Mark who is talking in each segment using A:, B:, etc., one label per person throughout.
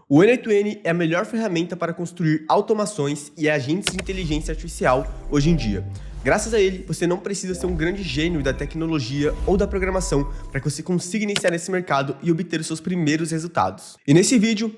A: O N8N é a melhor ferramenta para construir automações e agentes de inteligência artificial hoje em dia. Graças a ele, você não precisa ser um grande gênio da tecnologia ou da programação para que você consiga iniciar nesse mercado e obter os seus primeiros resultados. E nesse vídeo,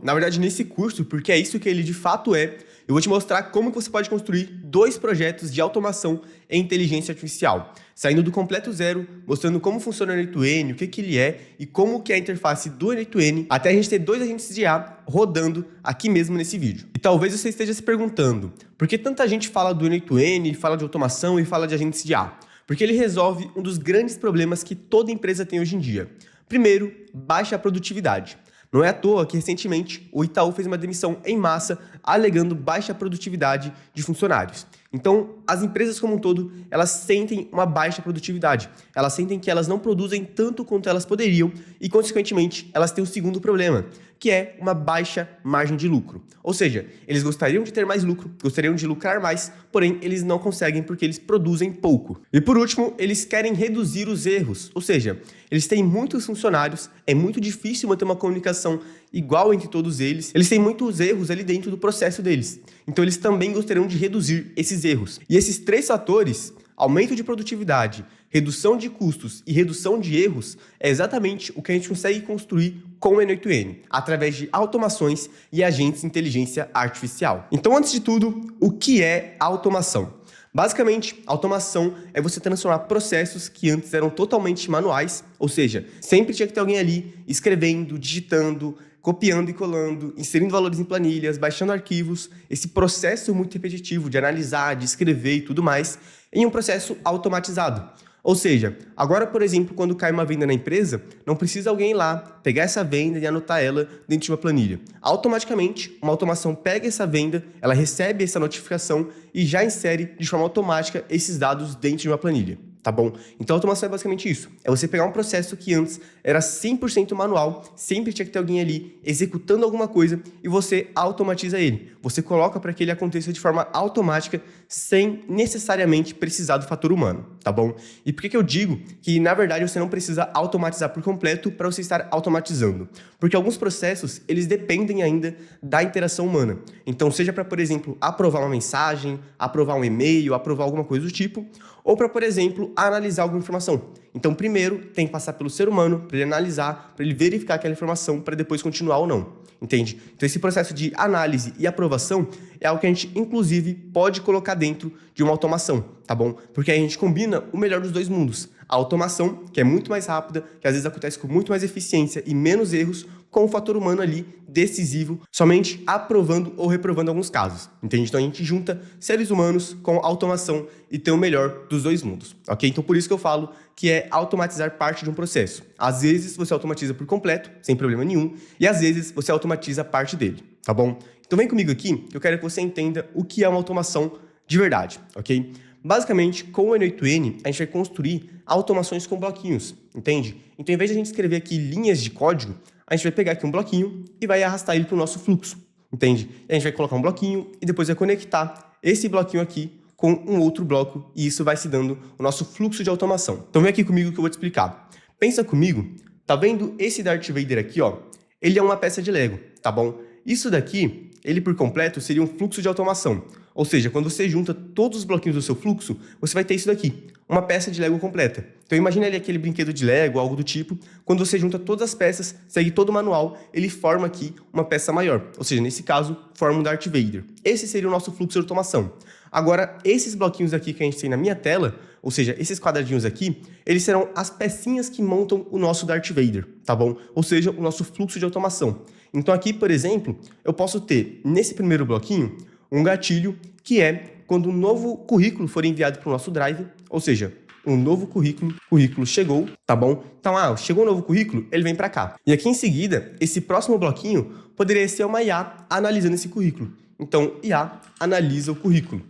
A: na verdade nesse curso, porque é isso que ele de fato é, eu vou te mostrar como que você pode construir 2 projetos de automação em inteligência artificial, saindo do completo zero, mostrando como funciona o N8N, o que ele é e como que é a interface do N8N, até a gente ter 2 agentes de IA rodando aqui mesmo nesse vídeo. E talvez você esteja se perguntando, por que tanta gente fala do N8N, fala de automação e fala de agentes de IA? Porque ele resolve um dos grandes problemas que toda empresa tem hoje em dia. Primeiro, baixa produtividade. Não é à toa que, recentemente, o Itaú fez uma demissão em massa, alegando baixa produtividade de funcionários. Então, as empresas como um todo, elas sentem uma baixa produtividade. Elas sentem que elas não produzem tanto quanto elas poderiam e, consequentemente, elas têm um segundo problema, que é uma baixa margem de lucro. Ou seja, eles gostariam de ter mais lucro, gostariam de lucrar mais, porém, eles não conseguem porque eles produzem pouco. E, por último, eles querem reduzir os erros. Ou seja, eles têm muitos funcionários, é muito difícil manter uma comunicação igual entre todos eles. Eles têm muitos erros ali dentro do processo deles. Então, eles também gostariam de reduzir esses erros. E esses 3 fatores, aumento de produtividade, redução de custos e redução de erros, é exatamente o que a gente consegue construir com o N8N, através de automações e agentes de inteligência artificial. Então, antes de tudo, o que é automação? Basicamente, automação é você transformar processos que antes eram totalmente manuais, ou seja, sempre tinha que ter alguém ali escrevendo, digitando, copiando e colando, inserindo valores em planilhas, baixando arquivos, esse processo muito repetitivo de analisar, de escrever e tudo mais, em um processo automatizado. Ou seja, agora, por exemplo, quando cai uma venda na empresa, não precisa alguém ir lá pegar essa venda e anotar ela dentro de uma planilha. Automaticamente, uma automação pega essa venda, ela recebe essa notificação e já insere de forma automática esses dados dentro de uma planilha. Tá bom? Então, a automação é basicamente isso. É você pegar um processo que antes era 100% manual, sempre tinha que ter alguém ali executando alguma coisa e você automatiza ele. Você coloca para que ele aconteça de forma automática, sem necessariamente precisar do fator humano, tá bom? E por que eu digo que, na verdade, você não precisa automatizar por completo para você estar automatizando? Porque alguns processos, eles dependem ainda da interação humana. Então, seja para, por exemplo, aprovar uma mensagem, aprovar um e-mail, aprovar alguma coisa do tipo, ou para, por exemplo, analisar alguma informação. Então, primeiro, tem que passar pelo ser humano, para ele analisar, para ele verificar aquela informação, para depois continuar ou não. Entende? Então, esse processo de análise e aprovação é algo que a gente, inclusive, pode colocar dentro de uma automação, tá bom? Porque aí a gente combina o melhor dos 2 mundos. A automação, que é muito mais rápida, que às vezes acontece com muito mais eficiência e menos erros, com o fator humano ali decisivo, somente aprovando ou reprovando alguns casos, entende? Então a gente junta seres humanos com automação e tem o melhor dos 2 mundos, ok? Então por isso que eu falo que é automatizar parte de um processo. Às vezes você automatiza por completo, sem problema nenhum, e às vezes você automatiza parte dele, tá bom? Então vem comigo aqui, que eu quero que você entenda o que é uma automação de verdade, ok? Basicamente, com o N8N, a gente vai construir automações com bloquinhos, entende? Então, em vez de a gente escrever aqui linhas de código, a gente vai pegar aqui um bloquinho e vai arrastar ele para o nosso fluxo, entende? E a gente vai colocar um bloquinho e depois vai conectar esse bloquinho aqui com um outro bloco e isso vai se dando o nosso fluxo de automação. Então, vem aqui comigo que eu vou te explicar. Pensa comigo, tá vendo esse Darth Vader aqui, ó? Ele é uma peça de Lego, tá bom? Isso daqui, ele por completo, seria um fluxo de automação. Ou seja, quando você junta todos os bloquinhos do seu fluxo, você vai ter isso daqui, uma peça de Lego completa. Então imagina ali aquele brinquedo de Lego, algo do tipo, quando você junta todas as peças, segue todo o manual, ele forma aqui uma peça maior. Ou seja, nesse caso, forma um Darth Vader. Esse seria o nosso fluxo de automação. Agora, esses bloquinhos aqui que a gente tem na minha tela, ou seja, esses quadradinhos aqui, eles serão as pecinhas que montam o nosso Darth Vader, tá bom? Ou seja, o nosso fluxo de automação. Então aqui, por exemplo, eu posso ter, nesse primeiro bloquinho, um gatilho que é quando um novo currículo for enviado para o nosso Drive, ou seja, um novo currículo chegou, tá bom? Então, chegou um novo currículo, ele vem para cá. E aqui em seguida, esse próximo bloquinho poderia ser uma IA analisando esse currículo. Então, IA analisa o currículo.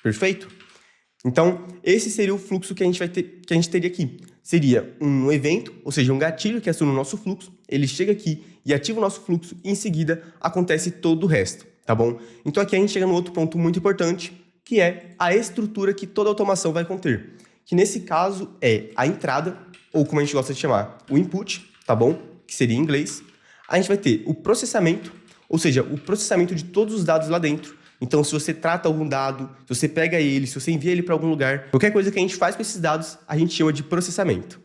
A: Perfeito? Então, esse seria o fluxo que a gente teria aqui. Seria um evento, ou seja, um gatilho que aciona o nosso fluxo, ele chega aqui e ativa o nosso fluxo e em seguida acontece todo o resto, tá bom? Então aqui a gente chega no outro ponto muito importante, que é a estrutura que toda automação vai conter. Que nesse caso é a entrada, ou como a gente gosta de chamar, o input, tá bom? Que seria em inglês. A gente vai ter o processamento, ou seja, o processamento de todos os dados lá dentro. Então, se você trata algum dado, se você pega ele, se você envia ele para algum lugar, qualquer coisa que a gente faz com esses dados, a gente chama de processamento.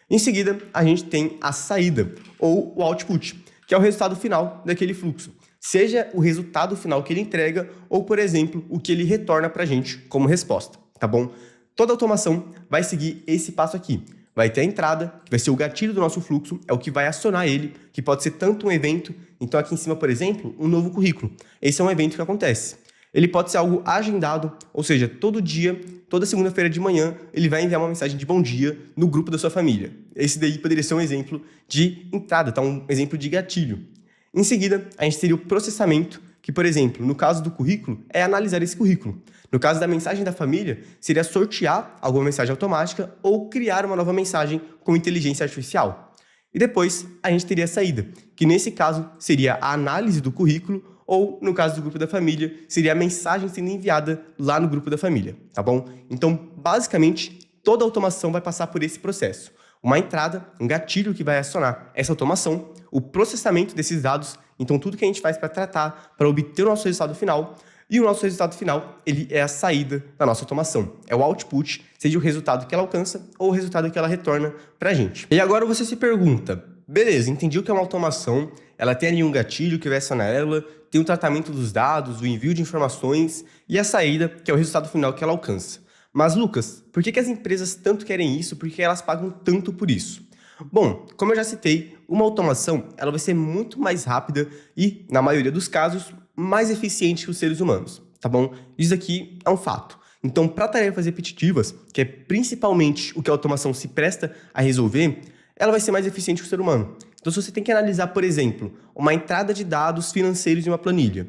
A: Em seguida, a gente tem a saída, ou o output, que é o resultado final daquele fluxo. Seja o resultado final que ele entrega, ou, por exemplo, o que ele retorna para a gente como resposta, tá bom? Toda automação vai seguir esse passo aqui. Vai ter a entrada, que vai ser o gatilho do nosso fluxo, é o que vai acionar ele, que pode ser tanto um evento. Então, aqui em cima, por exemplo, um novo currículo. Esse é um evento que acontece. Ele pode ser algo agendado, ou seja, todo dia, toda segunda-feira de manhã, ele vai enviar uma mensagem de bom dia no grupo da sua família. Esse daí poderia ser um exemplo de entrada, tá? Um exemplo de gatilho. Em seguida, a gente teria o processamento, que, por exemplo, no caso do currículo, é analisar esse currículo. No caso da mensagem da família, seria sortear alguma mensagem automática ou criar uma nova mensagem com inteligência artificial. E depois, a gente teria a saída, que nesse caso seria a análise do currículo ou, no caso do grupo da família, seria a mensagem sendo enviada lá no grupo da família, tá bom? Então, basicamente, toda automação vai passar por esse processo. Uma entrada, um gatilho que vai acionar essa automação, o processamento desses dados, então tudo que a gente faz para tratar, para obter o nosso resultado final, e o nosso resultado final, ele é a saída da nossa automação. É o output, seja o resultado que ela alcança ou o resultado que ela retorna para a gente. E agora você se pergunta, beleza, entendi o que é uma automação, ela tem ali um gatilho que vai acionar ela, tem o tratamento dos dados, o envio de informações e a saída, que é o resultado final que ela alcança. Mas, Lucas, por que as empresas tanto querem isso? Por que elas pagam tanto por isso? Bom, como eu já citei, uma automação ela vai ser muito mais rápida e, na maioria dos casos, mais eficiente que os seres humanos, tá bom? Isso aqui é um fato. Então, para tarefas repetitivas, que é principalmente o que a automação se presta a resolver, ela vai ser mais eficiente que o ser humano. Então, se você tem que analisar, por exemplo, uma entrada de dados financeiros em uma planilha,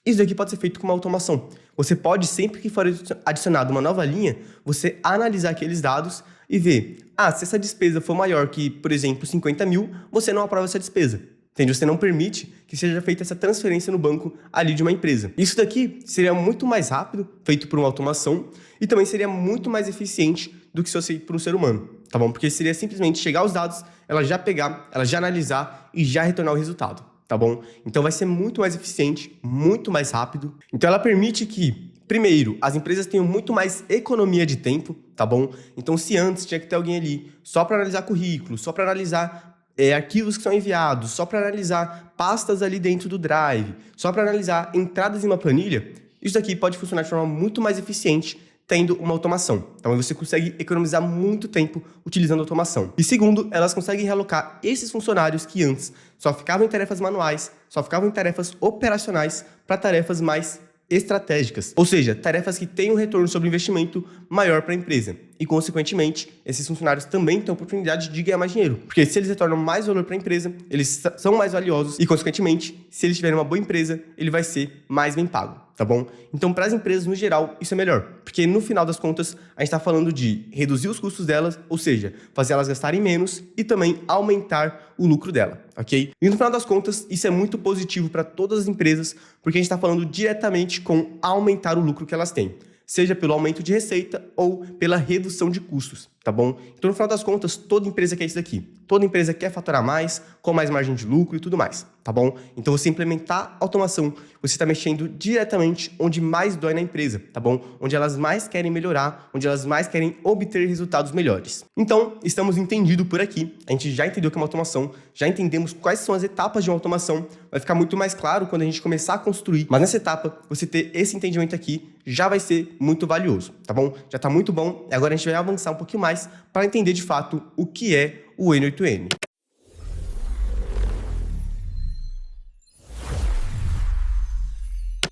A: isso daqui pode ser feito com uma automação. Você pode, sempre que for adicionada uma nova linha, você analisar aqueles dados e ver, se essa despesa for maior que, por exemplo, 50 mil, você não aprova essa despesa. Entende? Você não permite que seja feita essa transferência no banco ali de uma empresa. Isso daqui seria muito mais rápido, feito por uma automação, e também seria muito mais eficiente do que se fosse por um ser humano, tá bom? Porque seria simplesmente chegar aos dados, ela já pegar, ela já analisar e já retornar o resultado, tá bom? Então vai ser muito mais eficiente, muito mais rápido. Então ela permite que, primeiro, as empresas tenham muito mais economia de tempo, tá bom? Então se antes tinha que ter alguém ali só para analisar currículo, só para analisar arquivos que são enviados, só para analisar pastas ali dentro do Drive, só para analisar entradas em uma planilha, isso daqui pode funcionar de forma muito mais eficiente tendo uma automação. Então você consegue economizar muito tempo utilizando automação. E segundo, elas conseguem realocar esses funcionários que antes só ficavam em tarefas manuais, só ficavam em tarefas operacionais para tarefas mais estratégicas, ou seja, tarefas que têm um retorno sobre investimento maior para a empresa. E, consequentemente, esses funcionários também têm a oportunidade de ganhar mais dinheiro. Porque se eles retornam mais valor para a empresa, eles são mais valiosos e, consequentemente, se eles tiverem uma boa empresa, ele vai ser mais bem pago, tá bom? Então, para as empresas, no geral, isso é melhor. Porque, no final das contas, a gente está falando de reduzir os custos delas, ou seja, fazer elas gastarem menos e também aumentar o lucro dela, ok? E, no final das contas, isso é muito positivo para todas as empresas, porque a gente está falando diretamente com aumentar o lucro que elas têm, seja pelo aumento de receita ou pela redução de custos, tá bom? Então, no final das contas, toda empresa quer isso daqui. Toda empresa quer faturar mais, com mais margem de lucro e tudo mais, tá bom? Então, você implementar automação, você está mexendo diretamente onde mais dói na empresa, tá bom? Onde elas mais querem melhorar, onde elas mais querem obter resultados melhores. Então, estamos entendidos por aqui. A gente já entendeu o que é uma automação, já entendemos quais são as etapas de uma automação. Vai ficar muito mais claro quando a gente começar a construir. Mas nessa etapa, você ter esse entendimento aqui já vai ser muito valioso, tá bom? Já está muito bom. E agora a gente vai avançar um pouquinho mais para entender de fato o que é o N8N.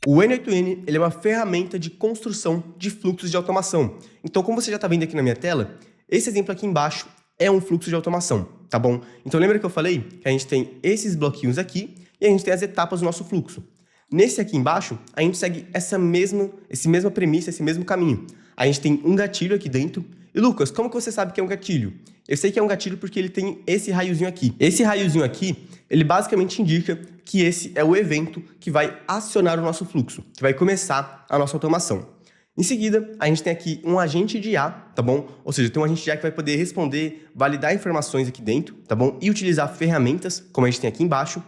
A: O N8N ele é uma ferramenta de construção de fluxos de automação. Então, como você já está vendo aqui na minha tela, esse exemplo aqui embaixo é um fluxo de automação, tá bom? Então, lembra que eu falei que a gente tem esses bloquinhos aqui e a gente tem as etapas do nosso fluxo. Nesse aqui embaixo, a gente segue essa mesma premissa, esse mesmo caminho. A gente tem um gatilho aqui dentro. E, Lucas, como que você sabe que é um gatilho? Eu sei que é um gatilho porque ele tem esse raiozinho aqui. Esse raiozinho aqui, ele basicamente indica que esse é o evento que vai acionar o nosso fluxo, que vai começar a nossa automação. Em seguida, a gente tem aqui um agente de IA, tá bom? Ou seja, tem um agente de IA que vai poder responder, validar informações aqui dentro, tá bom? E utilizar ferramentas, como a gente tem aqui embaixo.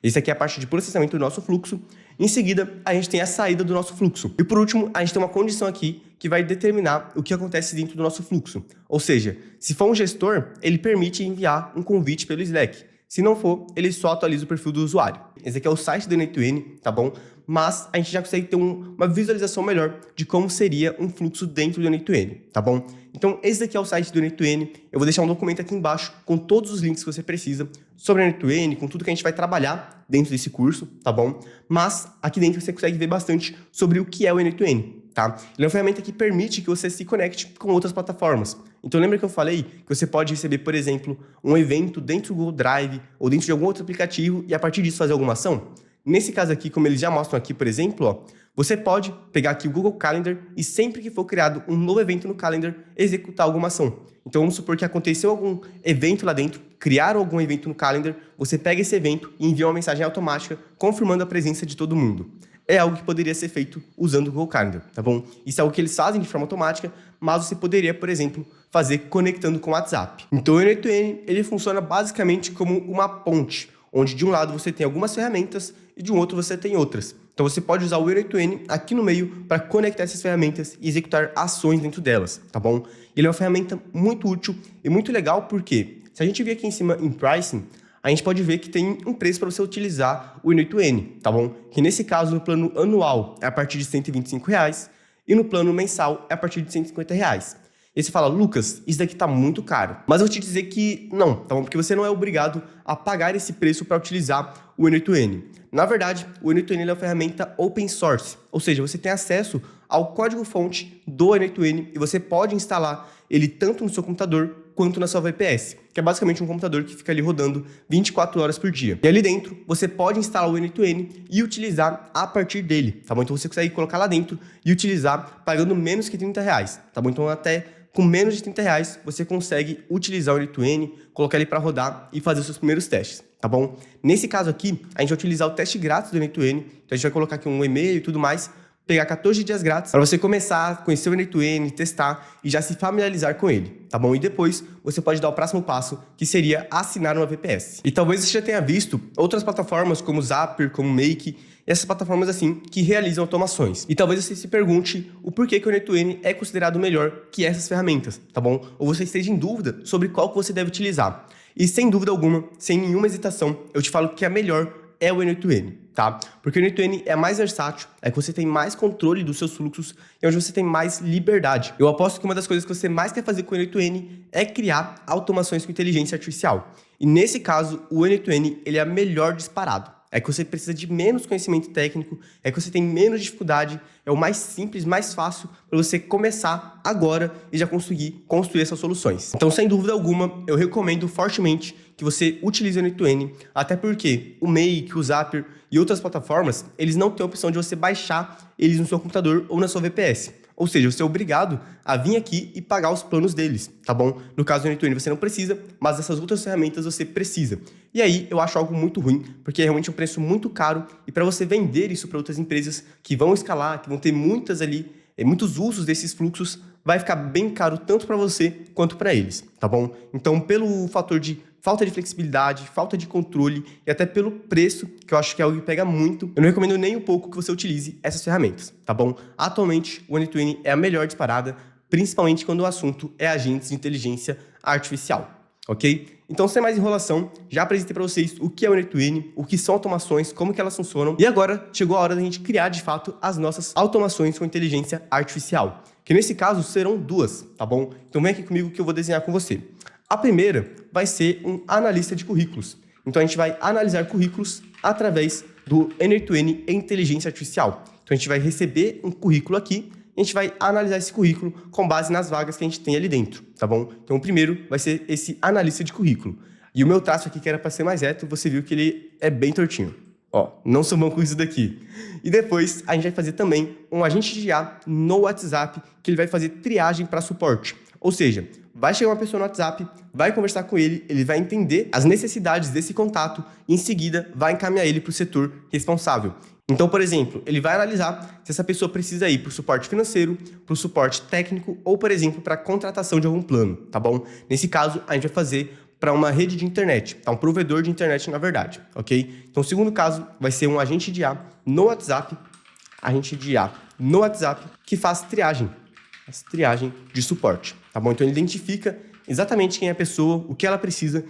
A: Esse aqui é a parte de processamento do nosso fluxo. Em seguida, a gente tem a saída do nosso fluxo. E por último, a gente tem uma condição aqui que vai determinar o que acontece dentro do nosso fluxo. Ou seja, se for um gestor, ele permite enviar um convite pelo Slack. Se não for, ele só atualiza o perfil do usuário. Esse aqui é o site do N2N, tá bom? Mas a gente já consegue ter uma visualização melhor de como seria um fluxo dentro do N2N, tá bom? Então, esse daqui é o site do N2N. Eu vou deixar um documento aqui embaixo com todos os links que você precisa sobre o N2N, com tudo que a gente vai trabalhar dentro desse curso, tá bom? Mas aqui dentro você consegue ver bastante sobre o que é o N2N, tá? Ele é uma ferramenta que permite que você se conecte com outras plataformas. Então, lembra que eu falei que você pode receber, por exemplo, um evento dentro do Google Drive ou dentro de algum outro aplicativo e, a partir disso, fazer alguma ação? Nesse caso aqui, como eles já mostram aqui, por exemplo, ó, você pode pegar aqui o Google Calendar e sempre que for criado um novo evento no Calendar, executar alguma ação. Então, vamos supor que aconteceu algum evento lá dentro, criaram algum evento no Calendar, você pega esse evento e envia uma mensagem automática confirmando a presença de todo mundo. É algo que poderia ser feito usando o Google Calendar, tá bom? Isso é algo que eles fazem de forma automática, mas você poderia, por exemplo, fazer conectando com o WhatsApp. Então, o N2N, ele funciona basicamente como uma ponte, onde de um lado você tem algumas ferramentas e de um outro você tem outras. Então você pode usar o N2N aqui no meio para conectar essas ferramentas e executar ações dentro delas, tá bom? Ele é uma ferramenta muito útil e muito legal porque, se a gente vir aqui em cima em Pricing, a gente pode ver que tem um preço para você utilizar o N2N, tá bom? Que nesse caso, no plano anual é a partir de R$ 125 e no plano mensal é a partir de R$ 150. E você fala, Lucas, isso daqui tá muito caro. Mas eu vou te dizer que não, tá bom? Porque você não é obrigado a pagar esse preço para utilizar o N2N. Na verdade, o N2N é uma ferramenta open source, ou seja, você tem acesso ao código-fonte do N2N e você pode instalar ele tanto no seu computador quanto na sua VPS, que é basicamente um computador que fica ali rodando 24 horas por dia. E ali dentro, você pode instalar o N2N e utilizar a partir dele, tá bom? Então você consegue colocar lá dentro e utilizar pagando menos que R$ 30, tá bom? Então até com menos de R$ 30, você consegue utilizar o N2N, colocar ele para rodar e fazer os seus primeiros testes, tá bom? Nesse caso aqui, a gente vai utilizar o teste grátis do N2N, então a gente vai colocar aqui um e-mail e tudo mais, pegar 14 dias grátis para você começar a conhecer o N2N, testar e já se familiarizar com ele, tá bom? E depois você pode dar o próximo passo, que seria assinar uma VPS. E talvez você já tenha visto outras plataformas como Zapier, como Make, essas plataformas assim que realizam automações. E talvez você se pergunte o porquê que o N2N é considerado melhor que essas ferramentas, tá bom? Ou você esteja em dúvida sobre qual que você deve utilizar. E sem dúvida alguma, sem nenhuma hesitação, eu te falo que a melhor é o N2N, tá? Porque o N2N é mais versátil, é que você tem mais controle dos seus fluxos e onde você tem mais liberdade. Eu aposto que uma das coisas que você mais quer fazer com o N2N é criar automações com inteligência artificial. E nesse caso, o N2N ele é a melhor disparado. É que você precisa de menos conhecimento técnico, é que você tem menos dificuldade, é o mais simples, mais fácil para você começar agora e já conseguir construir essas soluções. Então, sem dúvida alguma, eu recomendo fortemente que você utilize o N2N, até porque o Make, o Zapier e outras plataformas, eles não têm a opção de você baixar eles no seu computador ou na sua VPS. Ou seja, você é obrigado a vir aqui e pagar os planos deles, tá bom? No caso do N2N você não precisa, mas dessas outras ferramentas você precisa. E aí eu acho algo muito ruim, porque é realmente um preço muito caro e para você vender isso para outras empresas que vão escalar, que vão ter muitos usos desses fluxos, vai ficar bem caro tanto para você quanto para eles, tá bom? Então, pelo fator de falta de flexibilidade, falta de controle e até pelo preço, que eu acho que é algo que pega muito, eu não recomendo nem um pouco que você utilize essas ferramentas, tá bom? Atualmente, o N2N é a melhor disparada, principalmente quando o assunto é agentes de inteligência artificial, ok? Então, sem mais enrolação, já apresentei para vocês o que é o N2N, o que são automações, como que elas funcionam, e agora chegou a hora da gente criar, de fato, as nossas automações com inteligência artificial, que nesse caso serão duas, tá bom? Então, vem aqui comigo que eu vou desenhar com você. A primeira vai ser um analista de currículos. Então, a gente vai analisar currículos através do N2N e inteligência artificial. Então, a gente vai receber um currículo aqui e a gente vai analisar esse currículo com base nas vagas que a gente tem ali dentro, tá bom? Então, o primeiro vai ser esse analista de currículo. E o meu traço aqui, que era para ser mais reto, você viu que ele é bem tortinho. Ó, não sou bom com isso daqui. E depois, a gente vai fazer também um agente de IA no WhatsApp, que ele vai fazer triagem para suporte. Ou seja, vai chegar uma pessoa no WhatsApp, vai conversar com ele, ele vai entender as necessidades desse contato e, em seguida, vai encaminhar ele para o setor responsável. Então, por exemplo, ele vai analisar se essa pessoa precisa ir para o suporte financeiro, para o suporte técnico ou, por exemplo, para a contratação de algum plano, tá bom? Nesse caso, a gente vai fazer para uma rede de internet, tá? Um provedor de internet, na verdade, ok? Então, o segundo caso vai ser um agente de IA no WhatsApp, que faz triagem de suporte, tá bom? Então, ele identifica exatamente quem é a pessoa, o que ela precisa,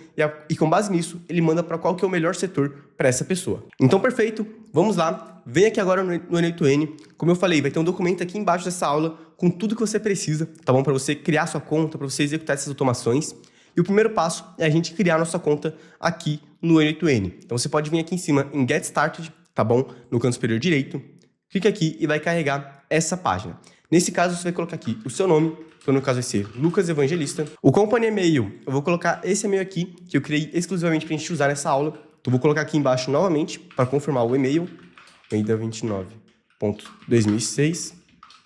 A: e com base nisso, ele manda para qual que é o melhor setor para essa pessoa. Então, perfeito, vamos lá, vem aqui agora no N8N, como eu falei, vai ter um documento aqui embaixo dessa aula com tudo que você precisa, tá bom? Para você criar sua conta, para você executar essas automações. E o primeiro passo é a gente criar nossa conta aqui no N8N. Então, você pode vir aqui em cima em Get Started, tá bom? No canto superior direito, clica aqui e vai carregar essa página. Nesse caso, você vai colocar aqui o seu nome, que no caso vai ser Lucas Evangelista. O company e-mail, eu vou colocar esse e-mail aqui, que eu criei exclusivamente para a gente usar nessa aula. Então, vou colocar aqui embaixo novamente, para confirmar o e-mail, meida29.2006.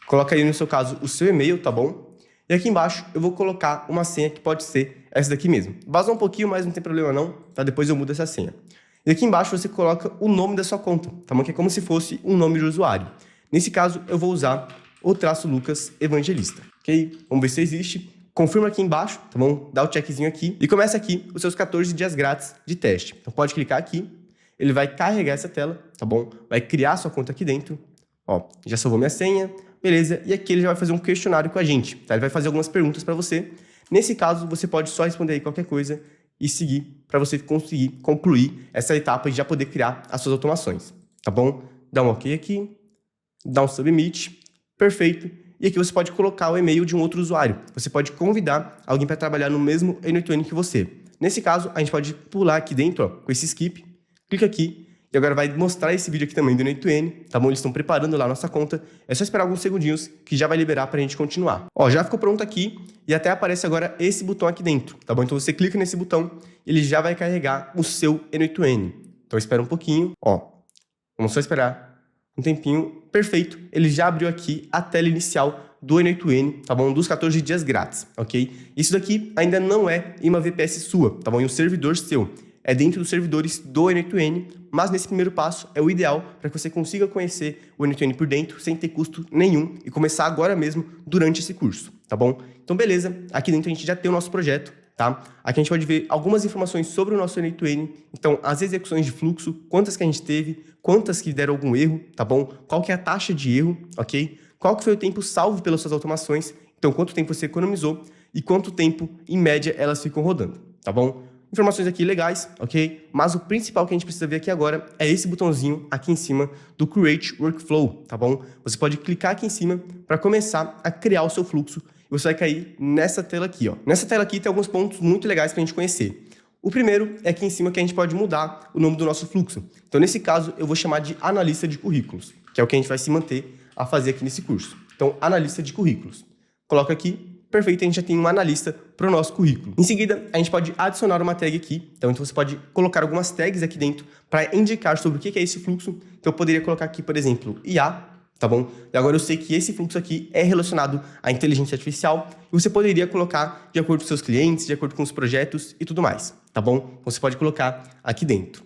A: Coloca aí, no seu caso, o seu e-mail, tá bom? E aqui embaixo, eu vou colocar uma senha que pode ser essa daqui mesmo. Vazou um pouquinho, mas não tem problema não, tá? Depois eu mudo essa senha. E aqui embaixo, você coloca o nome da sua conta, tá bom? Que é como se fosse um nome de usuário. Nesse caso, eu vou usar o _Lucas Evangelista, ok? Vamos ver se existe. Confirma aqui embaixo, tá bom? Dá o checkzinho aqui e começa aqui os seus 14 dias grátis de teste. Então pode clicar aqui, ele vai carregar essa tela, tá bom? Vai criar sua conta aqui dentro. Ó, já salvou minha senha, beleza? E aqui ele já vai fazer um questionário com a gente, tá? Ele vai fazer algumas perguntas para você. Nesse caso, você pode só responder aí qualquer coisa e seguir para você conseguir concluir essa etapa de já poder criar as suas automações, tá bom? Dá um OK aqui, dá um Submit. Perfeito. E aqui você pode colocar o e-mail de um outro usuário. Você pode convidar alguém para trabalhar no mesmo N8N que você. Nesse caso, a gente pode pular aqui dentro, ó, com esse skip. Clica aqui e agora vai mostrar esse vídeo aqui também do N8N, tá bom? Eles estão preparando lá a nossa conta. É só esperar alguns segundinhos que já vai liberar para a gente continuar. Ó, já ficou pronto aqui e até aparece agora esse botão aqui dentro, tá bom? Então você clica nesse botão, ele já vai carregar o seu N8N. Então espera um pouquinho, ó. Vamos só esperar um tempinho, perfeito, ele já abriu aqui a tela inicial do N8N, tá bom? Dos 14 dias grátis, ok? Isso daqui ainda não é em uma VPS sua, tá bom? Em um servidor seu. É dentro dos servidores do N8N, mas nesse primeiro passo é o ideal para que você consiga conhecer o N8N por dentro sem ter custo nenhum e começar agora mesmo durante esse curso, tá bom? Então, beleza, aqui dentro a gente já tem o nosso projeto, tá? Aqui a gente pode ver algumas informações sobre o nosso N8N, então as execuções de fluxo, quantas que a gente teve, quantas que deram algum erro, tá bom? Qual que é a taxa de erro, ok? Qual que foi o tempo salvo pelas suas automações, então quanto tempo você economizou e quanto tempo, em média, elas ficam rodando, tá bom? Informações aqui legais, ok? Mas o principal que a gente precisa ver aqui agora é esse botãozinho aqui em cima do Create Workflow, tá bom? Você pode clicar aqui em cima para começar a criar o seu fluxo e você vai cair nessa tela aqui, ó. Nessa tela aqui tem alguns pontos muito legais para a gente conhecer. O primeiro é aqui em cima que a gente pode mudar o nome do nosso fluxo. Então, nesse caso, eu vou chamar de analista de currículos, que é o que a gente vai se manter a fazer aqui nesse curso. Então, analista de currículos. Coloca aqui, perfeito, a gente já tem um analista para o nosso currículo. Em seguida, a gente pode adicionar uma tag aqui. Então você pode colocar algumas tags aqui dentro para indicar sobre o que é esse fluxo. Então eu poderia colocar aqui, por exemplo, IA, tá bom? E agora eu sei que esse fluxo aqui é relacionado à inteligência artificial e você poderia colocar de acordo com seus clientes, de acordo com os projetos e tudo mais, tá bom? Então você pode colocar aqui dentro.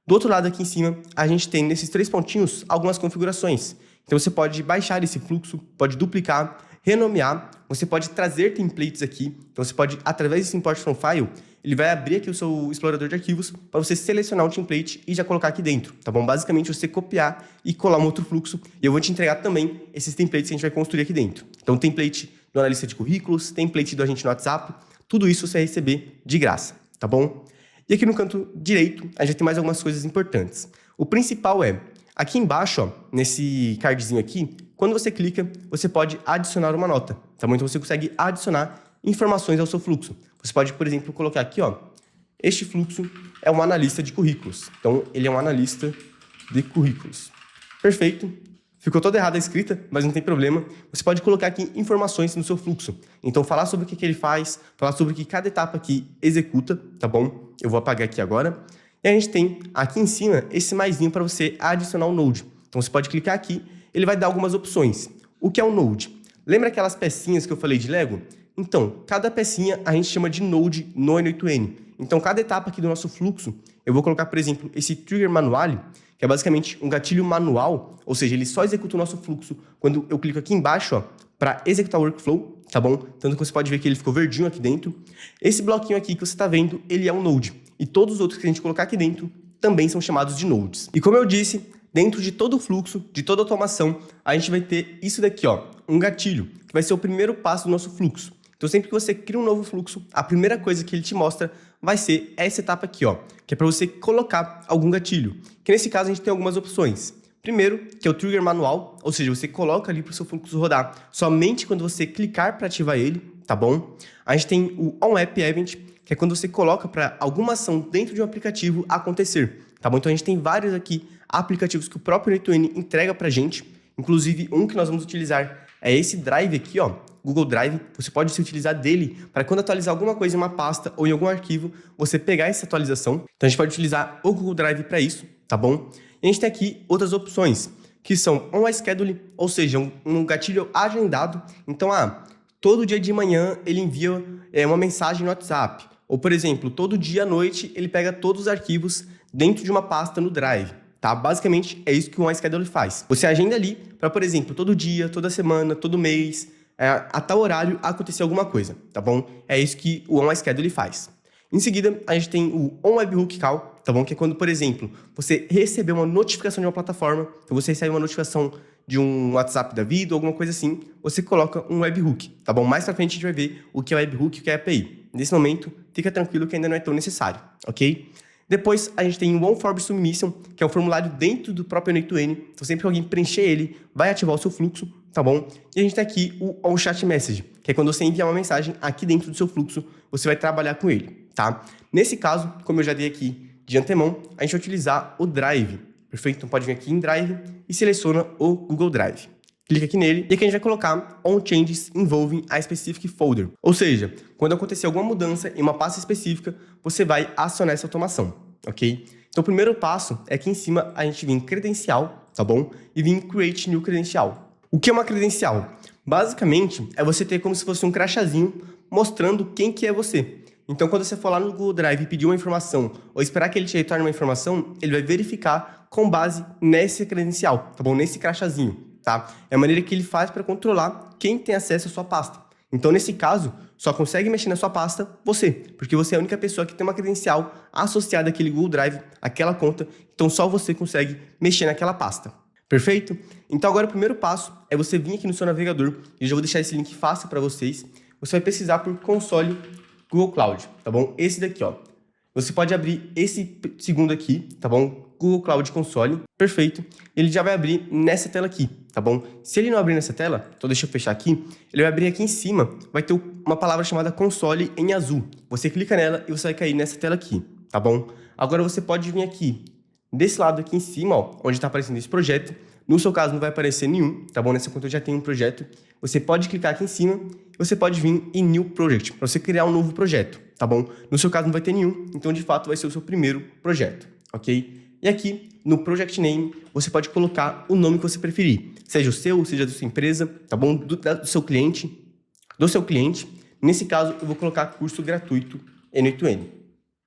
A: Do outro lado aqui em cima, a gente tem nesses 3 pontinhos algumas configurações. Então você pode baixar esse fluxo, pode duplicar, renomear, você pode trazer templates aqui. Então você pode, através desse import from file, ele vai abrir aqui o seu explorador de arquivos para você selecionar um template e já colocar aqui dentro, tá bom? Basicamente você copiar e colar um outro fluxo e eu vou te entregar também esses templates que a gente vai construir aqui dentro. Então template do analista de currículos, template do agente no WhatsApp, tudo isso você vai receber de graça, tá bom? E aqui no canto direito, a gente tem mais algumas coisas importantes. O principal é, aqui embaixo, ó, nesse cardzinho aqui, quando você clica, você pode adicionar uma nota, tá bom? Então você consegue adicionar informações ao seu fluxo. Você pode, por exemplo, colocar aqui, ó, este fluxo é um analista de currículos. Então, ele é um analista de currículos. Perfeito. Ficou toda errada a escrita, mas não tem problema. Você pode colocar aqui informações no seu fluxo. Então, falar sobre o que ele faz, falar sobre o que cada etapa aqui executa, tá bom? Eu vou apagar aqui agora. E a gente tem aqui em cima esse maisinho para você adicionar um node. Então, você pode clicar aqui, ele vai dar algumas opções. O que é um node? Lembra aquelas pecinhas que eu falei de Lego? Então, cada pecinha a gente chama de node no N8N. Então, cada etapa aqui do nosso fluxo, eu vou colocar, por exemplo, esse trigger manual, que é basicamente um gatilho manual, ou seja, ele só executa o nosso fluxo quando eu clico aqui embaixo para executar o workflow, tá bom? Tanto que você pode ver que ele ficou verdinho aqui dentro. Esse bloquinho aqui que você está vendo, ele é um node. E todos os outros que a gente colocar aqui dentro também são chamados de nodes. E como eu disse, dentro de todo o fluxo, de toda automação, a gente vai ter isso daqui, ó, um gatilho, que vai ser o primeiro passo do nosso fluxo. Então, sempre que você cria um novo fluxo, a primeira coisa que ele te mostra vai ser essa etapa aqui, ó, que é para você colocar algum gatilho. Que nesse caso a gente tem algumas opções. Primeiro, que é o trigger manual, ou seja, você coloca ali para o seu fluxo rodar somente quando você clicar para ativar ele, tá bom? A gente tem o on-app event, que é quando você coloca para alguma ação dentro de um aplicativo acontecer, tá bom? Então a gente tem vários aqui aplicativos que o próprio N2N entrega para a gente, inclusive um que nós vamos utilizar é esse Drive aqui, ó, Google Drive. Você pode se utilizar dele para quando atualizar alguma coisa em uma pasta ou em algum arquivo, você pegar essa atualização. Então a gente pode utilizar o Google Drive para isso, tá bom? E a gente tem aqui outras opções, que são on schedule, ou seja, um gatilho agendado. Então, todo dia de manhã ele envia uma mensagem no WhatsApp. Ou, por exemplo, todo dia à noite ele pega todos os arquivos dentro de uma pasta no Drive. Tá? Basicamente, é isso que o on schedule faz. Você agenda ali para, por exemplo, todo dia, toda semana, todo mês, a tal horário acontecer alguma coisa, tá bom? É isso que o on schedule faz. Em seguida, a gente tem o on-webhook call, tá bom? Que é quando, por exemplo, você recebeu uma notificação de uma plataforma, então você recebe uma notificação de um WhatsApp da vida ou alguma coisa assim, você coloca um webhook, tá bom? Mais pra frente a gente vai ver o que é webhook e o que é API. Nesse momento, fica tranquilo que ainda não é tão necessário, ok? Depois, a gente tem o on-form submission, que é um formulário dentro do próprio N2N, então sempre que alguém preencher ele, vai ativar o seu fluxo, tá bom? E a gente tem aqui o on-chat message, que é quando você enviar uma mensagem aqui dentro do seu fluxo, você vai trabalhar com ele, tá? Nesse caso, como eu já dei aqui de antemão, a gente vai utilizar o Drive, perfeito? Então pode vir aqui em Drive e seleciona o Google Drive. Clica aqui nele e aqui a gente vai colocar on changes involving a specific folder. Ou seja, quando acontecer alguma mudança em uma pasta específica, você vai acionar essa automação, ok? Então o primeiro passo é aqui em cima a gente vir em credencial, tá bom? E vir em create new credencial. O que é uma credencial? Basicamente, é você ter como se fosse um crachazinho mostrando quem que é você. Então, quando você for lá no Google Drive e pedir uma informação ou esperar que ele te retorne uma informação, ele vai verificar com base nesse credencial, tá bom? Nesse crachazinho, tá? É a maneira que ele faz para controlar quem tem acesso à sua pasta. Então, nesse caso, só consegue mexer na sua pasta você, porque você é a única pessoa que tem uma credencial associada àquele Google Drive, àquela conta, então só você consegue mexer naquela pasta. Perfeito? Então, agora o primeiro passo é você vir aqui no seu navegador, e eu já vou deixar esse link fácil para vocês. Você vai pesquisar por console Google Cloud, tá bom? Esse daqui, ó. Você pode abrir esse segundo aqui, tá bom? Google Cloud Console, perfeito. Ele já vai abrir nessa tela aqui, tá bom? Se ele não abrir nessa tela, então deixa eu fechar aqui, ele vai abrir aqui em cima, vai ter uma palavra chamada console em azul. Você clica nela e você vai cair nessa tela aqui, tá bom? Agora você pode vir aqui, desse lado aqui em cima, ó, onde está aparecendo esse projeto. No seu caso não vai aparecer nenhum, tá bom? Nessa conta eu já tenho um projeto. Você pode clicar aqui em cima e você pode vir em New Project, para você criar um novo projeto, tá bom? No seu caso não vai ter nenhum, então de fato vai ser o seu primeiro projeto, ok? E aqui, no Project Name, você pode colocar o nome que você preferir, seja o seu, seja da sua empresa, tá bom? Do seu cliente. Nesse caso, eu vou colocar curso gratuito N8N,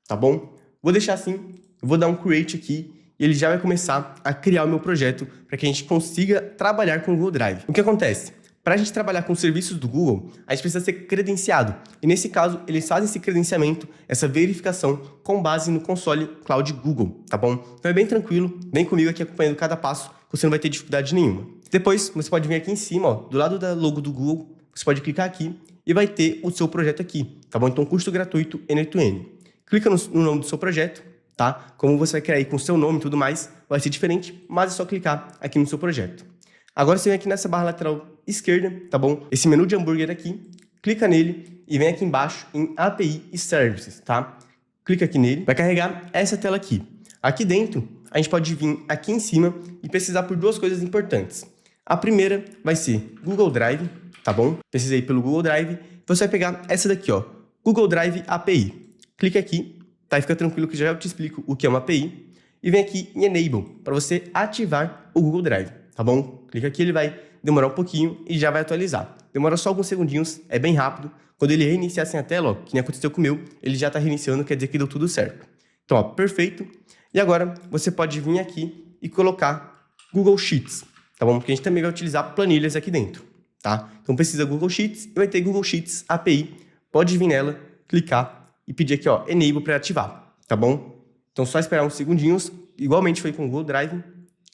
A: tá bom? Vou deixar assim, eu vou dar um Create aqui, e ele já vai começar a criar o meu projeto para que a gente consiga trabalhar com o Google Drive. O que acontece? Para a gente trabalhar com serviços do Google, a gente precisa ser credenciado. E nesse caso, eles fazem esse credenciamento, essa verificação, com base no console Cloud Google, tá bom? Então é bem tranquilo, vem comigo aqui acompanhando cada passo, que você não vai ter dificuldade nenhuma. Depois, você pode vir aqui em cima, ó, do lado da logo do Google, você pode clicar aqui e vai ter o seu projeto aqui, tá bom? Então, curso gratuito N8N. Clica no nome do seu projeto, tá? Como você vai criar aí com o seu nome e tudo mais, vai ser diferente, mas é só clicar aqui no seu projeto. Agora você vem aqui nessa barra lateral esquerda, tá bom? Esse menu de hambúrguer aqui, clica nele e vem aqui embaixo em API e Services, tá? Clica aqui nele, vai carregar essa tela aqui. Aqui dentro, a gente pode vir aqui em cima e pesquisar por duas coisas importantes. A primeira vai ser Google Drive, tá bom? Pesquisei pelo Google Drive, você vai pegar essa daqui, ó, Google Drive API. Clica aqui, tá? E fica tranquilo que já eu te explico o que é uma API. E vem aqui em Enable, para você ativar o Google Drive, tá bom? Clica aqui, ele vai demorar um pouquinho e já vai atualizar. Demora só alguns segundinhos, é bem rápido. Quando ele reiniciar assim a tela, ó, que nem aconteceu com o meu, ele já está reiniciando, quer dizer que deu tudo certo. Então, ó, perfeito. E agora, você pode vir aqui e colocar Google Sheets, tá bom? Porque a gente também vai utilizar planilhas aqui dentro, tá? Então pesquisa Google Sheets e vai ter Google Sheets API. Pode vir nela, clicar e pedir aqui, ó, Enable para ativar, tá bom? Então só esperar uns segundinhos, igualmente foi com o Google Drive.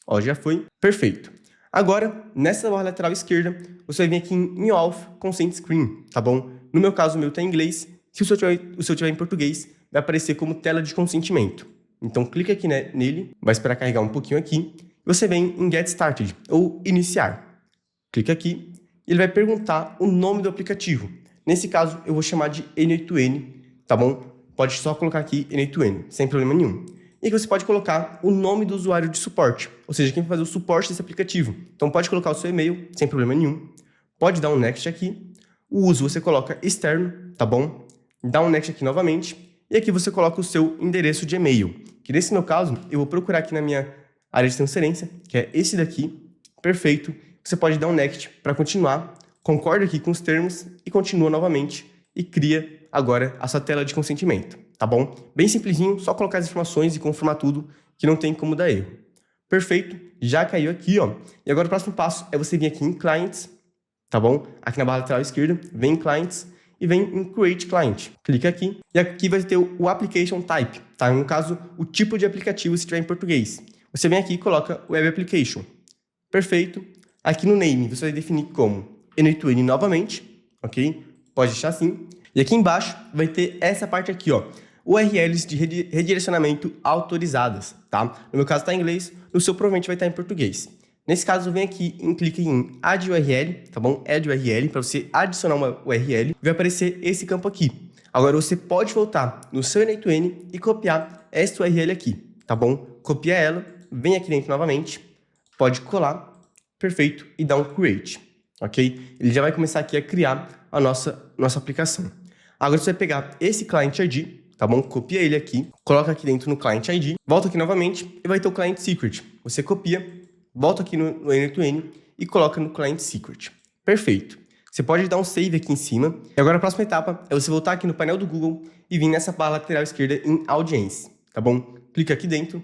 A: Ó, já foi. Perfeito. Agora, nessa barra lateral esquerda, você vai vir aqui em New Auth Consent Screen, tá bom? No meu caso, o meu tá em inglês. Se o seu tiver em português, vai aparecer como tela de consentimento. Então, clica aqui nele, vai esperar carregar um pouquinho aqui, e você vem em Get Started, ou Iniciar. Clica aqui, e ele vai perguntar o nome do aplicativo. Nesse caso, eu vou chamar de N8N, tá bom? Pode só colocar aqui N8N, sem problema nenhum. E aqui você pode colocar o nome do usuário de suporte, ou seja, quem vai fazer o suporte desse aplicativo. Então, pode colocar o seu e-mail, sem problema nenhum. Pode dar um next aqui. O uso você coloca externo, tá bom? Dá um next aqui novamente. E aqui você coloca o seu endereço de e-mail, que nesse meu caso, eu vou procurar aqui na minha área de transferência, que é esse daqui. Perfeito. Você pode dar um next para continuar, concorda aqui com os termos e continua novamente e cria agora a sua tela de consentimento, tá bom? Bem simplesinho, só colocar as informações e confirmar tudo, que não tem como dar erro. Perfeito, já caiu aqui, ó. E agora o próximo passo é você vir aqui em Clients, tá bom? Aqui na barra lateral esquerda, vem em Clients e vem em Create Client. Clica aqui e aqui vai ter o Application Type, tá? No caso, o tipo de aplicativo se tiver em português. Você vem aqui e coloca Web Application. Perfeito. Aqui no Name você vai definir como N8N novamente, ok? Pode deixar assim. E aqui embaixo vai ter essa parte aqui, ó. URLs de redirecionamento autorizadas, tá? No meu caso está em inglês, no seu provavelmente vai estar em português. Nesse caso, vem aqui e clique em Add URL, tá bom? Add URL, para você adicionar uma URL, vai aparecer esse campo aqui. Agora, você pode voltar no seu N8N e copiar essa URL aqui, tá bom? Copia ela, vem aqui dentro novamente, pode colar, perfeito, e dar um Create, ok? Ele já vai começar aqui a criar a nossa aplicação. Agora, você vai pegar esse Client ID, tá bom? Copia ele aqui, coloca aqui dentro no Client ID, volta aqui novamente e vai ter o Client Secret. Você copia, volta aqui no N8N e coloca no Client Secret. Perfeito. Você pode dar um save aqui em cima. E agora a próxima etapa é você voltar aqui no painel do Google e vir nessa barra lateral esquerda em Audience, tá bom? Clica aqui dentro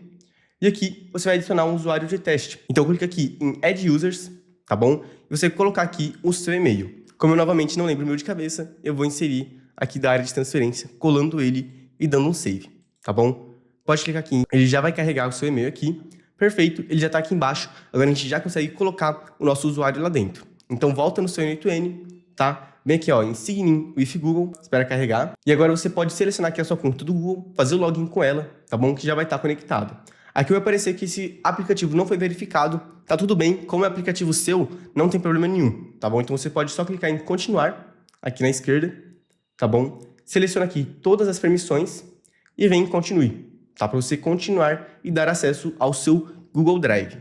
A: e aqui você vai adicionar um usuário de teste. Então clica aqui em Add Users, tá bom? E você vai colocar aqui o seu e-mail. Como eu novamente não lembro o meu de cabeça, eu vou inserir aqui da área de transferência, colando ele e dando um save, tá bom? Pode clicar aqui, ele já vai carregar o seu e-mail aqui. Perfeito, ele já está aqui embaixo. Agora a gente já consegue colocar o nosso usuário lá dentro. Então volta no seu N8N, tá? Vem aqui, ó, em Sign in with Google, espera carregar. E agora você pode selecionar aqui a sua conta do Google, fazer o login com ela, tá bom? Que já vai estar conectado. Aqui vai aparecer que esse aplicativo não foi verificado, tá tudo bem, como é aplicativo seu, não tem problema nenhum, tá bom? Então você pode só clicar em continuar, aqui na esquerda, tá bom? Seleciona aqui todas as permissões e vem em continue, tá? Para você continuar e dar acesso ao seu Google Drive.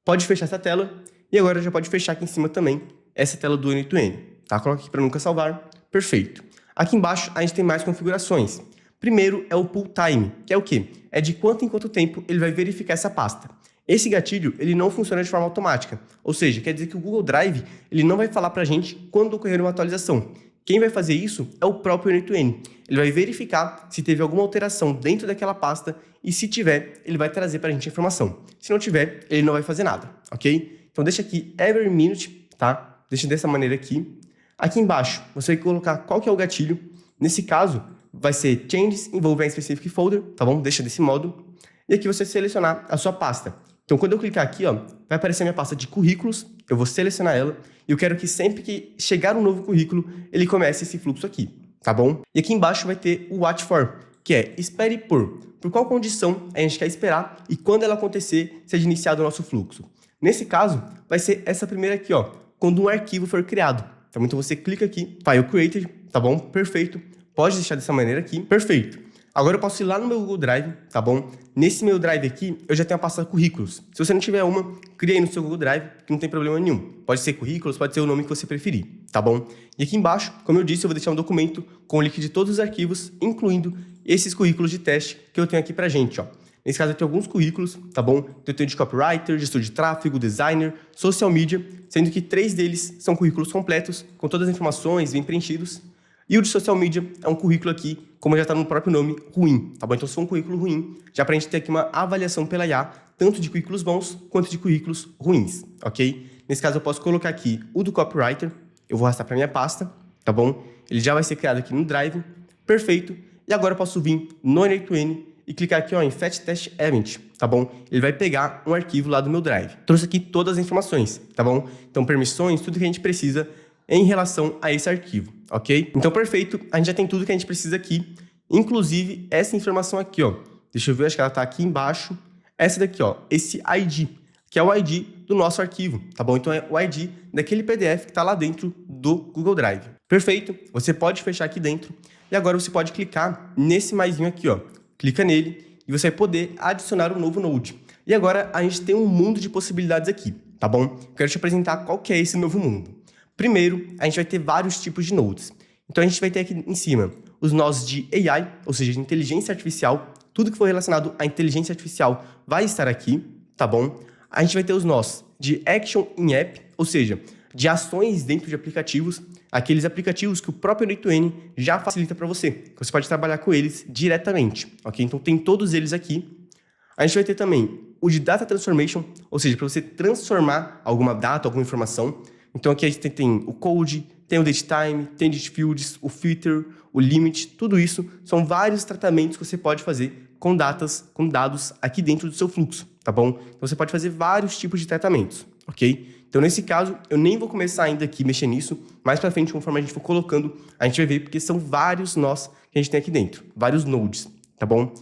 A: Pode fechar essa tela e agora já pode fechar aqui em cima também essa tela do N8N, tá? Coloca aqui para nunca salvar, perfeito. Aqui embaixo a gente tem mais configurações. Primeiro é o Pull Time, que é o quê? É de quanto em quanto tempo ele vai verificar essa pasta. Esse gatilho, ele não funciona de forma automática, ou seja, quer dizer que o Google Drive, ele não vai falar para a gente quando ocorrer uma atualização. Quem vai fazer isso é o próprio N8N. Ele vai verificar se teve alguma alteração dentro daquela pasta e se tiver, ele vai trazer para a gente a informação. Se não tiver, ele não vai fazer nada, ok? Então deixa aqui every minute, tá? Deixa dessa maneira aqui. Aqui embaixo, você vai colocar qual que é o gatilho. Nesse caso, vai ser Changes Involving Specific Folder, tá bom? Deixa desse modo. E aqui você selecionar a sua pasta. Então, quando eu clicar aqui, ó, vai aparecer a minha pasta de currículos. Eu vou selecionar ela. E eu quero que sempre que chegar um novo currículo, ele comece esse fluxo aqui, tá bom? E aqui embaixo vai ter o Watch For, que é espere por qual condição a gente quer esperar e quando ela acontecer, seja iniciado o nosso fluxo. Nesse caso, vai ser essa primeira aqui, ó, quando um arquivo for criado. Então você clica aqui, File Created, tá bom? Perfeito. Pode deixar dessa maneira aqui, perfeito. Agora eu posso ir lá no meu Google Drive, tá bom? Nesse meu Drive aqui, eu já tenho a pasta currículos. Se você não tiver uma, cria aí no seu Google Drive, que não tem problema nenhum. Pode ser currículos, pode ser o nome que você preferir, tá bom? E aqui embaixo, como eu disse, eu vou deixar um documento com o link de todos os arquivos, incluindo esses currículos de teste que eu tenho aqui pra gente, ó. Nesse caso eu tenho alguns currículos, tá bom? Eu tenho de copywriter, gestor de tráfego, designer, social media, sendo que 3 deles são currículos completos, com todas as informações bem preenchidos. E o de social media é um currículo aqui como já está no próprio nome, ruim, tá bom? Então, se for um currículo ruim, já para a gente ter aqui uma avaliação pela IA, tanto de currículos bons quanto de currículos ruins, ok? Nesse caso, eu posso colocar aqui o do copywriter, eu vou arrastar para minha pasta, tá bom? Ele já vai ser criado aqui no Drive, perfeito. E agora eu posso vir no N8N e clicar aqui ó, em Fetch Test Event, tá bom? Ele vai pegar um arquivo lá do meu Drive. Trouxe aqui todas as informações, tá bom? Então, permissões, tudo que a gente precisa em relação a esse arquivo, ok? Então, perfeito, a gente já tem tudo que a gente precisa aqui, inclusive essa informação aqui, ó. Deixa eu ver, acho que ela tá aqui embaixo. Essa daqui, ó, esse ID, que é o ID do nosso arquivo, tá bom? Então, é o ID daquele PDF que tá lá dentro do Google Drive. Perfeito, você pode fechar aqui dentro e agora você pode clicar nesse maisinho aqui, ó. Clica nele e você vai poder adicionar um novo Node. E agora a gente tem um mundo de possibilidades aqui, tá bom? Quero te apresentar qual que é esse novo mundo. Primeiro, a gente vai ter vários tipos de nodes. Então, a gente vai ter aqui em cima os nós de AI, ou seja, de inteligência artificial. Tudo que for relacionado à inteligência artificial vai estar aqui, tá bom? A gente vai ter os nós de Action in App, ou seja, de ações dentro de aplicativos, aqueles aplicativos que o próprio N8N já facilita para você. Você pode trabalhar com eles diretamente, ok? Então, tem todos eles aqui. A gente vai ter também o de Data Transformation, ou seja, para você transformar alguma data, alguma informação. Então, aqui a gente tem o Code, tem o DateTime, tem o DateFields, o Filter, o Limit, tudo isso são vários tratamentos que você pode fazer com dados aqui dentro do seu fluxo, tá bom? Então, você pode fazer vários tipos de tratamentos, ok? Então, nesse caso, eu nem vou começar ainda aqui a mexer nisso, mais para frente, conforme a gente for colocando, a gente vai ver, porque são vários nós que a gente tem aqui dentro, vários nodes, tá bom?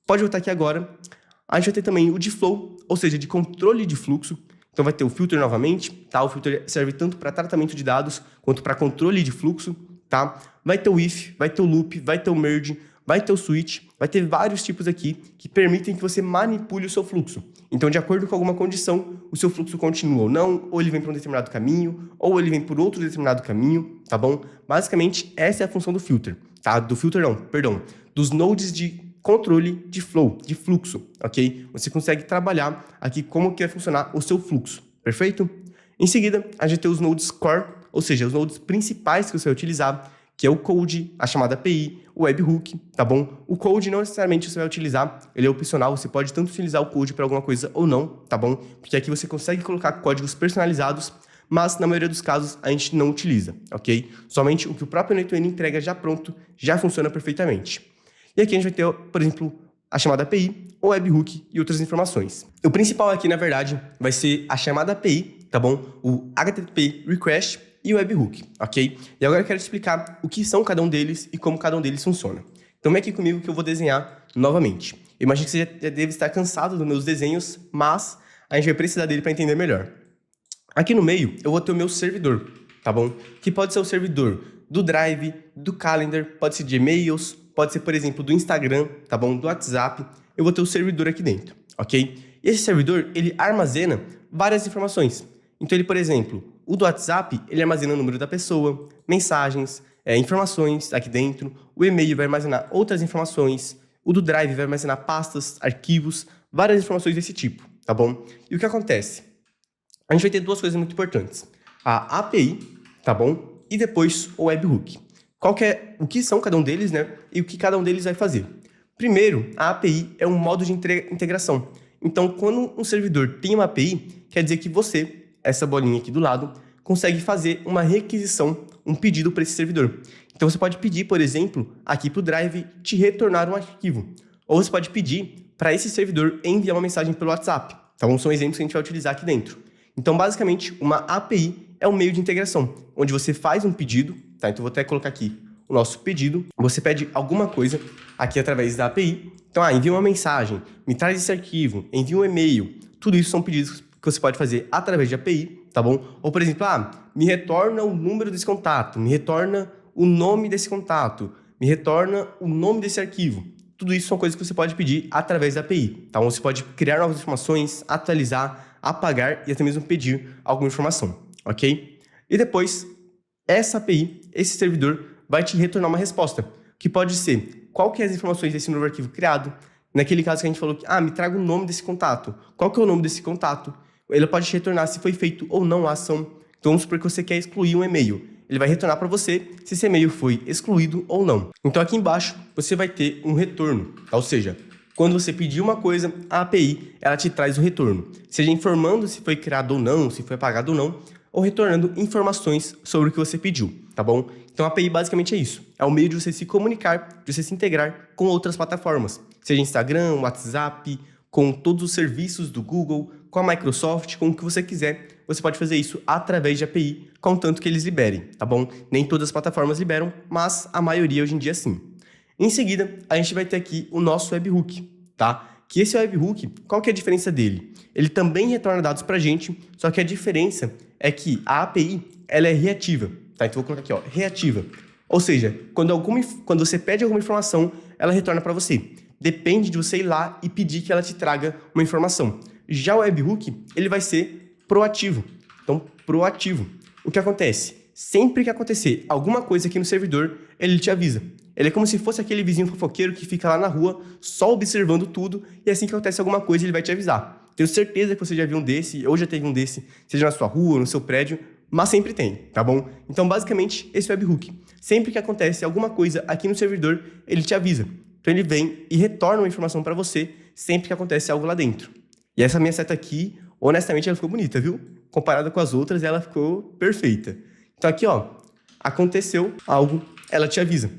A: Pode voltar aqui agora. A gente vai ter também o de Flow, ou seja, de controle de fluxo. Então, vai ter o filter novamente, tá? O filter serve tanto para tratamento de dados, quanto para controle de fluxo, tá? Vai ter o if, vai ter o loop, vai ter o merge, vai ter o switch, vai ter vários tipos aqui que permitem que você manipule o seu fluxo. Então, de acordo com alguma condição, o seu fluxo continua ou não, ou ele vem para um determinado caminho, ou ele vem por outro determinado caminho, tá bom? Basicamente, essa é a função do filter, tá? Do filter não, perdão, dos nodes de controle de flow, de fluxo, ok? Você consegue trabalhar aqui como que vai funcionar o seu fluxo, perfeito? Em seguida, a gente tem os nodes core, ou seja, os nodes principais que você vai utilizar, que é o Code, a chamada API, o webhook, tá bom? O Code não necessariamente você vai utilizar, ele é opcional, você pode tanto utilizar o Code para alguma coisa ou não, tá bom? Porque aqui você consegue colocar códigos personalizados, mas na maioria dos casos a gente não utiliza, ok? Somente o que o próprio N8N entrega já pronto, já funciona perfeitamente. E aqui a gente vai ter, por exemplo, a chamada API, o webhook e outras informações. O principal aqui, na verdade, vai ser a chamada API, tá bom? O HTTP request e o webhook, ok? E agora eu quero te explicar o que são cada um deles e como cada um deles funciona. Então vem aqui comigo que eu vou desenhar novamente. Eu imagino que você já deve estar cansado dos meus desenhos, mas a gente vai precisar dele para entender melhor. Aqui no meio, eu vou ter o meu servidor, tá bom? Que pode ser o servidor do Drive, do Calendar, pode ser de e-mails, pode ser, por exemplo, do Instagram, tá bom? Do WhatsApp. Eu vou ter o servidor aqui dentro, ok? E esse servidor, ele armazena várias informações. Então, ele, por exemplo, o do WhatsApp, ele armazena o número da pessoa, mensagens, informações aqui dentro. O e-mail vai armazenar outras informações. O do Drive vai armazenar pastas, arquivos, várias informações desse tipo, tá bom? E o que acontece? A gente vai ter duas coisas muito importantes. A API, tá bom? E depois o webhook. O que são cada um deles, né? E o que cada um deles vai fazer. Primeiro, a API é um modo de integração. Então, quando um servidor tem uma API, quer dizer que você, essa bolinha aqui do lado, consegue fazer uma requisição, um pedido para esse servidor. Então, você pode pedir, por exemplo, aqui para o Drive, te retornar um arquivo. Ou você pode pedir para esse servidor enviar uma mensagem pelo WhatsApp. Então, são exemplos que a gente vai utilizar aqui dentro. Então, basicamente, uma API é um meio de integração, onde você faz um pedido, tá? Então, vou até colocar aqui o nosso pedido. Você pede alguma coisa aqui através da API. Então, envia uma mensagem, me traz esse arquivo, envia um e-mail. Tudo isso são pedidos que você pode fazer através de API, tá bom? Ou, por exemplo, me retorna o número desse contato, me retorna o nome desse contato, me retorna o nome desse arquivo. Tudo isso são coisas que você pode pedir através da API. Então, você pode criar novas informações, atualizar, apagar e até mesmo pedir alguma informação, ok? E depois, essa API, esse servidor, vai te retornar uma resposta, que pode ser qual que é as informações desse novo arquivo criado. Naquele caso que a gente falou que, me traga o nome desse contato. Qual que é o nome desse contato? Ele pode te retornar se foi feito ou não a ação. Então, vamos supor que você quer excluir um e-mail. ele vai retornar para você se esse e-mail foi excluído ou não. Então aqui embaixo você vai ter um retorno, tá? Ou seja, quando você pedir uma coisa, a API ela te traz o retorno, seja informando se foi criado ou não, se foi apagado ou não, ou retornando informações sobre o que você pediu, tá bom? Então a API basicamente é isso, é o meio de você se comunicar, de você se integrar com outras plataformas, seja Instagram, WhatsApp, com todos os serviços do Google, com a Microsoft, com o que você quiser, você pode fazer isso através de API, contanto que eles liberem, tá bom? Nem todas as plataformas liberam, mas a maioria hoje em dia sim. Em seguida, a gente vai ter aqui o nosso webhook, tá? Que esse webhook, qual que é a diferença dele? Ele também retorna dados pra gente, só que a diferença é que a API, ela é reativa, tá? Então vou colocar aqui, ó, reativa. Ou seja, quando você pede alguma informação, ela retorna para você. Depende de você ir lá e pedir que ela te traga uma informação. Já o webhook, ele vai ser proativo. Então, proativo. O que acontece? Sempre que acontecer alguma coisa aqui no servidor, ele te avisa. Ele é como se fosse aquele vizinho fofoqueiro que fica lá na rua, só observando tudo, e assim que acontece alguma coisa, ele vai te avisar. Tenho certeza que você já viu um desse, ou já teve um desse, seja na sua rua, no seu prédio, mas sempre tem, tá bom? Então, basicamente, esse webhook. Sempre que acontece alguma coisa aqui no servidor, ele te avisa. Então, ele vem e retorna uma informação para você sempre que acontece algo lá dentro. E essa minha seta aqui, honestamente, ela ficou bonita, viu? Comparada com as outras, ela ficou perfeita. Então, aqui, ó, aconteceu algo, ela te avisa.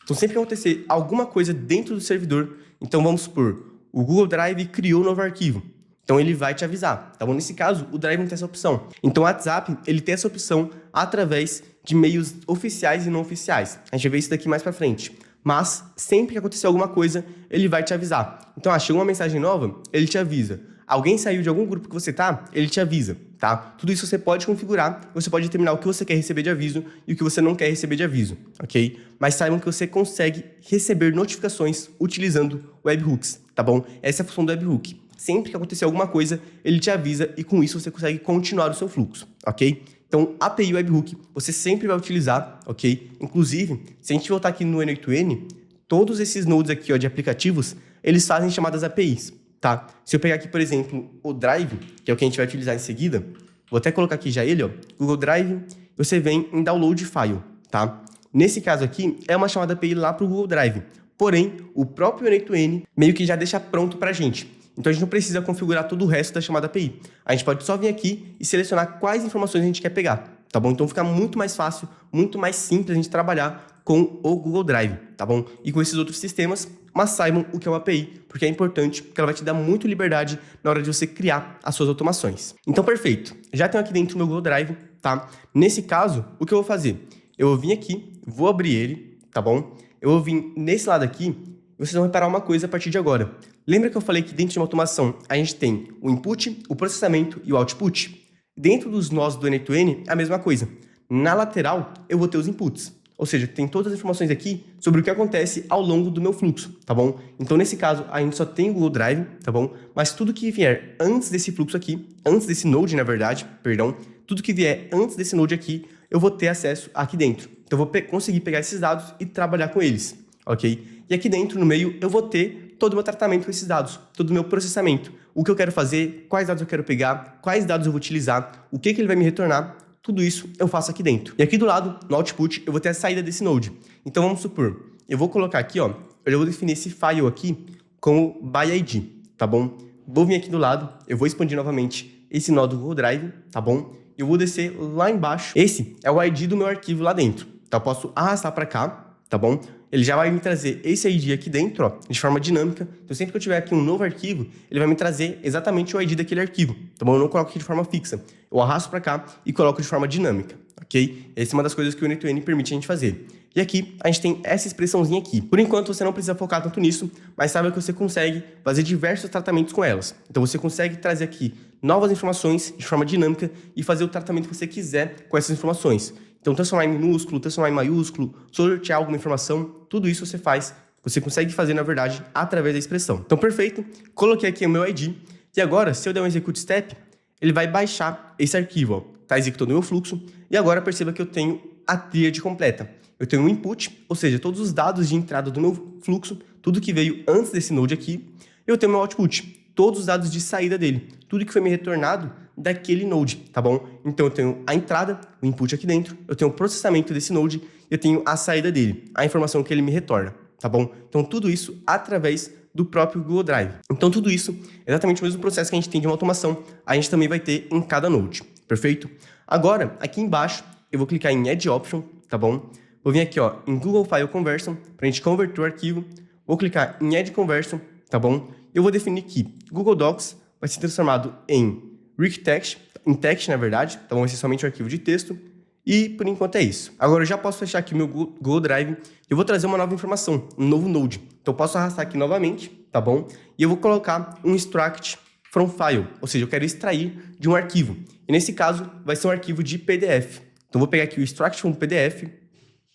A: Então, sempre que acontecer alguma coisa dentro do servidor, então vamos supor, o Google Drive criou um novo arquivo. Então, ele vai te avisar, tá bom? Nesse caso, o Drive não tem essa opção. Então, o WhatsApp, ele tem essa opção através de meios oficiais e não oficiais. A gente vai ver isso daqui mais pra frente. Mas, sempre que acontecer alguma coisa, ele vai te avisar. Então, chegou uma mensagem nova, ele te avisa. Alguém saiu de algum grupo que você tá, ele te avisa, tá? Tudo isso você pode configurar, você pode determinar o que você quer receber de aviso e o que você não quer receber de aviso, ok? Mas saibam que você consegue receber notificações utilizando webhooks, tá bom? Essa é a função do webhook. Sempre que acontecer alguma coisa, ele te avisa e com isso você consegue continuar o seu fluxo, ok? Então, API webhook você sempre vai utilizar, ok? Inclusive, se a gente voltar aqui no N8N, todos esses nodes aqui, ó, de aplicativos, eles fazem chamadas APIs, tá? Se eu pegar aqui, por exemplo, o Drive, que é o que a gente vai utilizar em seguida, vou até colocar aqui já ele, ó, Google Drive, você vem em Download File, tá? Nesse caso aqui, é uma chamada API lá para o Google Drive, porém, o próprio N8N meio que já deixa pronto para a gente. Então, a gente não precisa configurar todo o resto da chamada API. A gente pode só vir aqui e selecionar quais informações a gente quer pegar, tá bom? Então, fica muito mais fácil, muito mais simples a gente trabalhar com o Google Drive, tá bom? E com esses outros sistemas, mas saibam o que é uma API, porque é importante, porque ela vai te dar muita liberdade na hora de você criar as suas automações. Então, perfeito. Já tenho aqui dentro o meu Google Drive, tá? Nesse caso, o que eu vou fazer? Eu vou vir aqui, vou abrir ele, tá bom? Eu vou vir nesse lado aqui, e vocês vão reparar uma coisa a partir de agora. Lembra que eu falei que dentro de uma automação a gente tem o input, o processamento e o output? Dentro dos nós do N8N, é a mesma coisa. Na lateral, eu vou ter os inputs. Ou seja, tem todas as informações aqui sobre o que acontece ao longo do meu fluxo, tá bom? Então, nesse caso, a gente só tem o Google Drive, tá bom? Mas tudo que vier antes desse fluxo aqui, antes desse node, na verdade, perdão, tudo que vier antes desse node aqui, eu vou ter acesso aqui dentro. Então, eu vou conseguir pegar esses dados e trabalhar com eles, ok? E aqui dentro, no meio, eu vou ter todo o meu tratamento com esses dados, todo o meu processamento. O que eu quero fazer, quais dados eu quero pegar, quais dados eu vou utilizar, o que ele vai me retornar, tudo isso eu faço aqui dentro. E aqui do lado, no output, eu vou ter a saída desse node. Então, vamos supor, eu vou colocar aqui, ó, eu já vou definir esse file aqui como by ID, tá bom? Vou vir aqui do lado, eu vou expandir novamente esse nó do Google Drive, tá bom? E eu vou descer lá embaixo. Esse é o ID do meu arquivo lá dentro. Então, eu posso arrastar para cá, tá bom? Ele já vai me trazer esse ID aqui dentro, ó, de forma dinâmica. Então, sempre que eu tiver aqui um novo arquivo, ele vai me trazer exatamente o ID daquele arquivo, tá bom? Eu não coloco aqui de forma fixa. Eu arrasto para cá e coloco de forma dinâmica, ok? Essa é uma das coisas que o N8N permite a gente fazer. E aqui, a gente tem essa expressãozinha aqui. Por enquanto, você não precisa focar tanto nisso, mas saiba que você consegue fazer diversos tratamentos com elas. Então, você consegue trazer aqui novas informações de forma dinâmica e fazer o tratamento que você quiser com essas informações. Então, transformar em minúsculo, transformar em maiúsculo, sortear alguma informação, tudo isso você faz. Você consegue fazer, na verdade, através da expressão. Então, perfeito. Coloquei aqui o meu ID. E agora, se eu der um execute step, ele vai baixar esse arquivo, ó. Tá executando o meu fluxo. E agora, perceba que eu tenho a tríade completa. Eu tenho um input, ou seja, todos os dados de entrada do meu fluxo, tudo que veio antes desse node aqui. E eu tenho meu output, todos os dados de saída dele, tudo que foi me retornado daquele node, tá bom? Então eu tenho a entrada, o input aqui dentro, eu tenho o processamento desse node, eu tenho a saída dele, a informação que ele me retorna, tá bom? Então tudo isso através do próprio Google Drive. Então tudo isso é exatamente o mesmo processo que a gente tem de uma automação, a gente também vai ter em cada node, perfeito? Agora, aqui embaixo, eu vou clicar em Add Option, tá bom? Vou vir aqui, ó, em Google File Conversion, para a gente converter o arquivo. Vou clicar em Add Conversion, tá bom? Eu vou definir que Google Docs vai ser transformado em Rich Text, em text, na verdade, então vai ser somente um arquivo de texto. E por enquanto é isso. Agora eu já posso fechar aqui o meu Google Drive. Eu vou trazer uma nova informação, um novo node. Então eu posso arrastar aqui novamente, tá bom? E eu vou colocar um extract from file, ou seja, eu quero extrair de um arquivo. E nesse caso vai ser um arquivo de PDF. Então eu vou pegar aqui o extract from PDF,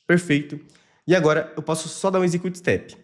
A: perfeito. E agora eu posso só dar um execute step.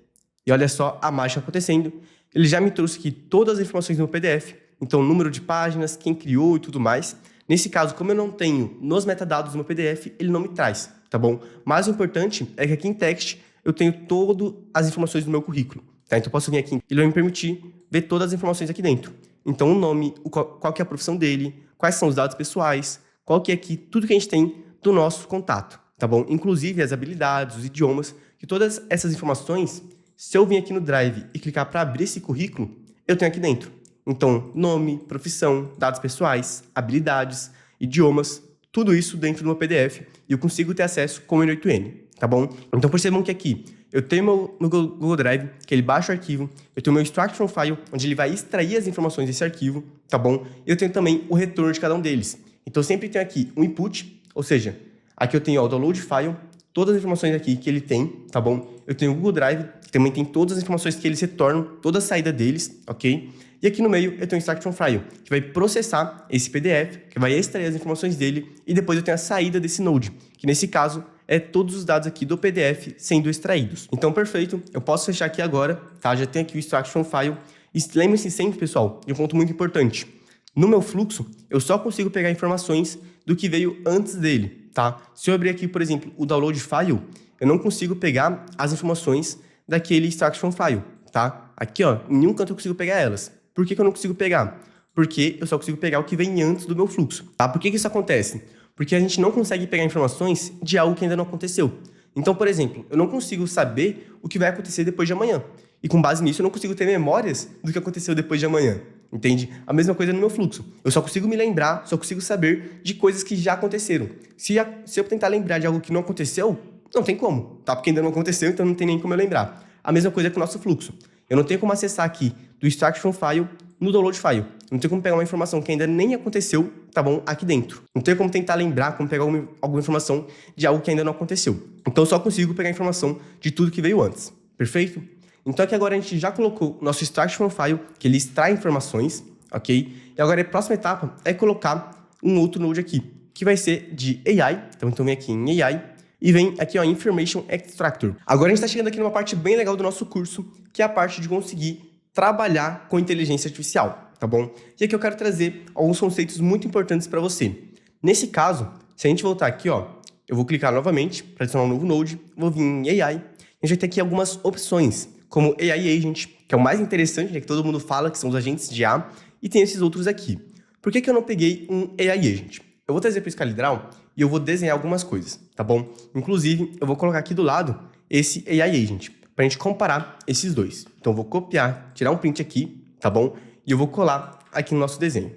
A: E olha só a mágica acontecendo. Ele já me trouxe aqui todas as informações no PDF. Então número de páginas, quem criou e tudo mais. Nesse caso, como eu não tenho nos metadados do meu PDF, ele não me traz, tá bom? Mas o importante é que aqui em text eu tenho todas as informações do meu currículo, tá? Então eu posso vir aqui, ele vai me permitir ver todas as informações aqui dentro. Então o nome, qual que é a profissão dele, quais são os dados pessoais, qual que é aqui, tudo que a gente tem do nosso contato, tá bom? Inclusive as habilidades, os idiomas, que todas essas informações, se eu vir aqui no Drive e clicar para abrir esse currículo, eu tenho aqui dentro. Então, nome, profissão, dados pessoais, habilidades, idiomas, tudo isso dentro do meu PDF e eu consigo ter acesso com o N8N, tá bom? Então percebam que aqui eu tenho meu Google Drive, que ele baixa o arquivo, eu tenho meu extract from file, onde ele vai extrair as informações desse arquivo, tá bom? E eu tenho também o retorno de cada um deles. Então eu sempre tenho aqui um input, ou seja, aqui eu tenho o download file, todas as informações aqui que ele tem, tá bom? Eu tenho o Google Drive, que também tem todas as informações que eles retornam, toda a saída deles, ok? E aqui no meio eu tenho o extract from file, que vai processar esse PDF, que vai extrair as informações dele, e depois eu tenho a saída desse node, que nesse caso é todos os dados aqui do PDF sendo extraídos. Então, perfeito, eu posso fechar aqui agora, tá? Já tem aqui o extract from file. E lembre-se sempre, pessoal, de um ponto muito importante. No meu fluxo, eu só consigo pegar informações do que veio antes dele, tá? Se eu abrir aqui, por exemplo, o download file, eu não consigo pegar as informações daquele extract from file, tá? Aqui, ó, em nenhum canto eu consigo pegar elas. Por que eu não consigo pegar? Porque eu só consigo pegar o que vem antes do meu fluxo, tá? Por que isso acontece? Porque a gente não consegue pegar informações de algo que ainda não aconteceu. Então, por exemplo, eu não consigo saber o que vai acontecer depois de amanhã. E com base nisso, eu não consigo ter memórias do que aconteceu depois de amanhã. Entende? A mesma coisa no meu fluxo. Eu só consigo me lembrar, só consigo saber de coisas que já aconteceram. Se eu tentar lembrar de algo que não aconteceu, não tem como, tá? Porque ainda não aconteceu, então não tem nem como eu lembrar. A mesma coisa com o nosso fluxo. Eu não tenho como acessar aqui do extract from file no download file. Não tenho como pegar uma informação que ainda nem aconteceu, tá bom? Aqui dentro. Não tenho como tentar lembrar, como pegar alguma informação de algo que ainda não aconteceu. Então eu só consigo pegar informação de tudo que veio antes. Perfeito? Então aqui agora a gente já colocou o nosso extract from file, que ele extrai informações, ok? E agora a próxima etapa é colocar um outro node aqui, que vai ser de AI. Então vem aqui em AI e vem aqui, ó, Information Extractor. Agora a gente está chegando aqui numa parte bem legal do nosso curso, que é a parte de conseguir trabalhar com inteligência artificial, tá bom? E aqui eu quero trazer alguns conceitos muito importantes para você. Nesse caso, se a gente voltar aqui, ó, eu vou clicar novamente para adicionar um novo node, vou vir em AI, a gente vai ter aqui algumas opções, como AI Agent, que é o mais interessante, né, que todo mundo fala que são os agentes de IA, e tem esses outros aqui. Por que eu não peguei um AI Agent? Eu vou trazer para o ScaleDraw e eu vou desenhar algumas coisas, tá bom? Inclusive, eu vou colocar aqui do lado esse AI Agent, para a gente comparar esses dois. Então, eu vou copiar, tirar um print aqui, tá bom? E eu vou colar aqui no nosso desenho.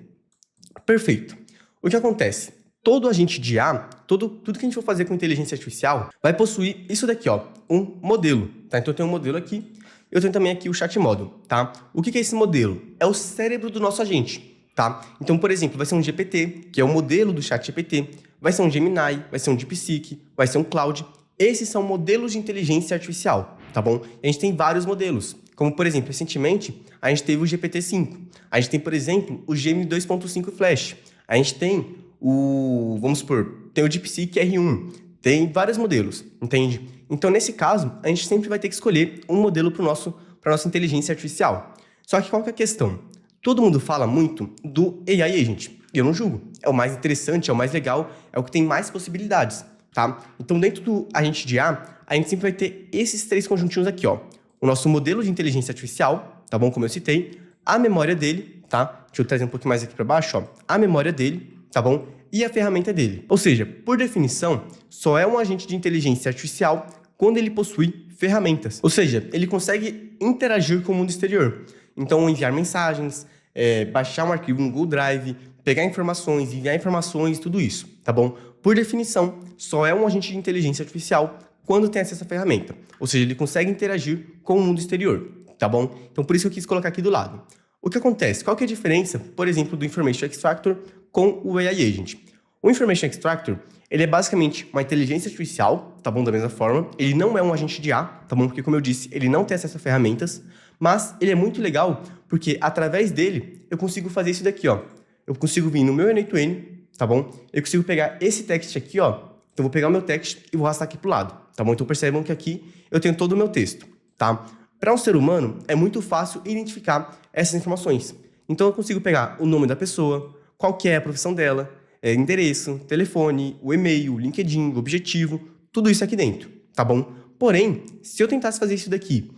A: Perfeito. O que acontece? Todo agente de IA, tudo que a gente for fazer com inteligência artificial, vai possuir isso daqui, ó, um modelo, tá? Então, eu tenho um modelo aqui, eu tenho também aqui o chat model, tá? O que é esse modelo? É o cérebro do nosso agente, tá? Então, por exemplo, vai ser um GPT, que é o modelo do chat GPT, vai ser um Gemini, vai ser um DeepSeek, vai ser um Claude. Esses são modelos de inteligência artificial, tá bom? A gente tem vários modelos, como, por exemplo, recentemente, a gente teve o GPT-5. A gente tem, por exemplo, o Gemini 2.5 Flash. A gente tem vamos supor, tem o DeepSeek R1. Tem vários modelos, entende? Então, nesse caso, a gente sempre vai ter que escolher um modelo para nossa inteligência artificial. Só que qual que é a questão? Todo mundo fala muito do AI Agent. E eu não julgo. É o mais interessante, é o mais legal, é o que tem mais possibilidades. Tá? Então, dentro do agente de IA, a gente sempre vai ter esses três conjuntinhos aqui, ó. O nosso modelo de inteligência artificial, tá bom? Como eu citei, a memória dele, tá? Deixa eu trazer um pouquinho mais aqui para baixo, ó. A memória dele, tá bom? E a ferramenta dele. Ou seja, por definição, só é um agente de inteligência artificial quando ele possui ferramentas. Ou seja, ele consegue interagir com o mundo exterior. Então, enviar mensagens, baixar um arquivo no Google Drive, pegar informações, enviar informações, tudo isso, tá bom? Por definição, só é um agente de inteligência artificial quando tem acesso à ferramenta. Ou seja, ele consegue interagir com o mundo exterior, tá bom? Então, por isso eu quis colocar aqui do lado. O que acontece? Qual que é a diferença, por exemplo, do Information Extractor com o AI Agent? O Information Extractor, ele é basicamente uma inteligência artificial, tá bom? Da mesma forma. Ele não é um agente de IA, tá bom? Porque, como eu disse, ele não tem acesso a ferramentas, mas ele é muito legal porque, através dele, eu consigo fazer isso daqui, ó. Eu consigo vir no meu N8N, tá bom? Eu consigo pegar esse text aqui, ó. Então, eu vou pegar o meu text e vou arrastar aqui pro lado, tá bom? Então, percebam que aqui eu tenho todo o meu texto, tá? Para um ser humano, é muito fácil identificar essas informações. Então, eu consigo pegar o nome da pessoa, qual que é a profissão dela, endereço, telefone, o e-mail, o LinkedIn, o objetivo, tudo isso aqui dentro, tá bom? Porém, se eu tentasse fazer isso daqui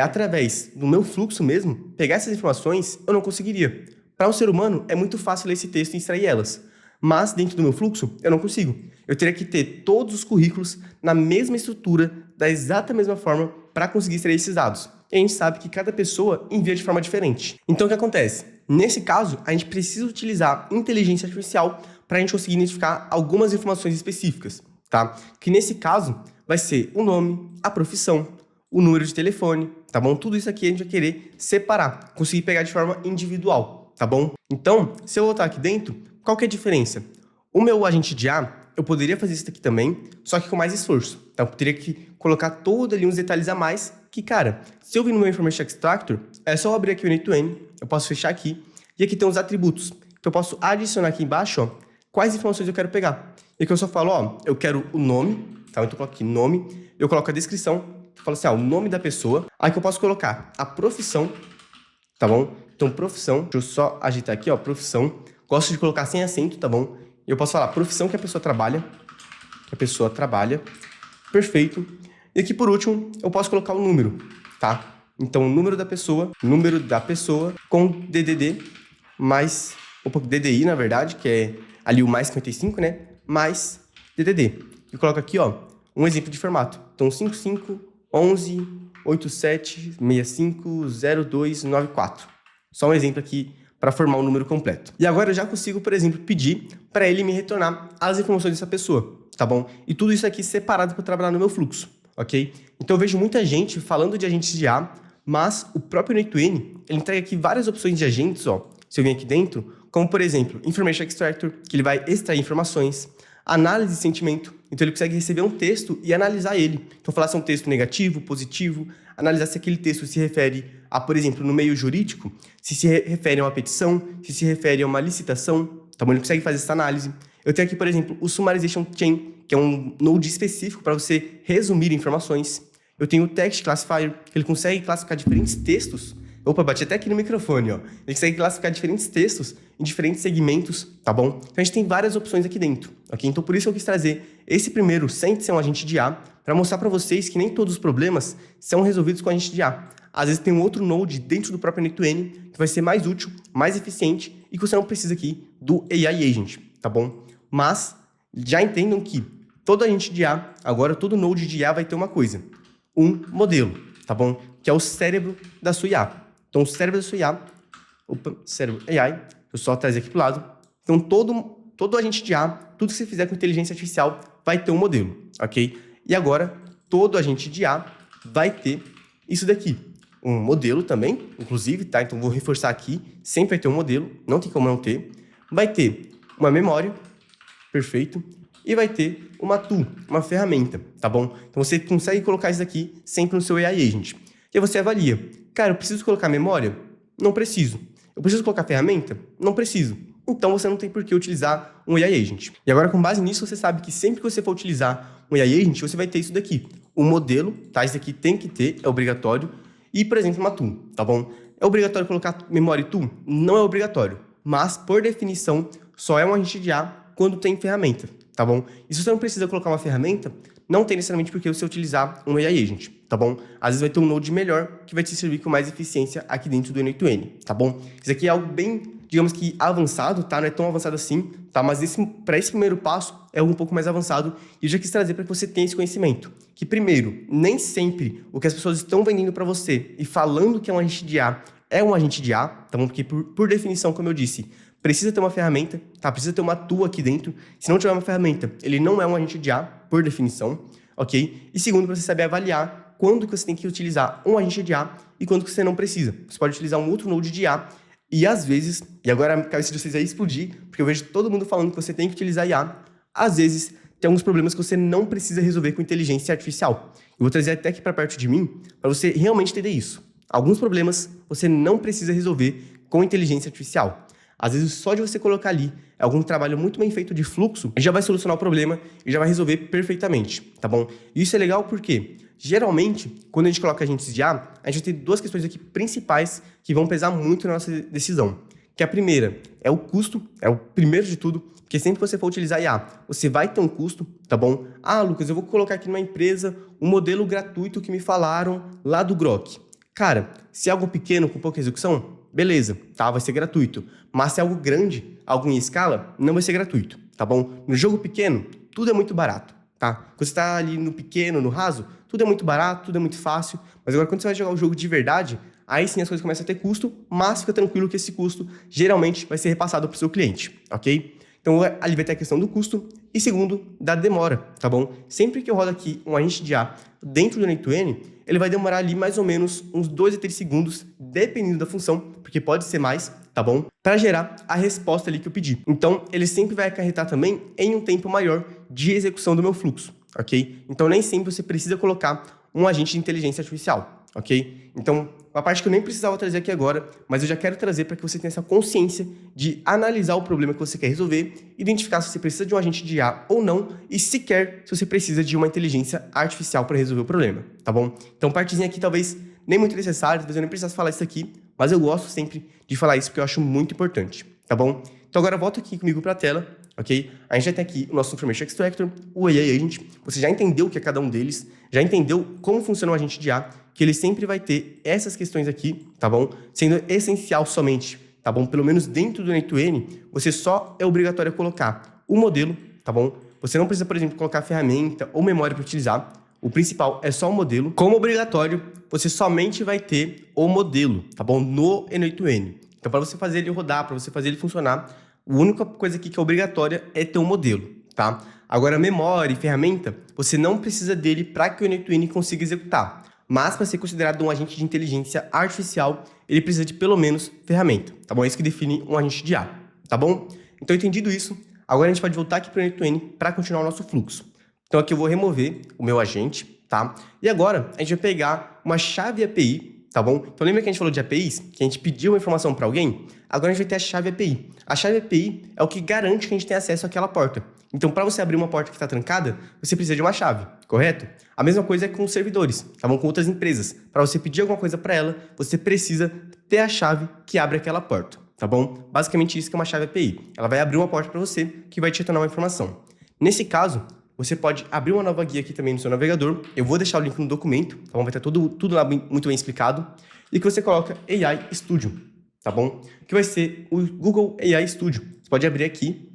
A: através do meu fluxo mesmo, pegar essas informações, eu não conseguiria. Para um ser humano, é muito fácil ler esse texto e extrair elas. Mas, dentro do meu fluxo, eu não consigo. Eu teria que ter todos os currículos na mesma estrutura, da exata mesma forma, para conseguir extrair esses dados. E a gente sabe que cada pessoa envia de forma diferente. Então, o que acontece? Nesse caso, a gente precisa utilizar inteligência artificial para a gente conseguir identificar algumas informações específicas, tá? Que nesse caso vai ser o nome, a profissão, o número de telefone, tá bom? Tudo isso aqui a gente vai querer separar, conseguir pegar de forma individual, tá bom? Então, se eu voltar aqui dentro, qual que é a diferença? O meu agente de IA, eu poderia fazer isso aqui também, só que com mais esforço. Então, eu teria que colocar todo ali uns detalhes a mais, que, cara, se eu vir no meu Information Extractor, é só eu abrir aqui o N8N, eu posso fechar aqui, e aqui tem os atributos. Então, eu posso adicionar aqui embaixo, ó, quais informações eu quero pegar. E aqui eu só falo, ó, eu quero o nome, tá? Então, eu coloco aqui nome, eu coloco a descrição, eu falo assim, ó, o nome da pessoa. Aí que eu posso colocar a profissão, tá bom? Então, profissão, deixa eu só agitar aqui, ó, profissão. Gosto de colocar sem acento, tá bom? E eu posso falar profissão que a pessoa trabalha. Perfeito. E aqui, por último, eu posso colocar o número, tá? Então, o número da pessoa com DDD mais... DDI, na verdade, que é ali o mais 55, né? Mais DDD. E coloco aqui, ó, um exemplo de formato. Então, 551187650294. Só um exemplo aqui para formar um número completo. E agora eu já consigo, por exemplo, pedir para ele me retornar as informações dessa pessoa, tá bom? E tudo isso aqui separado para trabalhar no meu fluxo, ok? Então eu vejo muita gente falando de agentes de IA, mas o próprio N8N, ele entrega aqui várias opções de agentes, ó, se eu vim aqui dentro, como, por exemplo, Information Extractor, que ele vai extrair informações, análise de sentimento, então ele consegue receber um texto e analisar ele. Então, falar se é um texto negativo, positivo, analisar se aquele texto se refere a, por exemplo, no meio jurídico, se refere a uma petição, se refere a uma licitação, tá bom? Ele consegue fazer essa análise. Eu tenho aqui, por exemplo, o Summarization Chain, que é um node específico para você resumir informações. Eu tenho o Text Classifier, que ele consegue classificar diferentes textos. Opa, bati até aqui no microfone, ó. Ele consegue classificar diferentes textos em diferentes segmentos, tá bom? Então, a gente tem várias opções aqui dentro, ok? Então, por isso eu quis trazer esse primeiro, sem ser um agente de IA, para mostrar para vocês que nem todos os problemas são resolvidos com a agente de IA. Às vezes tem um outro node dentro do próprio N8N que vai ser mais útil, mais eficiente e que você não precisa aqui do AI Agent, tá bom? Mas já entendam que todo agente de IA, agora todo node de IA vai ter uma coisa, um modelo, tá bom? Que é o cérebro da sua IA. Então, o cérebro da sua IA, cérebro AI, eu só trazer aqui para o lado. Então, todo agente de IA, tudo que você fizer com inteligência artificial vai ter um modelo, ok? E agora, todo agente de IA vai ter isso daqui. Um modelo também, inclusive, tá? Então, vou reforçar aqui, sempre vai ter um modelo, não tem como não ter. Vai ter uma memória, perfeito, e vai ter uma tool, uma ferramenta, tá bom? Então, você consegue colocar isso aqui sempre no seu AI Agent. E aí você avalia. Cara, eu preciso colocar memória? Não preciso. Eu preciso colocar ferramenta? Não preciso. Então, você não tem por que utilizar um AI Agent. E agora, com base nisso, você sabe que sempre que você for utilizar um AI Agent, você vai ter isso daqui. Um modelo, tá? Isso daqui tem que ter, é obrigatório. E, por exemplo, uma tool, tá bom? É obrigatório colocar memória e tool? Não é obrigatório. Mas, por definição, só é um agente de IA quando tem ferramenta, tá bom? E se você não precisa colocar uma ferramenta, não tem necessariamente por que você utilizar um AI Agent, tá bom? Às vezes vai ter um Node melhor que vai te servir com mais eficiência aqui dentro do N8N, tá bom? Isso aqui é algo bem, digamos que avançado, tá? Não é tão avançado assim, tá? Mas para esse primeiro passo é algo um pouco mais avançado e eu já quis trazer para que você tenha esse conhecimento. Que primeiro, nem sempre o que as pessoas estão vendendo para você e falando que é um agente de IA é um agente de IA, tá bom? Porque por definição, como eu disse, precisa ter uma ferramenta, tá? Precisa ter uma tool aqui dentro. Se não tiver uma ferramenta, ele não é um agente de IA, por definição, ok? E segundo, para você saber avaliar quando que você tem que utilizar um agente de IA e quando que você não precisa. Você pode utilizar um outro node de IA e às vezes, e agora a cabeça de vocês vai explodir, porque eu vejo todo mundo falando que você tem que utilizar IA, às vezes tem alguns problemas que você não precisa resolver com inteligência artificial. Eu vou trazer até aqui para perto de mim, para você realmente entender isso. Alguns problemas você não precisa resolver com inteligência artificial. Às vezes, só de você colocar ali algum trabalho muito bem feito de fluxo, já vai solucionar o problema e já vai resolver perfeitamente, tá bom? E isso é legal porque, geralmente, quando a gente coloca agentes de IA, a gente tem duas questões aqui principais que vão pesar muito na nossa decisão. Que a primeira é o custo, é o primeiro de tudo, porque sempre que você for utilizar IA, você vai ter um custo, tá bom? Ah, Lucas, eu vou colocar aqui numa empresa um modelo gratuito que me falaram lá do Grok. Cara, se é algo pequeno, com pouca execução, beleza, tá? Vai ser gratuito. Mas se é algo grande, algo em escala, não vai ser gratuito, tá bom? No jogo pequeno, tudo é muito barato, tá? Quando você tá ali no pequeno, no raso, tudo é muito barato, tudo é muito fácil. Mas agora, quando você vai jogar o jogo de verdade, aí sim as coisas começam a ter custo, mas fica tranquilo que esse custo geralmente vai ser repassado para o seu cliente, ok? Então, ali vai ter a questão do custo e, segundo, da demora, tá bom? Sempre que eu rodo aqui um agente de IA dentro do N8N, ele vai demorar ali mais ou menos uns 2 a 3 segundos, dependendo da função, porque pode ser mais, tá bom? Para gerar a resposta ali que eu pedi. Então, ele sempre vai acarretar também em um tempo maior de execução do meu fluxo, ok? Então, nem sempre você precisa colocar um agente de inteligência artificial, ok? Então, uma parte que eu nem precisava trazer aqui agora, mas eu já quero trazer para que você tenha essa consciência de analisar o problema que você quer resolver, identificar se você precisa de um agente de IA ou não, e sequer se você precisa de uma inteligência artificial para resolver o problema, tá bom? Então, partezinha aqui talvez nem muito necessária, talvez eu nem precisasse falar isso aqui, mas eu gosto sempre de falar isso porque eu acho muito importante, tá bom? Então, agora volta aqui comigo para a tela, ok? A gente já tem aqui o nosso Information Extractor, o AI Agent, você já entendeu o que é cada um deles, já entendeu como funciona o agente de IA, que ele sempre vai ter essas questões aqui, tá bom? Sendo essencial somente, tá bom? Pelo menos dentro do N8N, você só é obrigatório colocar o modelo, tá bom? Você não precisa, por exemplo, colocar ferramenta ou memória para utilizar. O principal é só o modelo. Como obrigatório, você somente vai ter o modelo, tá bom? No N8N. Então, para você fazer ele rodar, para você fazer ele funcionar, a única coisa aqui que é obrigatória é ter um modelo, tá? Agora, memória e ferramenta, você não precisa dele para que o N8N consiga executar. Mas para ser considerado um agente de inteligência artificial, ele precisa de pelo menos ferramenta, tá bom? É isso que define um agente de IA, tá bom? Então, entendido isso, agora a gente pode voltar aqui para o N8N para continuar o nosso fluxo. Então, aqui eu vou remover o meu agente, tá? E agora, a gente vai pegar uma chave API, tá bom? Então, lembra que a gente falou de APIs? Que a gente pediu uma informação para alguém? Agora a gente vai ter a chave API. A chave API é o que garante que a gente tem acesso àquela porta. Então, para você abrir uma porta que está trancada, você precisa de uma chave, correto? A mesma coisa é com os servidores, tá bom? Com outras empresas. Para você pedir alguma coisa para ela, você precisa ter a chave que abre aquela porta, tá bom? Basicamente isso que é uma chave API. Ela vai abrir uma porta para você que vai te retornar uma informação. Nesse caso, você pode abrir uma nova guia aqui também no seu navegador. Eu vou deixar o link no documento, tá bom? Vai estar tudo lá muito bem explicado. E que você coloca AI Studio, tá bom? Que vai ser o Google AI Studio. Você pode abrir aqui.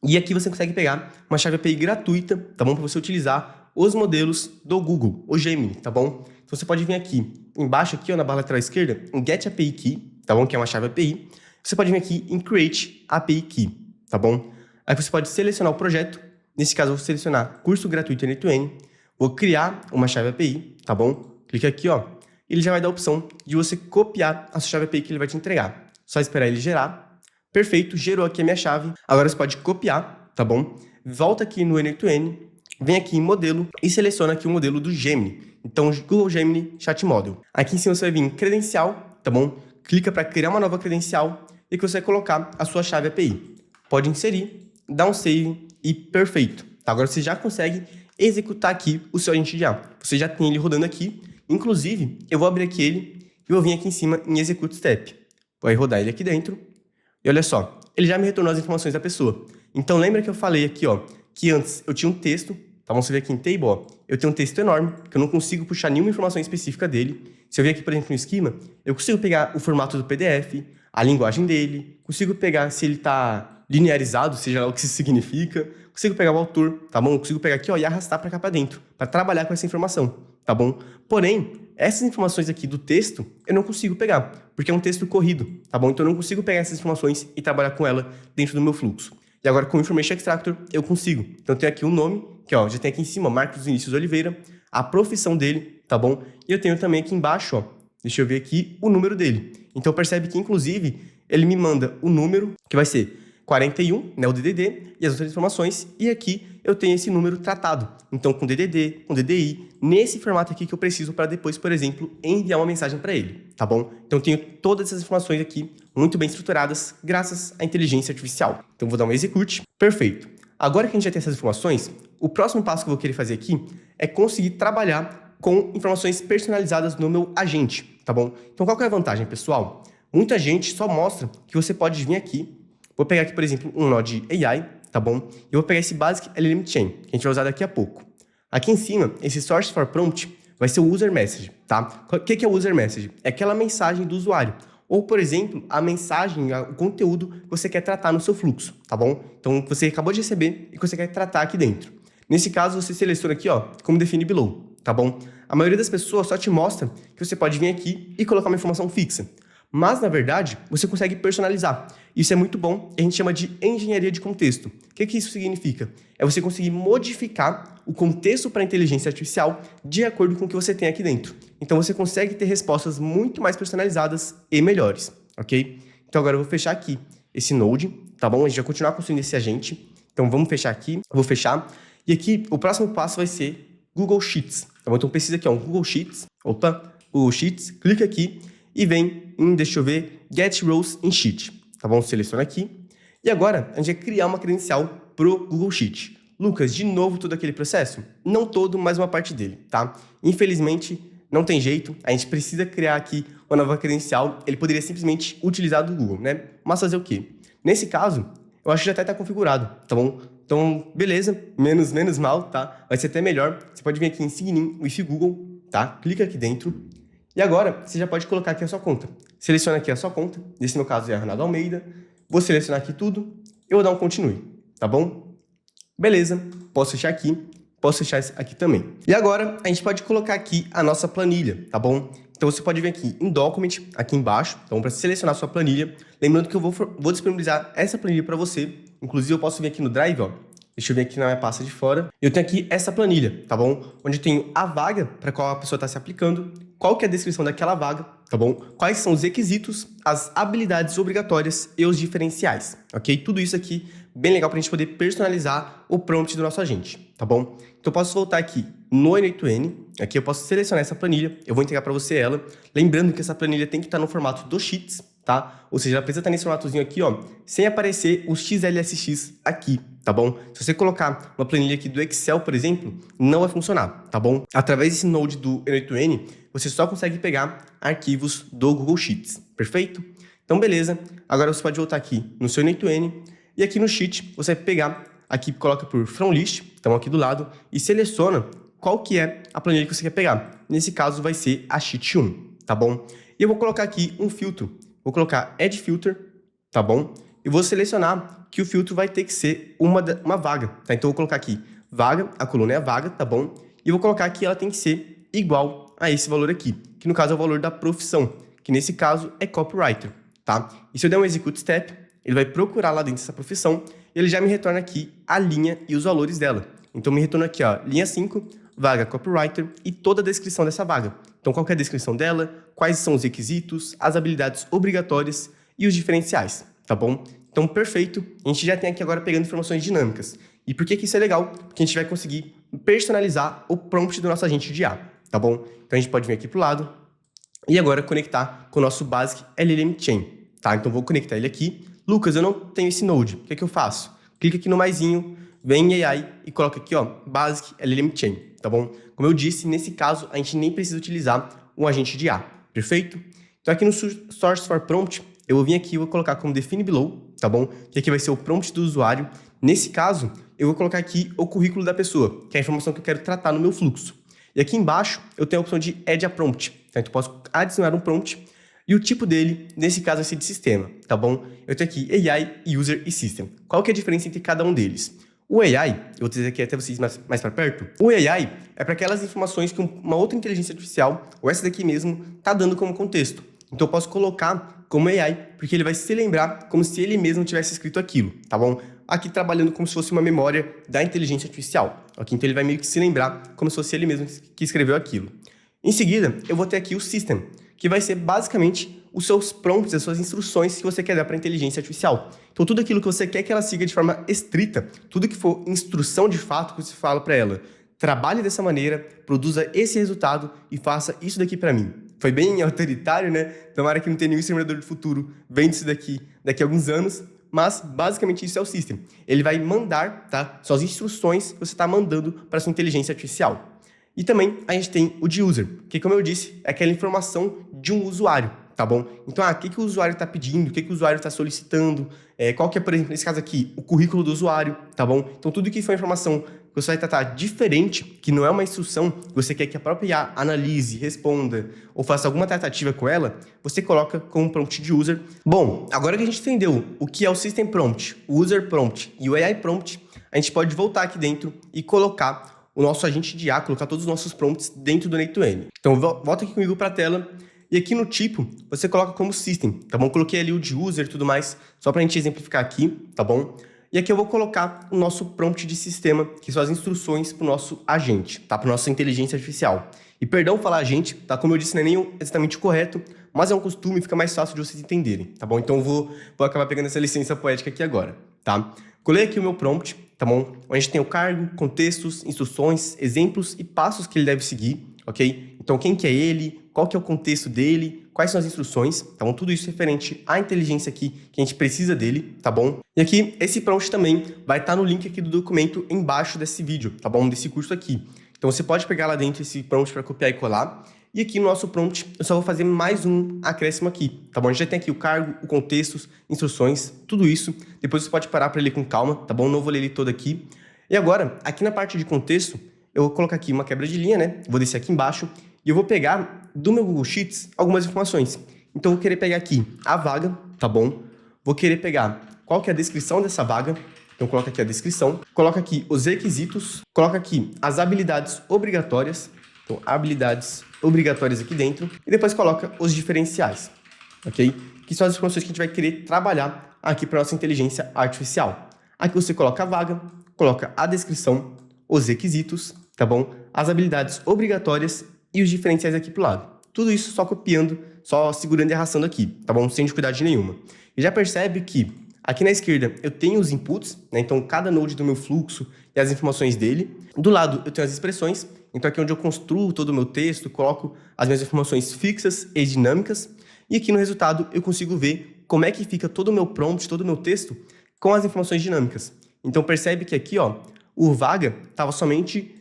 A: E aqui você consegue pegar uma chave API gratuita, tá bom? Para você utilizar os modelos do Google, o Gemini, tá bom? Então você pode vir aqui, embaixo aqui, ó, na barra lateral esquerda, em Get API Key, tá bom? Que é uma chave API. Você pode vir aqui em Create API Key, tá bom? Aí você pode selecionar o projeto. Nesse caso, eu vou selecionar curso gratuito N8N. Vou criar uma chave API, tá bom? Clica aqui, ó. Ele já vai dar a opção de você copiar a sua chave API que ele vai te entregar. Só esperar ele gerar. Perfeito, gerou aqui a minha chave. Agora você pode copiar, tá bom? Volta aqui no N8N, vem aqui em modelo e seleciona aqui o modelo do Gemini. Então, Google Gemini Chat Model. Aqui em cima você vai vir em credencial, tá bom? Clica para criar uma nova credencial e que você vai colocar a sua chave API. Pode inserir, dar um save e perfeito. Tá? Agora você já consegue executar aqui o seu agente de IA. Você já tem ele rodando aqui. Inclusive, eu vou abrir aqui ele e vou vir aqui em cima em Execute Step. Vou rodar ele aqui dentro. E olha só, ele já me retornou as informações da pessoa. Então, lembra que eu falei aqui, ó, que antes eu tinha um texto, tá bom? Você vê aqui em Table, ó, eu tenho um texto enorme, que eu não consigo puxar nenhuma informação específica dele. Se eu vier aqui, por exemplo, no esquema, eu consigo pegar o formato do PDF, a linguagem dele, consigo pegar se ele está linearizado, seja lá o que isso significa, consigo pegar o autor, tá bom? Eu consigo pegar aqui, ó, e arrastar para cá para dentro, para trabalhar com essa informação, tá bom? Porém, essas informações aqui do texto, eu não consigo pegar, porque é um texto corrido, tá bom? Então eu não consigo pegar essas informações e trabalhar com ela dentro do meu fluxo. E agora com o Information Extractor eu consigo. Então eu tenho aqui o nome, que ó, já tem aqui em cima, Marcos Vinícius Oliveira, a profissão dele, tá bom? E eu tenho também aqui embaixo, ó, deixa eu ver aqui o número dele. Então percebe que inclusive ele me manda o número, que vai ser 41, né, o DDD, e as outras informações, e aqui eu tenho esse número tratado. Então, com DDD, com DDI, nesse formato aqui que eu preciso para depois, por exemplo, enviar uma mensagem para ele, tá bom? Então, eu tenho todas essas informações aqui muito bem estruturadas, graças à inteligência artificial. Então, vou dar um execute. Perfeito. Agora que a gente já tem essas informações, o próximo passo que eu vou querer fazer aqui é conseguir trabalhar com informações personalizadas no meu agente, tá bom? Então, qual que é a vantagem, pessoal? Muita gente só mostra que você pode vir aqui. Vou pegar aqui, por exemplo, um Node AI, tá bom? E eu vou pegar esse Basic LLM Chain, que a gente vai usar daqui a pouco. Aqui em cima, esse Source for Prompt vai ser o User Message, tá? O que é o User Message? É aquela mensagem do usuário. Ou, por exemplo, a mensagem, o conteúdo que você quer tratar no seu fluxo, tá bom? Então, você acabou de receber e que você quer tratar aqui dentro. Nesse caso, você seleciona aqui, ó, como define below, tá bom? A maioria das pessoas só te mostra que você pode vir aqui e colocar uma informação fixa. Mas, na verdade, você consegue personalizar. Isso é muito bom e a gente chama de engenharia de contexto. O que isso significa? É você conseguir modificar o contexto para a inteligência artificial de acordo com o que você tem aqui dentro. Então, você consegue ter respostas muito mais personalizadas e melhores, ok? Então, agora eu vou fechar aqui esse Node, tá bom? A gente vai continuar construindo esse agente. Então, vamos fechar aqui. Eu vou fechar. E aqui, o próximo passo vai ser Google Sheets. Tá bom? Então, pesquisa aqui, ó, Google Sheets. Opa, Google Sheets. Clica aqui e vem em, deixa eu ver, Get Rows in Sheet, tá bom? Seleciona aqui. E agora, a gente vai criar uma credencial pro Google Sheet. Lucas, de novo todo aquele processo? Não todo, mas uma parte dele, tá? Infelizmente, não tem jeito. A gente precisa criar aqui uma nova credencial. Ele poderia simplesmente utilizar do Google, né? Mas fazer o quê? Nesse caso, eu acho que já até está configurado, tá bom? Então, beleza, menos mal, tá? Vai ser até melhor. Você pode vir aqui em Sign in with Google, tá? Clica aqui dentro. E agora, você já pode colocar aqui a sua conta. Seleciona aqui a sua conta. Nesse meu caso é a Ronaldo Almeida. Vou selecionar aqui tudo. Eu vou dar um continue, tá bom? Beleza. Posso fechar aqui. Posso fechar esse aqui também. E agora, a gente pode colocar aqui a nossa planilha, tá bom? Então, você pode vir aqui em Document, aqui embaixo. Então, para selecionar a sua planilha. Lembrando que eu vou disponibilizar essa planilha para você. Inclusive, eu posso vir aqui no Drive, ó. Deixa eu ver aqui na minha pasta de fora. Eu tenho aqui essa planilha, tá bom? Onde eu tenho a vaga para qual a pessoa está se aplicando, qual que é a descrição daquela vaga, tá bom? Quais são os requisitos, as habilidades obrigatórias e os diferenciais, ok? Tudo isso aqui bem legal para a gente poder personalizar o prompt do nosso agente, tá bom? Então eu posso voltar aqui no N8N, aqui eu posso selecionar essa planilha, eu vou entregar para você ela. Lembrando que essa planilha tem que estar no formato do Sheets, tá? Ou seja, ela precisa estar nesse formatozinho aqui, ó, sem aparecer os XLSX aqui, tá bom? Se você colocar uma planilha aqui do Excel, por exemplo, não vai funcionar, tá bom? Através desse Node do N8N, você só consegue pegar arquivos do Google Sheets, perfeito? Então, beleza. Agora você pode voltar aqui no seu N8N e aqui no Sheet você vai pegar, aqui coloca por From List, então aqui do lado, e seleciona qual que é a planilha que você quer pegar. Nesse caso vai ser a Sheet 1, tá bom? E eu vou colocar aqui um filtro. Vou colocar Add Filter, tá bom? E vou selecionar que o filtro vai ter que ser uma vaga, tá? Então, eu vou colocar aqui vaga, a coluna é a vaga, tá bom? E vou colocar que ela tem que ser igual a esse valor aqui, que no caso é o valor da profissão, que nesse caso é copywriter, tá? E se eu der um execute step, ele vai procurar lá dentro dessa profissão e ele já me retorna aqui a linha e os valores dela. Então, me retorna aqui, ó, linha 5, vaga copywriter e toda a descrição dessa vaga. Então, qual que é a descrição dela, quais são os requisitos, as habilidades obrigatórias e os diferenciais, tá bom? Então, perfeito. A gente já tem aqui agora pegando informações dinâmicas. E por que isso é legal? Porque a gente vai conseguir personalizar o prompt do nosso agente de IA, tá bom? Então, a gente pode vir aqui pro lado e agora conectar com o nosso Basic LLM Chain, tá? Então, vou conectar ele aqui. Lucas, eu não tenho esse Node. O que é que eu faço? Clica aqui no maisinho, vem em AI e coloca aqui, ó, Basic LLM Chain, tá bom? Como eu disse, nesse caso, a gente nem precisa utilizar um agente de IA, perfeito? Então, aqui no Source for Prompt, eu vou vir aqui e vou colocar como define below, tá bom? Que aqui vai ser o prompt do usuário. Nesse caso, eu vou colocar aqui o currículo da pessoa, que é a informação que eu quero tratar no meu fluxo. E aqui embaixo, eu tenho a opção de Add a Prompt. Então, eu posso adicionar um prompt e o tipo dele, nesse caso, vai ser de sistema, tá bom? Eu tenho aqui AI, User e System. Qual que é a diferença entre cada um deles? O AI, eu vou dizer aqui até vocês mais para perto, o AI é para aquelas informações que uma outra inteligência artificial, ou essa daqui mesmo, está dando como contexto. Então eu posso colocar como AI, porque ele vai se lembrar como se ele mesmo tivesse escrito aquilo, tá bom? Aqui trabalhando como se fosse uma memória da inteligência artificial, ok? Então ele vai meio que se lembrar como se fosse ele mesmo que escreveu aquilo. Em seguida, eu vou ter aqui o System, que vai ser basicamente os seus prompts, as suas instruções que você quer dar para a inteligência artificial. Então, tudo aquilo que você quer que ela siga de forma estrita, tudo que for instrução de fato que você fala para ela, trabalhe dessa maneira, produza esse resultado e faça isso daqui para mim. Foi bem autoritário, né? Tomara que não tenha nenhum exterminador do futuro vendo isso daqui a alguns anos, mas basicamente isso é o System. Ele vai mandar, tá? Só as instruções que você está mandando para sua inteligência artificial. E também a gente tem o de User, que, como eu disse, é aquela informação de um usuário, tá bom? Então, o que o usuário está pedindo, o que o usuário está solicitando, qual que é, por exemplo, nesse caso aqui, o currículo do usuário, tá bom? Então, tudo que for informação que você vai tratar diferente, que não é uma instrução, que você quer que a própria IA analise, responda, ou faça alguma tratativa com ela, você coloca como prompt de User. Bom, agora que a gente entendeu o que é o System Prompt, o User Prompt e o AI Prompt, a gente pode voltar aqui dentro e colocar o nosso agente de IA, colocar todos os nossos prompts dentro do Name2N. Então, volta aqui comigo para a tela. E aqui no tipo, você coloca como System, tá bom? Coloquei ali o de User e tudo mais, só para a gente exemplificar aqui, tá bom? E aqui eu vou colocar o nosso prompt de sistema, que são as instruções para o nosso agente, tá? Para a nossa inteligência artificial. E perdão falar agente, tá? Como eu disse, não é nem exatamente correto, mas é um costume e fica mais fácil de vocês entenderem, tá bom? Então, vou acabar pegando essa licença poética aqui agora, tá? Colei aqui o meu prompt, tá bom? Onde a gente tem o cargo, contextos, instruções, exemplos e passos que ele deve seguir, ok? Então, quem que é ele, qual que é o contexto dele, quais são as instruções, tá bom? Tudo isso referente à inteligência aqui que a gente precisa dele, tá bom? E aqui, esse prompt também vai estar no link aqui do documento embaixo desse vídeo, tá bom? Desse curso aqui. Então, você pode pegar lá dentro esse prompt para copiar e colar. E aqui no nosso prompt, eu só vou fazer mais um acréscimo aqui, tá bom? A gente já tem aqui o cargo, o contexto, instruções, tudo isso. Depois você pode parar para ler com calma, tá bom? Não vou ler ele todo aqui. E agora, aqui na parte de contexto, eu vou colocar aqui uma quebra de linha, né? Vou descer aqui embaixo e eu vou pegar do meu Google Sheets algumas informações. Então, eu vou querer pegar aqui a vaga, tá bom? Vou querer pegar qual que é a descrição dessa vaga. Então, coloca aqui a descrição. Coloca aqui os requisitos. Coloca aqui as habilidades obrigatórias. Então, habilidades obrigatórias aqui dentro. E depois coloca os diferenciais, ok? Que são as informações que a gente vai querer trabalhar aqui para nossa inteligência artificial. Aqui você coloca a vaga, coloca a descrição, os requisitos, tá bom? As habilidades obrigatórias e os diferenciais aqui pro lado. Tudo isso só copiando, só segurando e arrastando aqui, tá bom? Sem dificuldade nenhuma. E já percebe que aqui na esquerda eu tenho os inputs, né? Então, cada node do meu fluxo e as informações dele. Do lado eu tenho as expressões. Então, aqui é onde eu construo todo o meu texto, coloco as minhas informações fixas e dinâmicas. E aqui no resultado eu consigo ver como é que fica todo o meu prompt, todo o meu texto com as informações dinâmicas. Então, percebe que aqui, ó, o vaga estava somente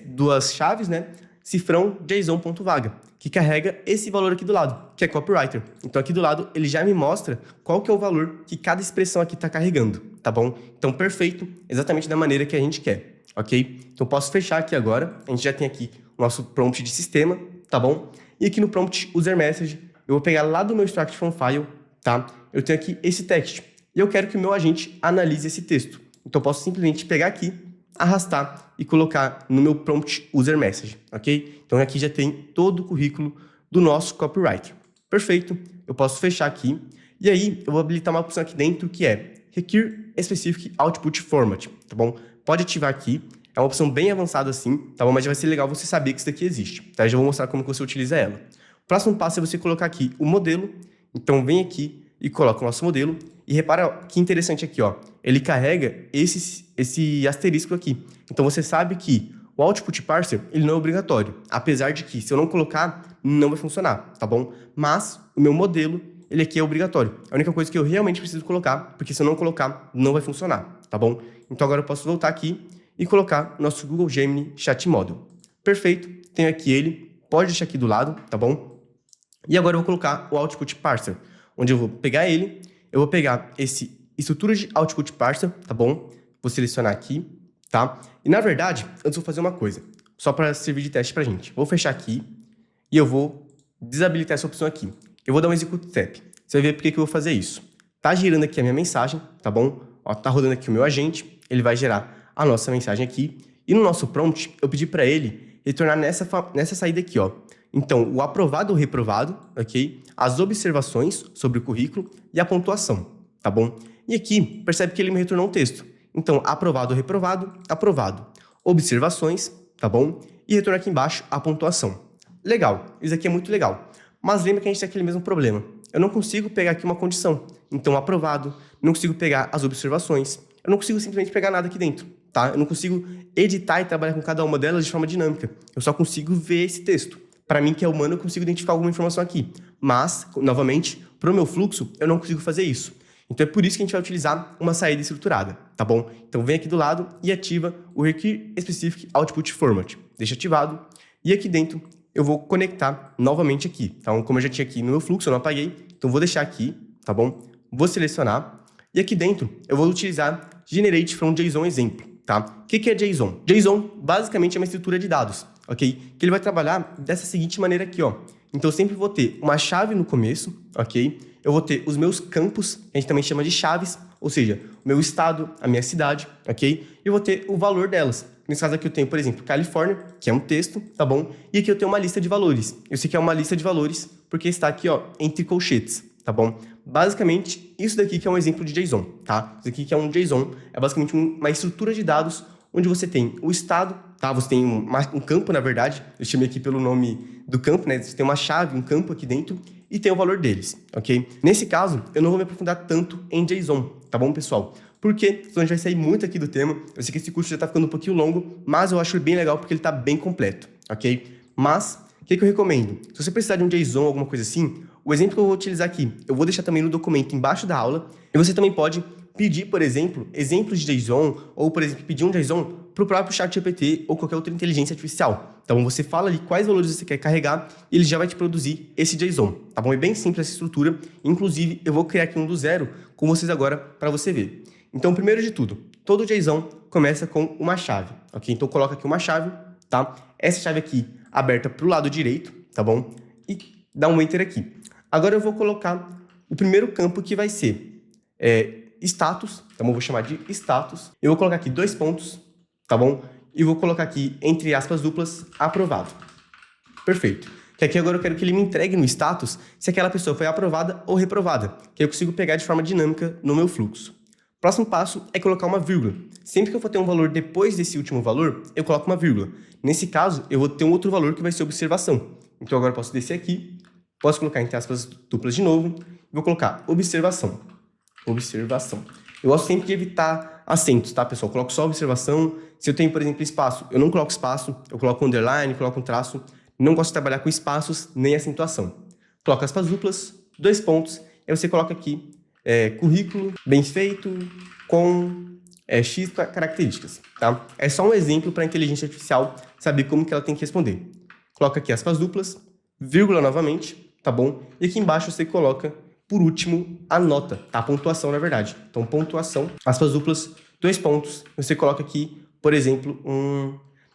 A: duas chaves, né? Cifrão JSON.vaga, que carrega esse valor aqui do lado, que é copywriter. Então, aqui do lado, ele já me mostra qual que é o valor que cada expressão aqui está carregando, tá bom? Então, perfeito, exatamente da maneira que a gente quer, ok? Então, posso fechar aqui agora. A gente já tem aqui o nosso prompt de sistema, tá bom? E aqui no prompt user message, eu vou pegar lá do meu extract from file, tá? Eu tenho aqui esse text. E eu quero que o meu agente analise esse texto. Então, eu posso simplesmente pegar aqui, arrastar e colocar no meu prompt user message, ok? Então, aqui já tem todo o currículo do nosso copywriter. Perfeito. Eu posso fechar aqui. E aí, eu vou habilitar uma opção aqui dentro que é Require Specific Output Format, tá bom? Pode ativar aqui. É uma opção bem avançada assim, tá bom? Mas vai ser legal você saber que isso daqui existe, tá? Eu já vou mostrar como que você utiliza ela. O próximo passo é você colocar aqui o modelo. Então, vem aqui e coloca o nosso modelo. E repara que interessante aqui, ó. Ele carrega esse asterisco aqui. Então, você sabe que o Output Parser, ele não é obrigatório. Apesar de que, se eu não colocar, não vai funcionar, tá bom? Mas, o meu modelo, ele aqui é obrigatório. A única coisa que eu realmente preciso colocar, porque se eu não colocar, não vai funcionar, tá bom? Então, agora eu posso voltar aqui e colocar o nosso Google Gemini Chat Model. Perfeito. Tenho aqui ele. Pode deixar aqui do lado, tá bom? E agora eu vou colocar o Output Parser, onde eu vou pegar ele, eu vou pegar esse estrutura de Output Parser, tá bom? vou selecionar aqui, tá? E na verdade, antes eu vou fazer uma coisa, só para servir de teste pra gente. Vou fechar aqui e eu vou desabilitar essa opção aqui. Eu vou dar um execute step. Você vai ver por que eu vou fazer isso. Tá girando aqui a minha mensagem, tá bom? Ó, tá rodando aqui o meu agente, ele vai gerar a nossa mensagem aqui. E no nosso prompt, eu pedi para ele retornar nessa saída aqui, ó. Então, o aprovado ou reprovado, ok? As observações sobre o currículo e a pontuação, tá bom? E aqui, percebe que ele me retornou um texto. Então, aprovado ou reprovado, aprovado. Observações, tá bom? E retornar aqui embaixo a pontuação. Legal, isso aqui é muito legal. Mas lembra que a gente tem aquele mesmo problema. Eu não consigo pegar aqui uma condição. Então, aprovado, não consigo pegar as observações. Eu não consigo simplesmente pegar nada aqui dentro, tá? Eu não consigo editar e trabalhar com cada uma delas de forma dinâmica. Eu só consigo ver esse texto. Para mim, que é humano, eu consigo identificar alguma informação aqui. Mas, novamente, para o meu fluxo, eu não consigo fazer isso. Então, é por isso que a gente vai utilizar uma saída estruturada, tá bom? Então, vem aqui do lado e ativa o Require Specific Output Format. Deixa ativado. E aqui dentro, eu vou conectar novamente aqui. Então, como eu já tinha aqui no meu fluxo, eu não apaguei. Então, vou deixar aqui, tá bom? Vou selecionar. E aqui dentro, eu vou utilizar Generate from JSON exemplo, tá? O que é JSON? JSON, basicamente, é uma estrutura de dados, ok? Que ele vai trabalhar dessa seguinte maneira aqui, ó. Então, eu sempre vou ter uma chave no começo, ok? Eu vou ter os meus campos, a gente também chama de chaves, ou seja, o meu estado, a minha cidade, ok? E eu vou ter o valor delas. Nesse caso aqui eu tenho, por exemplo, Califórnia, que é um texto, tá bom? E aqui eu tenho uma lista de valores. Eu sei que é uma lista de valores porque está aqui, ó, entre colchetes, tá bom? Basicamente, isso daqui que é um exemplo de JSON, tá? Isso aqui que é um JSON, é basicamente uma estrutura de dados onde você tem o estado, tá? Você tem um campo, na verdade, eu chamei aqui pelo nome do campo, né? Você tem uma chave, um campo aqui dentro e tem o valor deles, ok? Nesse caso, eu não vou me aprofundar tanto em JSON, tá bom, pessoal? Porque senão a gente vai sair muito aqui do tema. Eu sei que esse curso já tá ficando um pouquinho longo, mas eu acho bem legal porque ele tá bem completo, ok? Mas, o que eu recomendo? Se você precisar de um JSON ou alguma coisa assim, o exemplo que eu vou utilizar aqui, eu vou deixar também no documento embaixo da aula, e você também pode pedir, por exemplo, exemplos de JSON, ou, por exemplo, pedir um JSON para o próprio ChatGPT ou qualquer outra inteligência artificial. Então, você fala ali quais valores você quer carregar e ele já vai te produzir esse JSON, tá bom? É bem simples essa estrutura. Inclusive, eu vou criar aqui um do zero com vocês agora para você ver. Então, primeiro de tudo, todo JSON começa com uma chave, ok? Então, coloca aqui uma chave, tá? Essa chave aqui aberta para o lado direito, tá bom? E dá um Enter aqui. Agora, eu vou colocar o primeiro campo que vai ser status, então eu vou chamar de status. Eu vou colocar aqui 2 pontos, tá bom? E vou colocar aqui, entre aspas duplas, aprovado. Perfeito. Que aqui agora eu quero que ele me entregue no status se aquela pessoa foi aprovada ou reprovada, que eu consigo pegar de forma dinâmica no meu fluxo. Próximo passo é colocar uma vírgula. Sempre que eu for ter um valor depois desse último valor, eu coloco uma vírgula. Nesse caso, eu vou ter um outro valor que vai ser observação. Então agora eu posso descer aqui, posso colocar entre aspas duplas de novo, e vou colocar observação. Observação. Eu gosto sempre de evitar acentos, tá, pessoal? Eu coloco só observação. Se eu tenho, por exemplo, espaço, eu não coloco espaço, eu coloco um underline, coloco um traço. Não gosto de trabalhar com espaços nem acentuação. Coloco aspas duplas, 2 pontos, aí você coloca aqui currículo bem feito com X características, tá? É só um exemplo para a inteligência artificial saber como que ela tem que responder. Coloca aqui aspas duplas, vírgula novamente, tá bom? E aqui embaixo você coloca, por último, a nota, tá? A pontuação, na verdade. Então, pontuação, aspas duplas, 2 pontos. Você coloca aqui, por exemplo,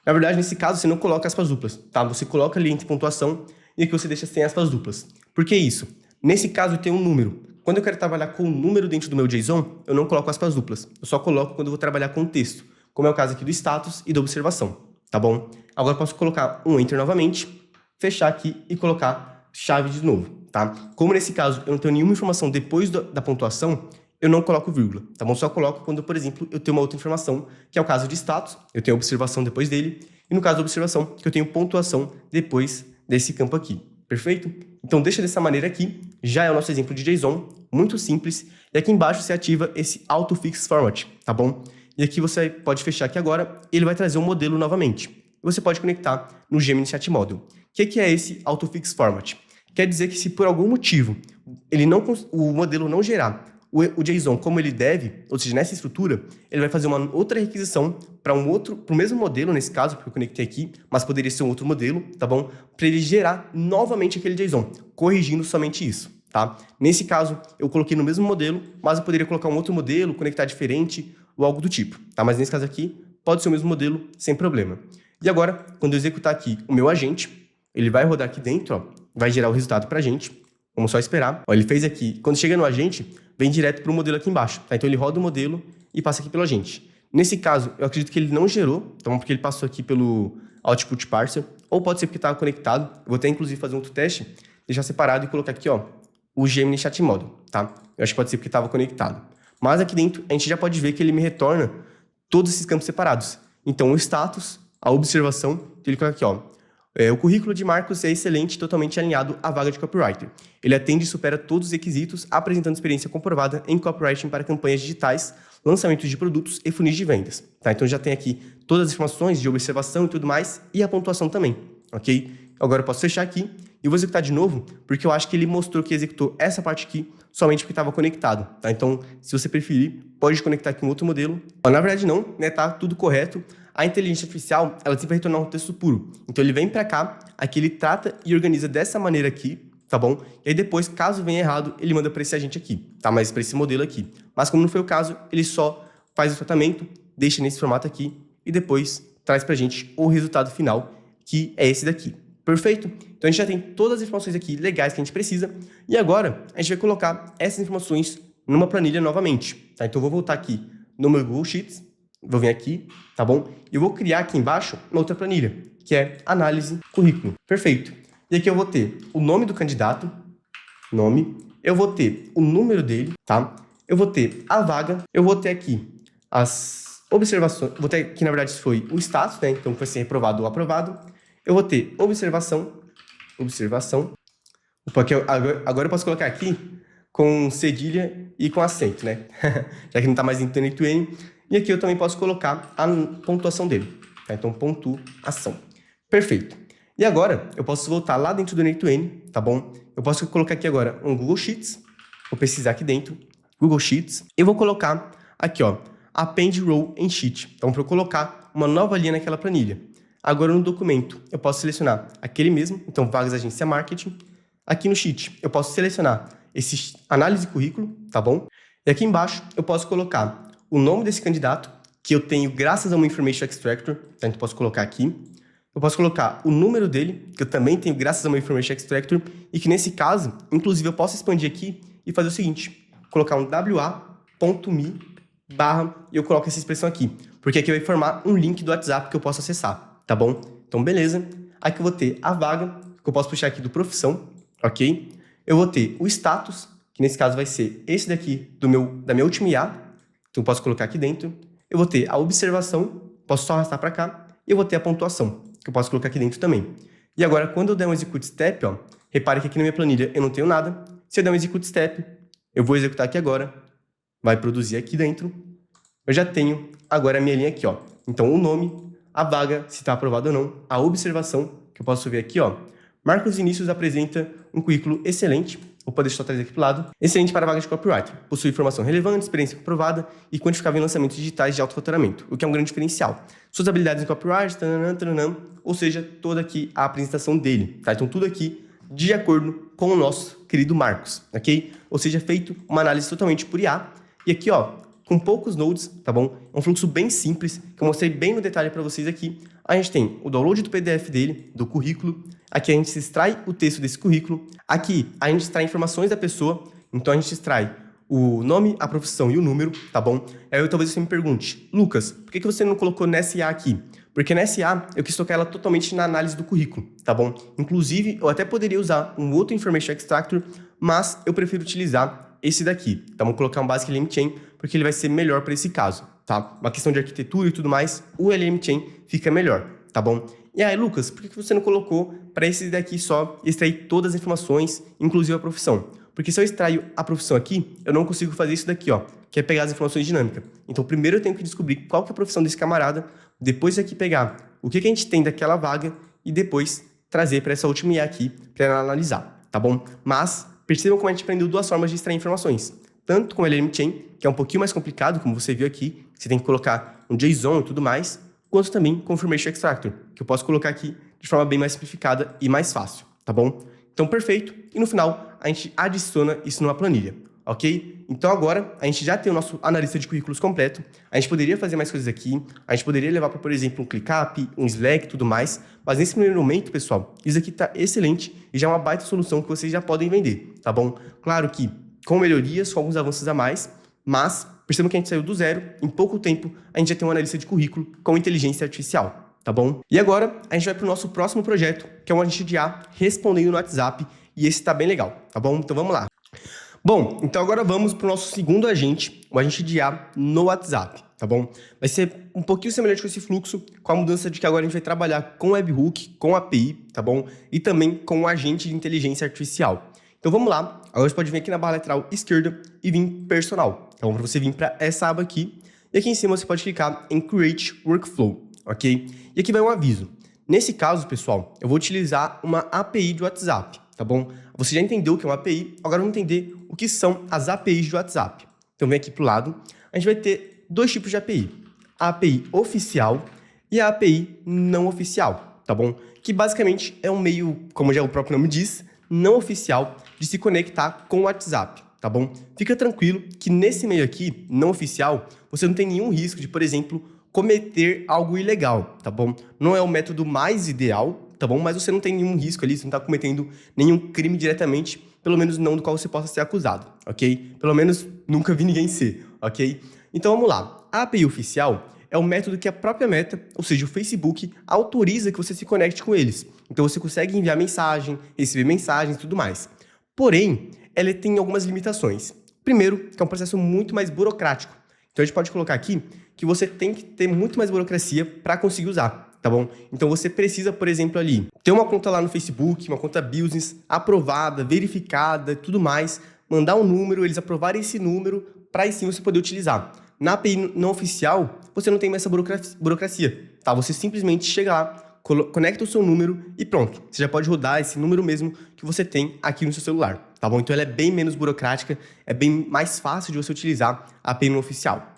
A: Na verdade, nesse caso, você não coloca aspas duplas, tá? Você coloca ali entre pontuação e aqui você deixa sem aspas duplas. Por que isso? Nesse caso, tem um número. Quando eu quero trabalhar com um número dentro do meu JSON, eu não coloco aspas duplas. Eu só coloco quando eu vou trabalhar com texto, como é o caso aqui do status e da observação, tá bom? Agora eu posso colocar um Enter novamente, fechar aqui e colocar chave de novo, tá? Como nesse caso eu não tenho nenhuma informação depois da pontuação, eu não coloco vírgula, tá bom? Só coloco quando, por exemplo, eu tenho uma outra informação, que é o caso de status, eu tenho observação depois dele, e no caso da observação, que eu tenho pontuação depois desse campo aqui. Perfeito? Então, deixa dessa maneira aqui. Já é o nosso exemplo de JSON, muito simples. E aqui embaixo você ativa esse Autofix Format, tá bom? E aqui você pode fechar aqui agora, ele vai trazer um modelo novamente. E você pode conectar no Gemini Chat Model. O que é esse Autofix Format? Quer dizer que se por algum motivo o modelo não gerar o JSON como ele deve, ou seja, nessa estrutura, ele vai fazer uma outra requisição para o mesmo modelo, nesse caso, porque eu conectei aqui, mas poderia ser um outro modelo, tá bom? Para ele gerar novamente aquele JSON, corrigindo somente isso, tá? Nesse caso, eu coloquei no mesmo modelo, mas eu poderia colocar um outro modelo, conectar diferente, ou algo do tipo, tá? Mas nesse caso aqui, pode ser o mesmo modelo, sem problema. E agora, quando eu executar aqui o meu agente, ele vai rodar aqui dentro, ó, vai gerar o resultado pra gente. Vamos só esperar. Ó, ele fez aqui. Quando chega no agente, vem direto para o modelo aqui embaixo, tá? Então ele roda o modelo e passa aqui pelo agente. Nesse caso, eu acredito que ele não gerou, então porque ele passou aqui pelo output parser, ou pode ser porque estava conectado. Eu vou até inclusive fazer um outro teste, deixar separado e colocar aqui, ó, o Gemini Chat Model, tá? Eu acho que pode ser porque estava conectado. Mas aqui dentro, a gente já pode ver que ele me retorna todos esses campos separados. Então, o status, a observação, então ele coloca aqui, ó, o currículo de Marcos é excelente, totalmente alinhado à vaga de copywriter. Ele atende e supera todos os requisitos, apresentando experiência comprovada em copywriting para campanhas digitais, lançamentos de produtos e funis de vendas. Tá? Então já tem aqui todas as informações de observação e tudo mais, e a pontuação também, ok? Agora eu posso fechar aqui e vou executar de novo, porque eu acho que ele mostrou que executou essa parte aqui somente porque estava conectado. Tá? Então, se você preferir, pode conectar aqui um outro modelo. Na verdade não, né? Tá tudo correto. A inteligência artificial, ela sempre vai retornar um texto puro. Então ele vem para cá, aqui ele trata e organiza dessa maneira aqui, tá bom? E aí depois, caso venha errado, ele manda para esse agente aqui, tá? Mas para esse modelo aqui. Mas como não foi o caso, ele só faz o tratamento, deixa nesse formato aqui e depois traz pra gente o resultado final, que é esse daqui. Perfeito? Então a gente já tem todas as informações aqui legais que a gente precisa e agora a gente vai colocar essas informações numa planilha novamente, tá? Então eu vou voltar aqui no meu Google Sheets, vou vir aqui, tá bom? E eu vou criar aqui embaixo uma outra planilha, que é análise currículo. Perfeito. E aqui eu vou ter o nome do candidato, nome, eu vou ter o número dele, tá? Eu vou ter a vaga, eu vou ter aqui as observações, vou ter aqui, na verdade, isso foi o status, né? Então, vai ser reprovado ou aprovado. Eu vou ter observação. Opa, aqui agora eu posso colocar aqui com cedilha e com acento, né? Já que não está mais em N2N. E aqui eu também posso colocar a pontuação dele, tá? Então, pontuação. Perfeito. E agora, eu posso voltar lá dentro do N2N, tá bom? Eu posso colocar aqui agora um Google Sheets. Vou pesquisar aqui dentro, Google Sheets. E vou colocar aqui, ó, Append Row em Sheet. Então, para eu colocar uma nova linha naquela planilha. Agora, no documento, eu posso selecionar aquele mesmo. Então, vagas agência marketing. Aqui no Sheet, eu posso selecionar esse análise currículo, tá bom? E aqui embaixo, eu posso colocar o nome desse candidato, que eu tenho graças a uma Information Extractor, então eu posso colocar aqui. Eu posso colocar o número dele, que eu também tenho graças a uma Information Extractor, e que nesse caso, inclusive, eu posso expandir aqui e fazer o seguinte, colocar um wa.me/ e eu coloco essa expressão aqui, porque aqui vai formar um link do WhatsApp que eu posso acessar, tá bom? Então, beleza. Aqui eu vou ter a vaga, que eu posso puxar aqui do profissão, ok? Eu vou ter o status, que nesse caso vai ser esse daqui da minha última IA, então, eu posso colocar aqui dentro. Eu vou ter a observação, posso só arrastar para cá. E eu vou ter a pontuação, que eu posso colocar aqui dentro também. E agora, quando eu der um execute step, ó, repare que aqui na minha planilha eu não tenho nada. Se eu der um execute step, eu vou executar aqui agora. Vai produzir aqui dentro. Eu já tenho agora a minha linha aqui, ó. Então, o nome, a vaga, se está aprovado ou não, a observação, que eu posso ver aqui, ó. Marcos Vinícius apresenta um currículo excelente. Opa, deixa eu só trazer aqui para o lado. Excelente para vaga de copywriter. Possui informação relevante, experiência comprovada e quantificável em lançamentos digitais de alto faturamento, o que é um grande diferencial. Suas habilidades em copywriting, ou seja, toda aqui a apresentação dele, tá? Então, tudo aqui de acordo com o nosso querido Marcos, ok? Ou seja, feito uma análise totalmente por IA. E aqui, ó, com poucos nodes, tá bom? É um fluxo bem simples, que eu mostrei bem no detalhe para vocês aqui. A gente tem o download do PDF dele, do currículo. Aqui a gente extrai o texto desse currículo. Aqui a gente extrai informações da pessoa. Então a gente extrai o nome, a profissão e o número, tá bom? Aí talvez você me pergunte, Lucas, por que você não colocou nessa IA aqui? Porque nessa IA eu quis tocar ela totalmente na análise do currículo, tá bom? Inclusive, eu até poderia usar um outro Information Extractor, mas eu prefiro utilizar esse daqui. Então vamos colocar um Basic LM Chain, porque ele vai ser melhor para esse caso, tá? Uma questão de arquitetura e tudo mais, o LM Chain fica melhor, tá bom? E aí, Lucas, por que você não colocou para esse daqui só extrair todas as informações, inclusive a profissão? Porque se eu extraio a profissão aqui, eu não consigo fazer isso daqui, ó, que é pegar as informações dinâmicas. Então, primeiro eu tenho que descobrir qual que é a profissão desse camarada, depois aqui pegar o que a gente tem daquela vaga e depois trazer para essa última IA aqui para ela analisar, tá bom? Mas percebam como a gente aprendeu duas formas de extrair informações. Tanto com o LM Chain, que é um pouquinho mais complicado, como você viu aqui, você tem que colocar um JSON e tudo mais, quanto também com o Information Extractor, que eu posso colocar aqui de forma bem mais simplificada e mais fácil, tá bom? Então, perfeito. E no final, a gente adiciona isso numa planilha. ok? Então agora a gente já tem o nosso analista de currículos completo, a gente poderia fazer mais coisas aqui, a gente poderia levar para, por exemplo, um ClickUp, um Slack e tudo mais, mas nesse primeiro momento, pessoal, isso aqui está excelente e já é uma baita solução que vocês já podem vender, tá bom? Claro que com melhorias, com alguns avanços a mais, mas percebam que a gente saiu do zero, em pouco tempo a gente já tem uma analista de currículo com inteligência artificial. Tá bom? E agora, a gente vai para o nosso próximo projeto, que é um agente de IA respondendo no WhatsApp, e esse está bem legal, tá bom? Então vamos lá. Bom, então agora vamos para o nosso segundo agente, o agente de IA no WhatsApp, tá bom? Vai ser um pouquinho semelhante com esse fluxo, com a mudança de que agora a gente vai trabalhar com webhook, com API, tá bom? E também com o agente de inteligência artificial. Então vamos lá, agora você pode vir aqui na barra lateral esquerda e vir personal. Então para você vir para essa aba aqui, e aqui em cima você pode clicar em Create Workflow. Ok? E aqui vai um aviso. Nesse caso, pessoal, eu vou utilizar uma API de WhatsApp, tá bom? Você já entendeu o que é uma API, agora vamos entender o que são as APIs de WhatsApp. Então vem aqui para o lado, a gente vai ter dois tipos de API. A API oficial e a API não oficial, tá bom? Que basicamente é um meio, como já o próprio nome diz, não oficial de se conectar com o WhatsApp, tá bom? Fica tranquilo que nesse meio aqui, não oficial, você não tem nenhum risco de, por exemplo, cometer algo ilegal, tá bom? Não é o método mais ideal, tá bom? Mas você não tem nenhum risco ali, você não está cometendo nenhum crime diretamente, pelo menos não do qual você possa ser acusado, ok? Pelo menos nunca vi ninguém ser, ok? Então vamos lá. A API oficial é o método que a própria Meta, ou seja, o Facebook, autoriza que você se conecte com eles. Então você consegue enviar mensagem, receber mensagens e tudo mais. Porém, ela tem algumas limitações. Primeiro, que é um processo muito mais burocrático. Então a gente pode colocar aqui que você tem que ter muito mais burocracia para conseguir usar, tá bom? Então você precisa, por exemplo, ali, ter uma conta lá no Facebook, uma conta business, aprovada, verificada, tudo mais, mandar um número, eles aprovarem esse número, para aí sim você poder utilizar. Na API não oficial, você não tem mais essa burocracia, tá? Você simplesmente chega lá, conecta o seu número e pronto. Você já pode rodar esse número mesmo que você tem aqui no seu celular, tá bom? Então ela é bem menos burocrática, é bem mais fácil de você utilizar a API não oficial.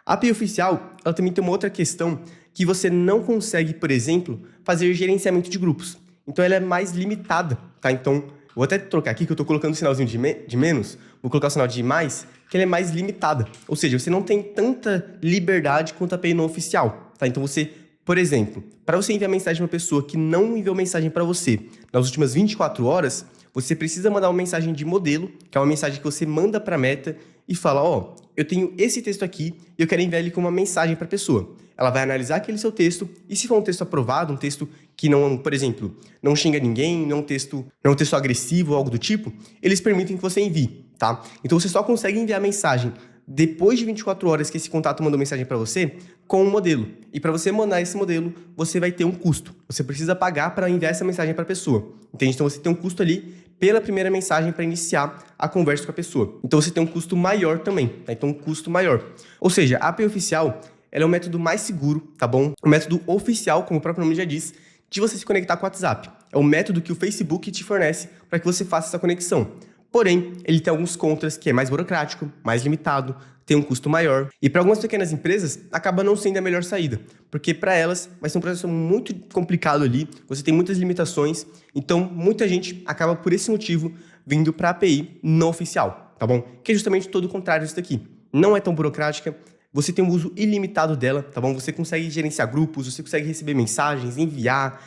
A: A API oficial, ela também tem uma outra questão que você não consegue, por exemplo, fazer gerenciamento de grupos. Então ela é mais limitada, tá? Então, vou até trocar aqui que eu estou colocando o sinalzinho de menos, vou colocar o sinal de mais, que ela é mais limitada. Ou seja, você não tem tanta liberdade quanto a API não oficial, tá? Então você, por exemplo, para você enviar mensagem para uma pessoa que não enviou mensagem para você nas últimas 24 horas, você precisa mandar uma mensagem de modelo, que é uma mensagem que você manda para a Meta e fala, ó, eu tenho esse texto aqui e eu quero enviar ele como uma mensagem para a pessoa. Ela vai analisar aquele seu texto e se for um texto aprovado, um texto que não, por exemplo, não xinga ninguém, não é um texto agressivo ou algo do tipo, eles permitem que você envie, tá? Então você só consegue enviar a mensagem depois de 24 horas que esse contato mandou mensagem para você com um modelo. E para você mandar esse modelo, você vai ter um custo. Você precisa pagar para enviar essa mensagem para a pessoa. Entende? Então você tem um custo ali pela primeira mensagem para iniciar a conversa com a pessoa. Então você tem um custo maior também, tá? Então um custo maior. Ou seja, a API oficial, ela é o método mais seguro, tá bom? O método oficial, como o próprio nome já diz, de você se conectar com o WhatsApp. É o método que o Facebook te fornece para que você faça essa conexão. Porém, ele tem alguns contras que é mais burocrático, mais limitado, tem um custo maior. E para algumas pequenas empresas, acaba não sendo a melhor saída. Porque para elas vai ser um processo muito complicado ali, você tem muitas limitações. Então, muita gente acaba por esse motivo vindo para a API não oficial, tá bom? Que é justamente todo o contrário disso daqui. Não é tão burocrática, você tem um uso ilimitado dela, tá bom? Você consegue gerenciar grupos, você consegue receber mensagens, enviar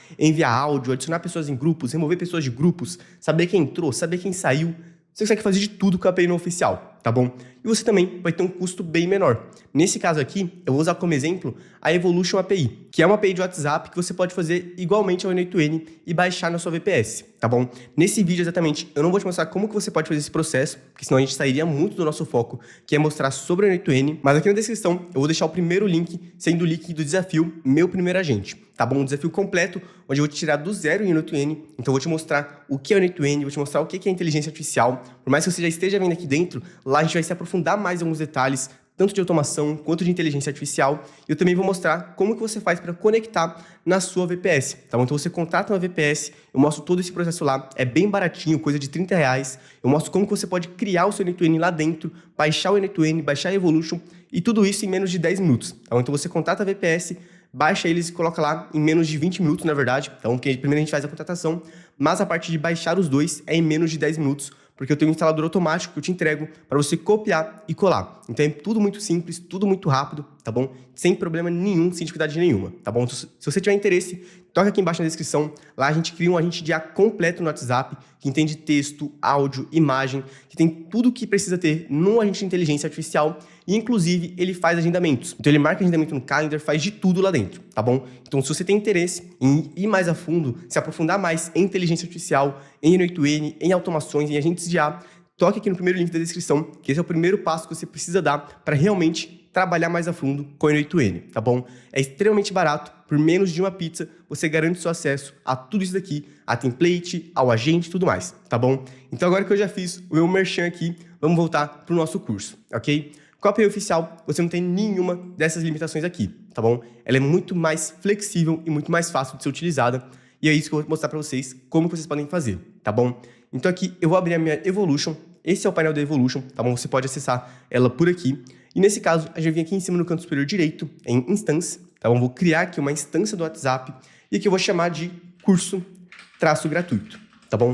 A: áudio, adicionar pessoas em grupos, remover pessoas de grupos, saber quem entrou, saber quem saiu. Você consegue fazer de tudo com a API não oficial, tá bom? E você também vai ter um custo bem menor. Nesse caso aqui, eu vou usar como exemplo a Evolution API, que é uma API de WhatsApp que você pode fazer igualmente ao N8N e baixar na sua VPS, tá bom? Nesse vídeo exatamente, eu não vou te mostrar como que você pode fazer esse processo, porque senão a gente sairia muito do nosso foco, que é mostrar sobre o N8N, mas aqui na descrição eu vou deixar o primeiro link, sendo o link do desafio Meu Primeiro Agente, tá bom? Um desafio completo, onde eu vou te tirar do zero em N8N, então eu vou te mostrar o que é o N8N, vou te mostrar o que é inteligência artificial, por mais que você já esteja vendo aqui dentro, lá a gente vai se aprofundar mais em alguns detalhes, tanto de automação quanto de inteligência artificial. E eu também vou mostrar como que você faz para conectar na sua VPS. Tá bom? Então você contrata uma VPS, eu mostro todo esse processo lá, é bem baratinho, coisa de R$30. Eu mostro como que você pode criar o seu N8N lá dentro, baixar o N8N, baixar a Evolution, e tudo isso em menos de 10 minutos. Tá bom? Então você contrata a VPS, baixa eles e coloca lá em menos de 20 minutos, na verdade. Então, porque primeiro a gente faz a contratação, mas a parte de baixar os dois é em menos de 10 minutos, porque eu tenho um instalador automático que eu te entrego para você copiar e colar. Então é tudo muito simples, tudo muito rápido, tá bom? Sem problema nenhum, sem dificuldade nenhuma, tá bom? Então, se você tiver interesse, toca aqui embaixo na descrição. Lá a gente cria um agente de IA completo no WhatsApp, que entende texto, áudio, imagem, que tem tudo o que precisa ter num agente de inteligência artificial e, inclusive, ele faz agendamentos. Então ele marca agendamento no Calendar, faz de tudo lá dentro, tá bom? Então se você tem interesse em ir mais a fundo, se aprofundar mais em inteligência artificial, em N8N, em automações, em agentes de IA, toque aqui no primeiro link da descrição, que esse é o primeiro passo que você precisa dar para realmente trabalhar mais a fundo com o N8N, tá bom? É extremamente barato, por menos de uma pizza, você garante seu acesso a tudo isso daqui, a template, ao agente e tudo mais, tá bom? Então agora que eu já fiz o meu merchan aqui, vamos voltar para o nosso curso, ok? Com a API oficial, você não tem nenhuma dessas limitações aqui, tá bom? Ela é muito mais flexível e muito mais fácil de ser utilizada, e é isso que eu vou mostrar para vocês, como vocês podem fazer, tá bom? Então aqui eu vou abrir a minha Evolution, esse é o painel da Evolution, tá bom? Você pode acessar ela por aqui. E nesse caso, a gente vem aqui em cima no canto superior direito, em Instance, tá bom? Vou criar aqui uma instância do WhatsApp e aqui eu vou chamar de curso-gratuito, tá bom?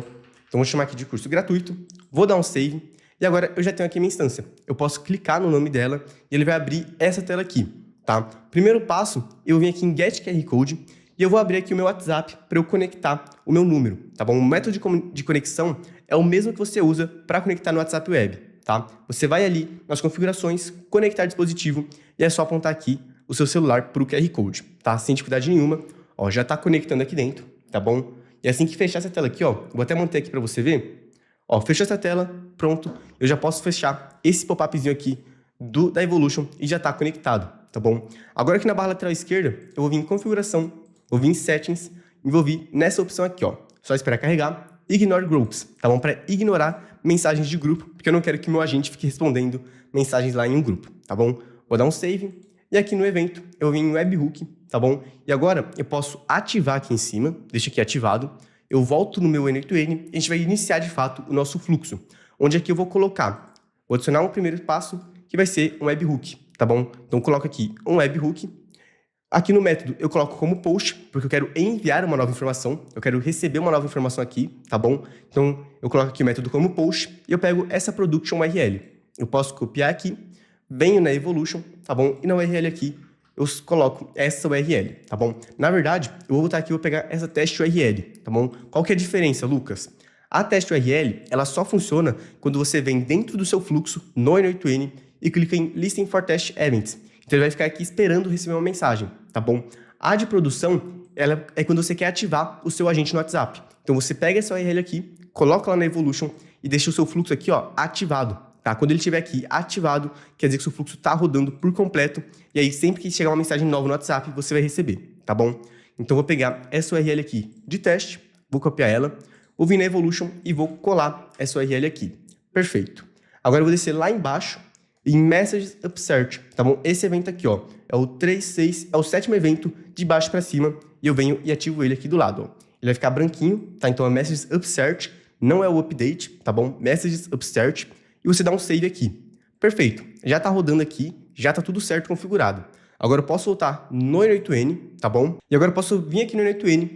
A: Então vou chamar aqui de curso gratuito, vou dar um save e agora eu já tenho aqui a minha instância. Eu posso clicar no nome dela e ele vai abrir essa tela aqui, tá? Primeiro passo, eu vim aqui em Get QR Code e eu vou abrir aqui o meu WhatsApp para eu conectar o meu número, tá bom? O método de conexão é o mesmo que você usa para conectar no WhatsApp Web, tá? Você vai ali nas configurações, conectar dispositivo e é só apontar aqui o seu celular para o QR Code, tá? Sem dificuldade nenhuma. Ó, já está conectando aqui dentro, tá bom? E assim que fechar essa tela aqui, ó, vou até manter aqui para você ver. Ó, fechou essa tela, pronto. Eu já posso fechar esse pop-upzinho aqui da Evolution e já está conectado, tá bom? Agora aqui na barra lateral esquerda, eu vou vir em configuração, vou vir em settings e vou vir nessa opção aqui, ó. Só esperar carregar. Ignore Groups, tá bom? Para ignorar mensagens de grupo, porque eu não quero que meu agente fique respondendo mensagens lá em um grupo, tá bom? Vou dar um save e aqui no evento eu vim em Webhook, tá bom? E agora eu posso ativar aqui em cima, deixa aqui ativado, eu volto no meu N8N e a gente vai iniciar de fato o nosso fluxo, onde aqui eu vou colocar, vou adicionar um primeiro passo que vai ser um Webhook, tá bom? Então coloco aqui um Webhook. Aqui no método eu coloco como post, porque eu quero enviar uma nova informação, eu quero receber uma nova informação aqui, tá bom? Então eu coloco aqui o método como post e eu pego essa production URL. Eu posso copiar aqui, venho na Evolution, tá bom? E na URL aqui eu coloco essa URL, tá bom? Na verdade, eu vou voltar aqui e vou pegar essa teste URL, tá bom? Qual que é a diferença, Lucas? A teste URL, ela só funciona quando você vem dentro do seu fluxo no N8N e clica em Listen for Test Events. Então ele vai ficar aqui esperando receber uma mensagem, tá bom? A de produção, ela é quando você quer ativar o seu agente no WhatsApp. Então você pega essa URL aqui, coloca lá na Evolution e deixa o seu fluxo aqui, ó, ativado, tá? Quando ele estiver aqui ativado, quer dizer que o seu fluxo está rodando por completo e aí sempre que chegar uma mensagem nova no WhatsApp, você vai receber, tá bom? Então vou pegar essa URL aqui de teste, vou copiar ela, vou vir na Evolution e vou colar essa URL aqui. Perfeito. Agora eu vou descer lá embaixo em Messages Upsert, tá bom? Esse evento aqui, ó, é o 36, é o 7º evento de baixo para cima e eu venho e ativo ele aqui do lado, ó. Ele vai ficar branquinho, tá? Então é Messages Upsert, não é o update, tá bom? Messages Upsert e você dá um save aqui. Perfeito. Já tá rodando aqui, já tá tudo certo configurado. Agora eu posso voltar no N8N, tá bom? E agora eu posso vir aqui no N8N,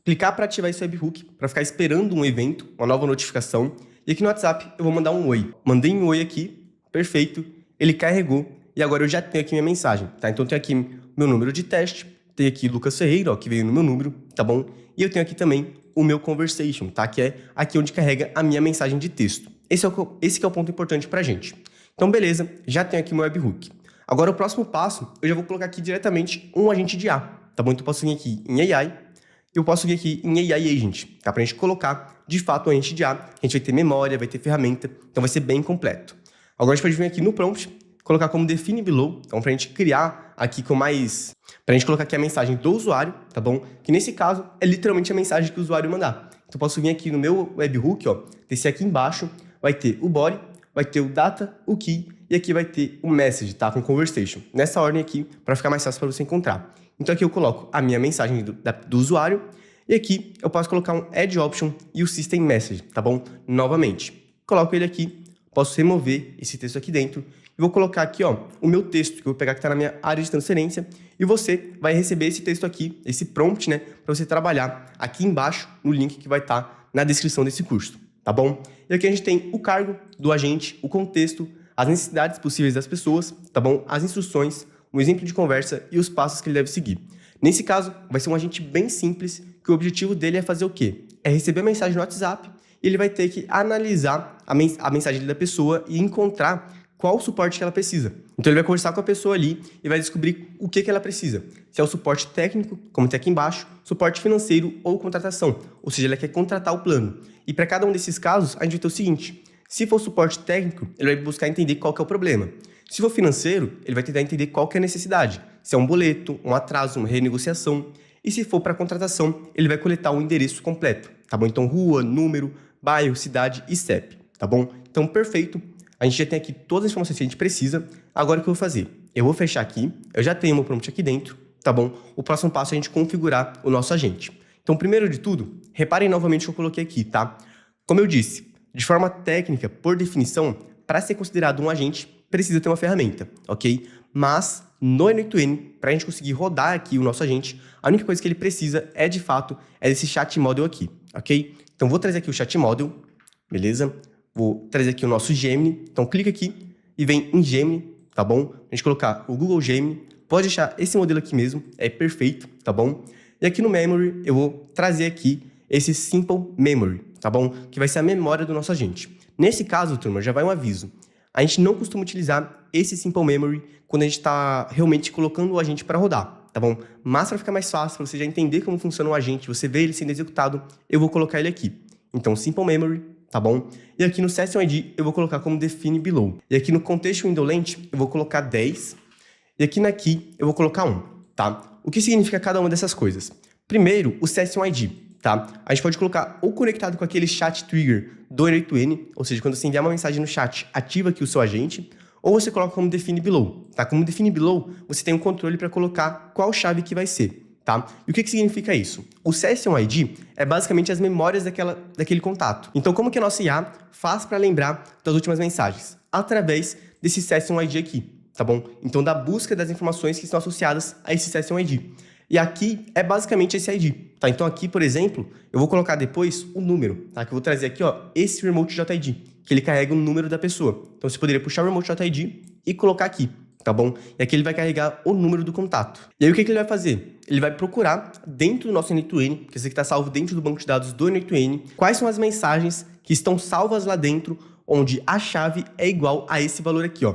A: clicar para ativar esse webhook, para ficar esperando um evento, uma nova notificação. E aqui no WhatsApp eu vou mandar um oi. Mandei um oi aqui, perfeito. Ele carregou e agora eu já tenho aqui minha mensagem, tá? Então eu tenho aqui meu número de teste, tenho aqui Lucas Ferreira, ó, que veio no meu número, tá bom? E eu tenho aqui também o meu conversation, tá? Que é aqui onde carrega a minha mensagem de texto. Esse que é o ponto importante pra gente. Então, beleza, já tenho aqui meu webhook. Agora, o próximo passo, eu já vou colocar aqui diretamente um agente de IA, tá bom? Então eu posso vir aqui em AI, eu posso vir aqui em AI Agent, tá? Pra gente colocar, de fato, um agente de IA. A gente vai ter memória, vai ter ferramenta, então vai ser bem completo. Agora a gente pode vir aqui no prompt, colocar como define below, então pra gente criar aqui com mais... Pra gente colocar aqui a mensagem do usuário, tá bom? Que nesse caso é literalmente a mensagem que o usuário mandar. Então eu posso vir aqui no meu webhook, ó, descer aqui embaixo, vai ter o body, vai ter o data, o key, e aqui vai ter o message, tá? Com conversation. Nessa ordem aqui, para ficar mais fácil para você encontrar. Então aqui eu coloco a minha mensagem do usuário, e aqui eu posso colocar um add option e o system message, tá bom? Novamente, coloco ele aqui, posso remover esse texto aqui dentro e vou colocar aqui, ó, o meu texto, que eu vou pegar que está na minha área de transferência e você vai receber esse texto aqui, esse prompt, né, para você trabalhar aqui embaixo no link que vai estar na descrição desse curso, tá tá bom? E aqui a gente tem o cargo do agente, o contexto, as necessidades possíveis das pessoas, tá bom? As instruções, um exemplo de conversa e os passos que ele deve seguir. Nesse caso, vai ser um agente bem simples, que o objetivo dele é fazer o quê? É receber a mensagem no WhatsApp e ele vai ter que analisar a mensagem da pessoa e encontrar qual o suporte que ela precisa. Então ele vai conversar com a pessoa ali e vai descobrir o que ela precisa. Se é o suporte técnico, como tem aqui embaixo, suporte financeiro ou contratação. Ou seja, ela quer contratar o plano. E para cada um desses casos, a gente vai ter o seguinte: se for suporte técnico, ele vai buscar entender qual que é o problema. Se for financeiro, ele vai tentar entender qual que é a necessidade. Se é um boleto, um atraso, uma renegociação. E se for para contratação, ele vai coletar o endereço completo, tá bom? Então rua, número, bairro, cidade e CEP, tá bom? Então perfeito. A gente já tem aqui todas as informações que a gente precisa. Agora o que eu vou fazer? Eu vou fechar aqui, eu já tenho meu prompt aqui dentro, tá bom? O próximo passo é a gente configurar o nosso agente. Então, primeiro de tudo, reparem novamente o que eu coloquei aqui, tá? Como eu disse, de forma técnica, por definição, para ser considerado um agente, precisa ter uma ferramenta, ok? Mas, no N8N, para a gente conseguir rodar aqui o nosso agente, a única coisa que ele precisa é, de fato, desse chat model aqui, ok? Então, vou trazer aqui o chat model, beleza? Vou trazer aqui o nosso Gemini. Então, clica aqui e vem em Gemini, tá bom? A gente colocar o Google Gemini. Pode deixar esse modelo aqui mesmo, é perfeito, tá bom? E aqui no Memory, eu vou trazer aqui esse Simple Memory, tá bom? Que vai ser a memória do nosso agente. Nesse caso, turma, já vai um aviso. A gente não costuma utilizar esse Simple Memory quando a gente está realmente colocando o agente para rodar, tá bom? Mas para ficar mais fácil, para você já entender como funciona o agente, você vê ele sendo executado, eu vou colocar ele aqui. Então, Simple Memory, tá bom? E aqui no Session ID eu vou colocar como Define Below. E aqui no Contexto Window Length eu vou colocar 10. E aqui na Key eu vou colocar 1, tá? O que significa cada uma dessas coisas? Primeiro, o Session ID, tá? A gente pode colocar ou conectado com aquele chat trigger do N8N, ou seja, quando você enviar uma mensagem no chat, ativa aqui o seu agente, ou você coloca como Define Below, tá? Como Define Below, você tem um controle para colocar qual chave que vai ser. Tá? E o que significa isso? O Session ID é basicamente as memórias daquele contato. Então, como que a nossa IA faz para lembrar das últimas mensagens? Através desse Session ID aqui, tá bom? Então, da busca das informações que estão associadas a esse Session ID. E aqui é basicamente esse ID, tá? Então, aqui, por exemplo, eu vou colocar depois o número, tá? Que eu vou trazer aqui, ó, esse Remote.id, que ele carrega o número da pessoa. Então, você poderia puxar o Remote.id e colocar aqui, tá bom? E aqui ele vai carregar o número do contato. E aí o que ele vai fazer? Ele vai procurar dentro do nosso N8N, que esse aqui está salvo dentro do banco de dados do N8N, quais são as mensagens que estão salvas lá dentro, onde a chave é igual a esse valor aqui, ó.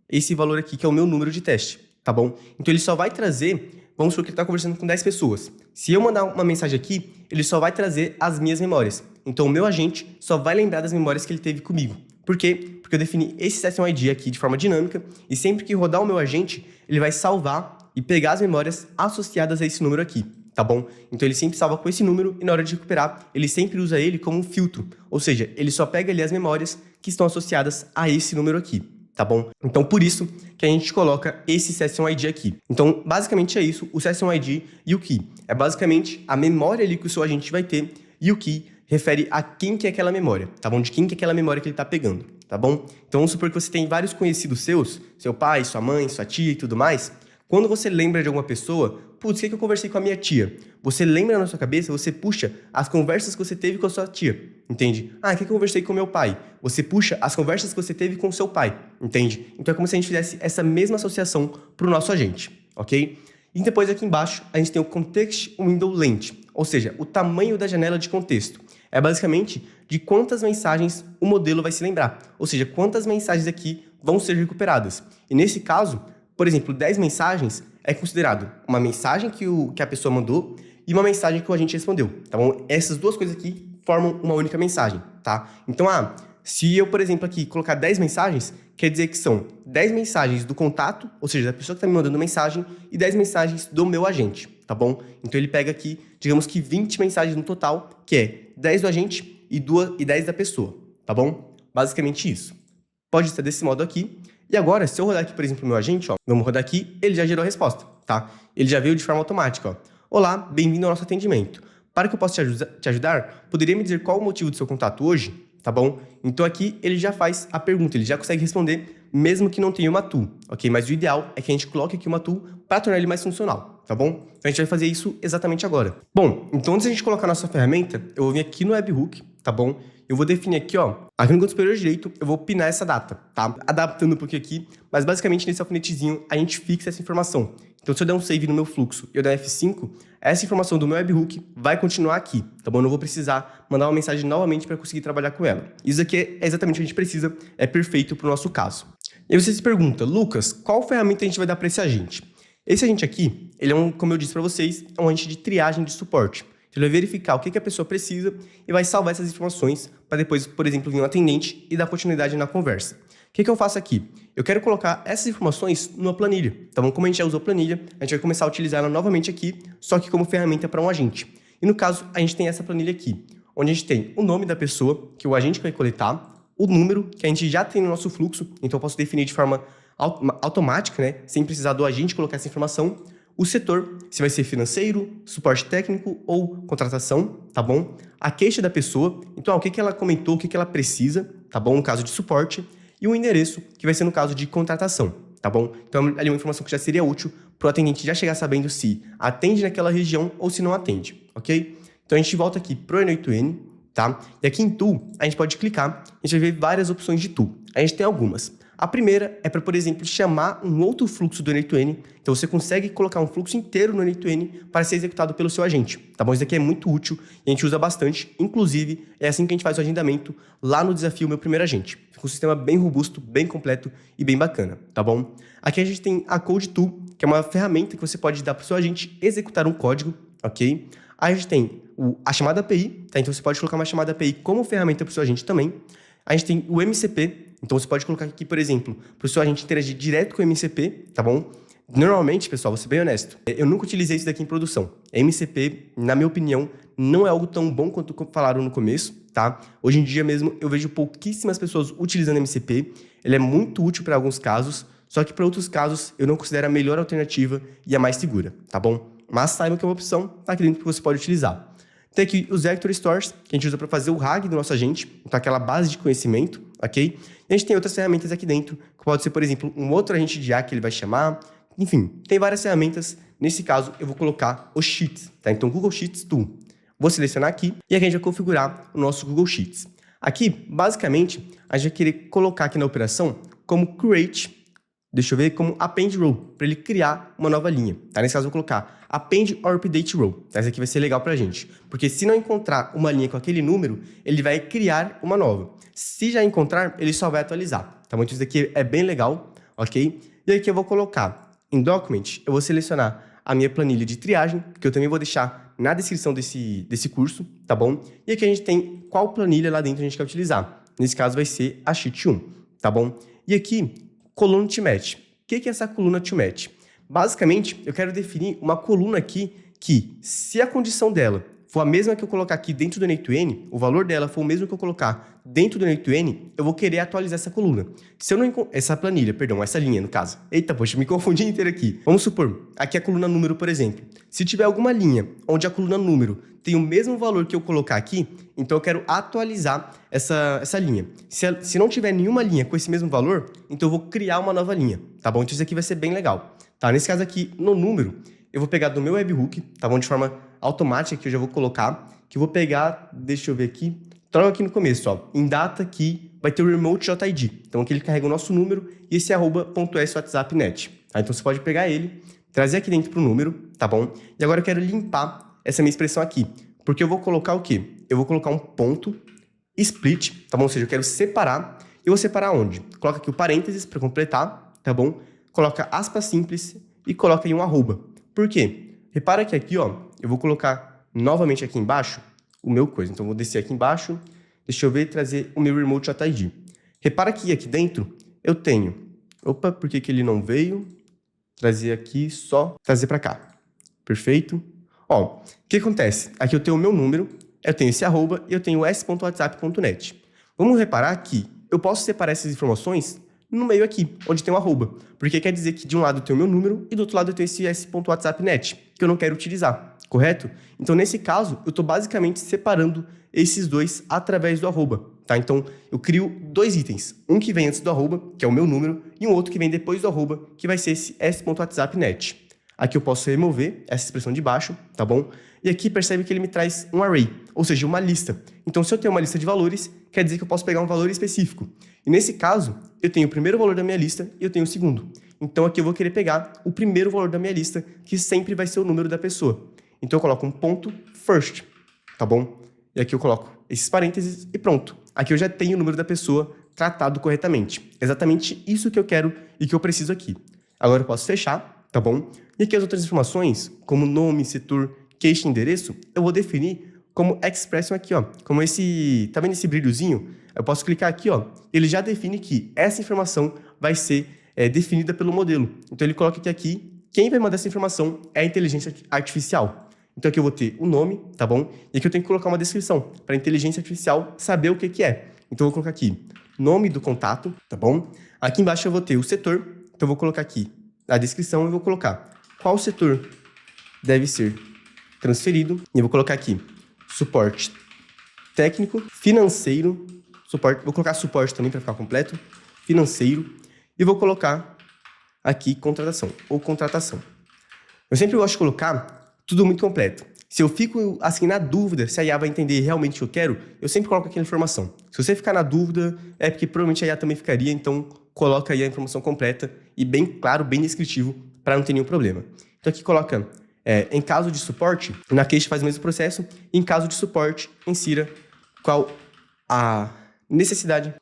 A: Esse valor aqui que é o meu número de teste, tá bom? Então ele só vai trazer, vamos supor que ele está conversando com 10 pessoas. Se eu mandar uma mensagem aqui, ele só vai trazer as minhas memórias. Então o meu agente só vai lembrar das memórias que ele teve comigo. Por quê? Porque eu defini esse Session ID aqui de forma dinâmica e sempre que rodar o meu agente, ele vai salvar e pegar as memórias associadas a esse número aqui, tá bom? Então ele sempre salva com esse número e na hora de recuperar, ele sempre usa ele como um filtro. Ou seja, ele só pega ali as memórias que estão associadas a esse número aqui, tá bom? Então por isso que a gente coloca esse Session ID aqui. Então basicamente é isso, o Session ID e o Key. É basicamente a memória ali que o seu agente vai ter e o Key refere a quem que é aquela memória, tá bom? De quem que é aquela memória que ele tá pegando, tá bom? Então vamos supor que você tem vários conhecidos seus, seu pai, sua mãe, sua tia e tudo mais. Quando você lembra de alguma pessoa, putz, o que eu conversei com a minha tia? Você lembra na sua cabeça, você puxa as conversas que você teve com a sua tia, entende? Ah, o que eu conversei com meu pai? Você puxa as conversas que você teve com o seu pai, entende? Então é como se a gente fizesse essa mesma associação para o nosso agente, ok? E depois aqui embaixo a gente tem o Context Window Length, ou seja, o tamanho da janela de contexto. É basicamente de quantas mensagens o modelo vai se lembrar, ou seja, quantas mensagens aqui vão ser recuperadas. E nesse caso, por exemplo, 10 mensagens é considerado uma mensagem que a pessoa mandou e uma mensagem que o agente respondeu, tá bom? Essas duas coisas aqui formam uma única mensagem, tá? Então, se eu, por exemplo, aqui colocar 10 mensagens, quer dizer que são 10 mensagens do contato, ou seja, da pessoa que está me mandando mensagem, e 10 mensagens do meu agente, tá bom? Então ele pega aqui, digamos que 20 mensagens no total, que é 10 do agente e 10 da pessoa, tá bom? Basicamente isso. Pode ser desse modo aqui. E agora, se eu rodar aqui, por exemplo, o meu agente, ó, vamos rodar aqui, ele já gerou a resposta, tá? Ele já veio de forma automática, ó. Olá, bem-vindo ao nosso atendimento. Para que eu possa te ajudar, poderia me dizer qual o motivo do seu contato hoje? Tá bom? Então aqui ele já faz a pergunta, ele já consegue responder, mesmo que não tenha uma tool, ok? Mas o ideal é que a gente coloque aqui uma tool para tornar ele mais funcional, tá bom? Então a gente vai fazer isso exatamente agora. Bom, então antes de a gente colocar a nossa ferramenta, eu vou vir aqui no webhook, tá bom? Eu vou definir aqui, ó, aqui no canto superior direito, eu vou pinar essa data, tá? Adaptando um pouquinho aqui, mas basicamente nesse alfinetezinho a gente fixa essa informação. Então se eu der um save no meu fluxo e eu der F5, essa informação do meu webhook vai continuar aqui, tá bom? Eu não vou precisar mandar uma mensagem novamente para conseguir trabalhar com ela. Isso aqui é exatamente o que a gente precisa, é perfeito para o nosso caso. E aí você se pergunta, Lucas, qual ferramenta a gente vai dar para esse agente? Esse agente aqui, ele é como eu disse para vocês, é um agente de triagem de suporte. Ele vai verificar o que a pessoa precisa e vai salvar essas informações para depois, por exemplo, vir um atendente e dar continuidade na conversa. O que eu faço aqui? Eu quero colocar essas informações numa planilha. Então, como a gente já usou planilha, a gente vai começar a utilizar ela novamente aqui, só que como ferramenta para um agente. E no caso, a gente tem essa planilha aqui, onde a gente tem o nome da pessoa, que o agente vai coletar, o número, que a gente já tem no nosso fluxo, então eu posso definir de forma automática, né, sem precisar do agente colocar essa informação, o setor, se vai ser financeiro, suporte técnico ou contratação, tá bom? A queixa da pessoa, então o que ela comentou, o que ela precisa, tá bom? No caso de suporte, e o endereço, que vai ser no caso de contratação, tá bom? Então ali é uma informação que já seria útil para o atendente já chegar sabendo se atende naquela região ou se não atende, ok? Então a gente volta aqui pro N8N, tá? E aqui em Tool, a gente pode clicar, a gente vai ver várias opções de Tool. A gente tem algumas. A primeira é para, por exemplo, chamar um outro fluxo do N8N. Então, você consegue colocar um fluxo inteiro no N8N para ser executado pelo seu agente, tá bom? Isso aqui é muito útil e a gente usa bastante. Inclusive, é assim que a gente faz o agendamento lá no desafio Meu Primeiro Agente. Fica um sistema bem robusto, bem completo e bem bacana, tá bom? Aqui a gente tem a Code Tool, que é uma ferramenta que você pode dar para o seu agente executar um código, ok? Aí a gente tem a chamada API, tá? Então, você pode colocar uma chamada API como ferramenta para o seu agente também. A gente tem o MCP, então você pode colocar aqui, por exemplo, para o seu agente interagir direto com o MCP, tá bom? Normalmente, pessoal, vou ser bem honesto, eu nunca utilizei isso daqui em produção. MCP, na minha opinião, não é algo tão bom quanto falaram no começo, tá? Hoje em dia mesmo, eu vejo pouquíssimas pessoas utilizando MCP. Ele é muito útil para alguns casos, só que para outros casos eu não considero a melhor alternativa e a mais segura, tá bom? Mas saiba que é uma opção, tá aqui dentro que você pode utilizar. Tem aqui os Vector Stores, que a gente usa para fazer o RAG do nosso agente, então aquela base de conhecimento, ok? E a gente tem outras ferramentas aqui dentro, que pode ser, por exemplo, um outro agente de IA que ele vai chamar. Enfim, tem várias ferramentas. Nesse caso, eu vou colocar o Sheets, tá? Então, Google Sheets Tool. Vou selecionar aqui e aqui a gente vai configurar o nosso Google Sheets. Aqui, basicamente, a gente vai querer colocar aqui na operação como create, deixa eu ver, como append row, para ele criar uma nova linha, tá? Nesse caso, eu vou colocar append or update row. Tá? Essa aqui vai ser legal pra gente, porque se não encontrar uma linha com aquele número, ele vai criar uma nova. Se já encontrar, ele só vai atualizar, tá? Então, isso daqui é bem legal, ok? E aqui eu vou colocar em Document, eu vou selecionar a minha planilha de triagem, que eu também vou deixar na descrição desse curso, tá bom? E aqui a gente tem qual planilha lá dentro a gente quer utilizar. Nesse caso vai ser a Sheet 1, tá bom? E aqui, coluna to match. O que é essa coluna to match? Basicamente, eu quero definir uma coluna aqui que, se a condição dela for a mesma que eu colocar aqui dentro do N8N, o valor dela for o mesmo que eu colocar dentro do N8N, eu vou querer atualizar essa coluna. Se eu não essa planilha, perdão, essa linha no caso. Eita, poxa, me confundi inteiro aqui. Vamos supor, aqui a coluna número, por exemplo. Se tiver alguma linha onde a coluna número tem o mesmo valor que eu colocar aqui, então eu quero atualizar essa linha. Se não tiver nenhuma linha com esse mesmo valor, então eu vou criar uma nova linha, tá bom? Então isso aqui vai ser bem legal. Tá? Nesse caso aqui, no número, eu vou pegar do meu webhook, tá bom? De forma automática que eu já vou colocar, que eu vou pegar, deixa eu ver aqui, troca aqui no começo, ó, em data aqui vai ter o remote.id. Então aqui ele carrega o nosso número e esse @.swhatsapp.net. Tá? Então você pode pegar ele, trazer aqui dentro pro número, tá bom? E agora eu quero limpar essa minha expressão aqui, porque eu vou colocar o quê? Eu vou colocar um ponto split, tá bom? Ou seja, eu quero separar. Eu vou separar onde? Coloca aqui o parênteses para completar, tá bom? Coloca aspas simples e coloca aí um arroba. Por quê? Repara que aqui, ó, eu vou colocar novamente aqui embaixo o meu coisa. Então, eu vou descer aqui embaixo, deixa eu ver, trazer o meu remote.id. Repara que aqui dentro eu tenho... Opa, por que ele não veio? Trazer aqui, só trazer para cá. Perfeito? Ó, o que acontece? Aqui eu tenho o meu número, eu tenho esse arroba e eu tenho s.whatsapp.net. Vamos reparar que eu posso separar essas informações no meio aqui, onde tem um arroba. Porque quer dizer que de um lado eu tenho o meu número e do outro lado eu tenho esse s.whatsapp.net, que eu não quero utilizar, correto? Então, nesse caso, eu estou basicamente separando esses dois através do arroba, tá? Então, eu crio dois itens. Um que vem antes do arroba, que é o meu número, e um outro que vem depois do arroba, que vai ser esse s.whatsapp.net. Aqui eu posso remover essa expressão de baixo, tá bom? E aqui percebe que ele me traz um array, ou seja, uma lista. Então, se eu tenho uma lista de valores, quer dizer que eu posso pegar um valor específico. E nesse caso, eu tenho o primeiro valor da minha lista e eu tenho o segundo. Então, aqui eu vou querer pegar o primeiro valor da minha lista, que sempre vai ser o número da pessoa. Então, eu coloco um ponto first, tá bom? E aqui eu coloco esses parênteses e pronto. Aqui eu já tenho o número da pessoa tratado corretamente. Exatamente isso que eu quero e que eu preciso aqui. Agora eu posso fechar, tá bom? E aqui as outras informações, como nome, setor, queixa e endereço, eu vou definir como expression aqui, ó. Como esse, tá vendo esse brilhozinho? Eu posso clicar aqui, ó. Ele já define que essa informação vai ser definida pelo modelo. Então ele coloca aqui, quem vai mandar essa informação é a inteligência artificial. Então aqui eu vou ter o nome, tá bom? E aqui eu tenho que colocar uma descrição para a inteligência artificial saber o que é. Então eu vou colocar aqui nome do contato, tá bom? Aqui embaixo eu vou ter o setor, então eu vou colocar aqui na descrição, eu vou colocar qual setor deve ser transferido. E eu vou colocar aqui suporte técnico, financeiro, suporte, vou colocar suporte também para ficar completo, financeiro, e vou colocar aqui contratação ou contratação. Eu sempre gosto de colocar tudo muito completo. Se eu fico assim na dúvida se a IA vai entender realmente o que eu quero, eu sempre coloco aqui a informação. Se você ficar na dúvida, é porque provavelmente a IA também ficaria, então coloca aí a informação completa e bem claro, bem descritivo, para não ter nenhum problema. Então aqui coloca, em caso de suporte, na queixa faz o mesmo processo, em caso de suporte, insira qual a necessidade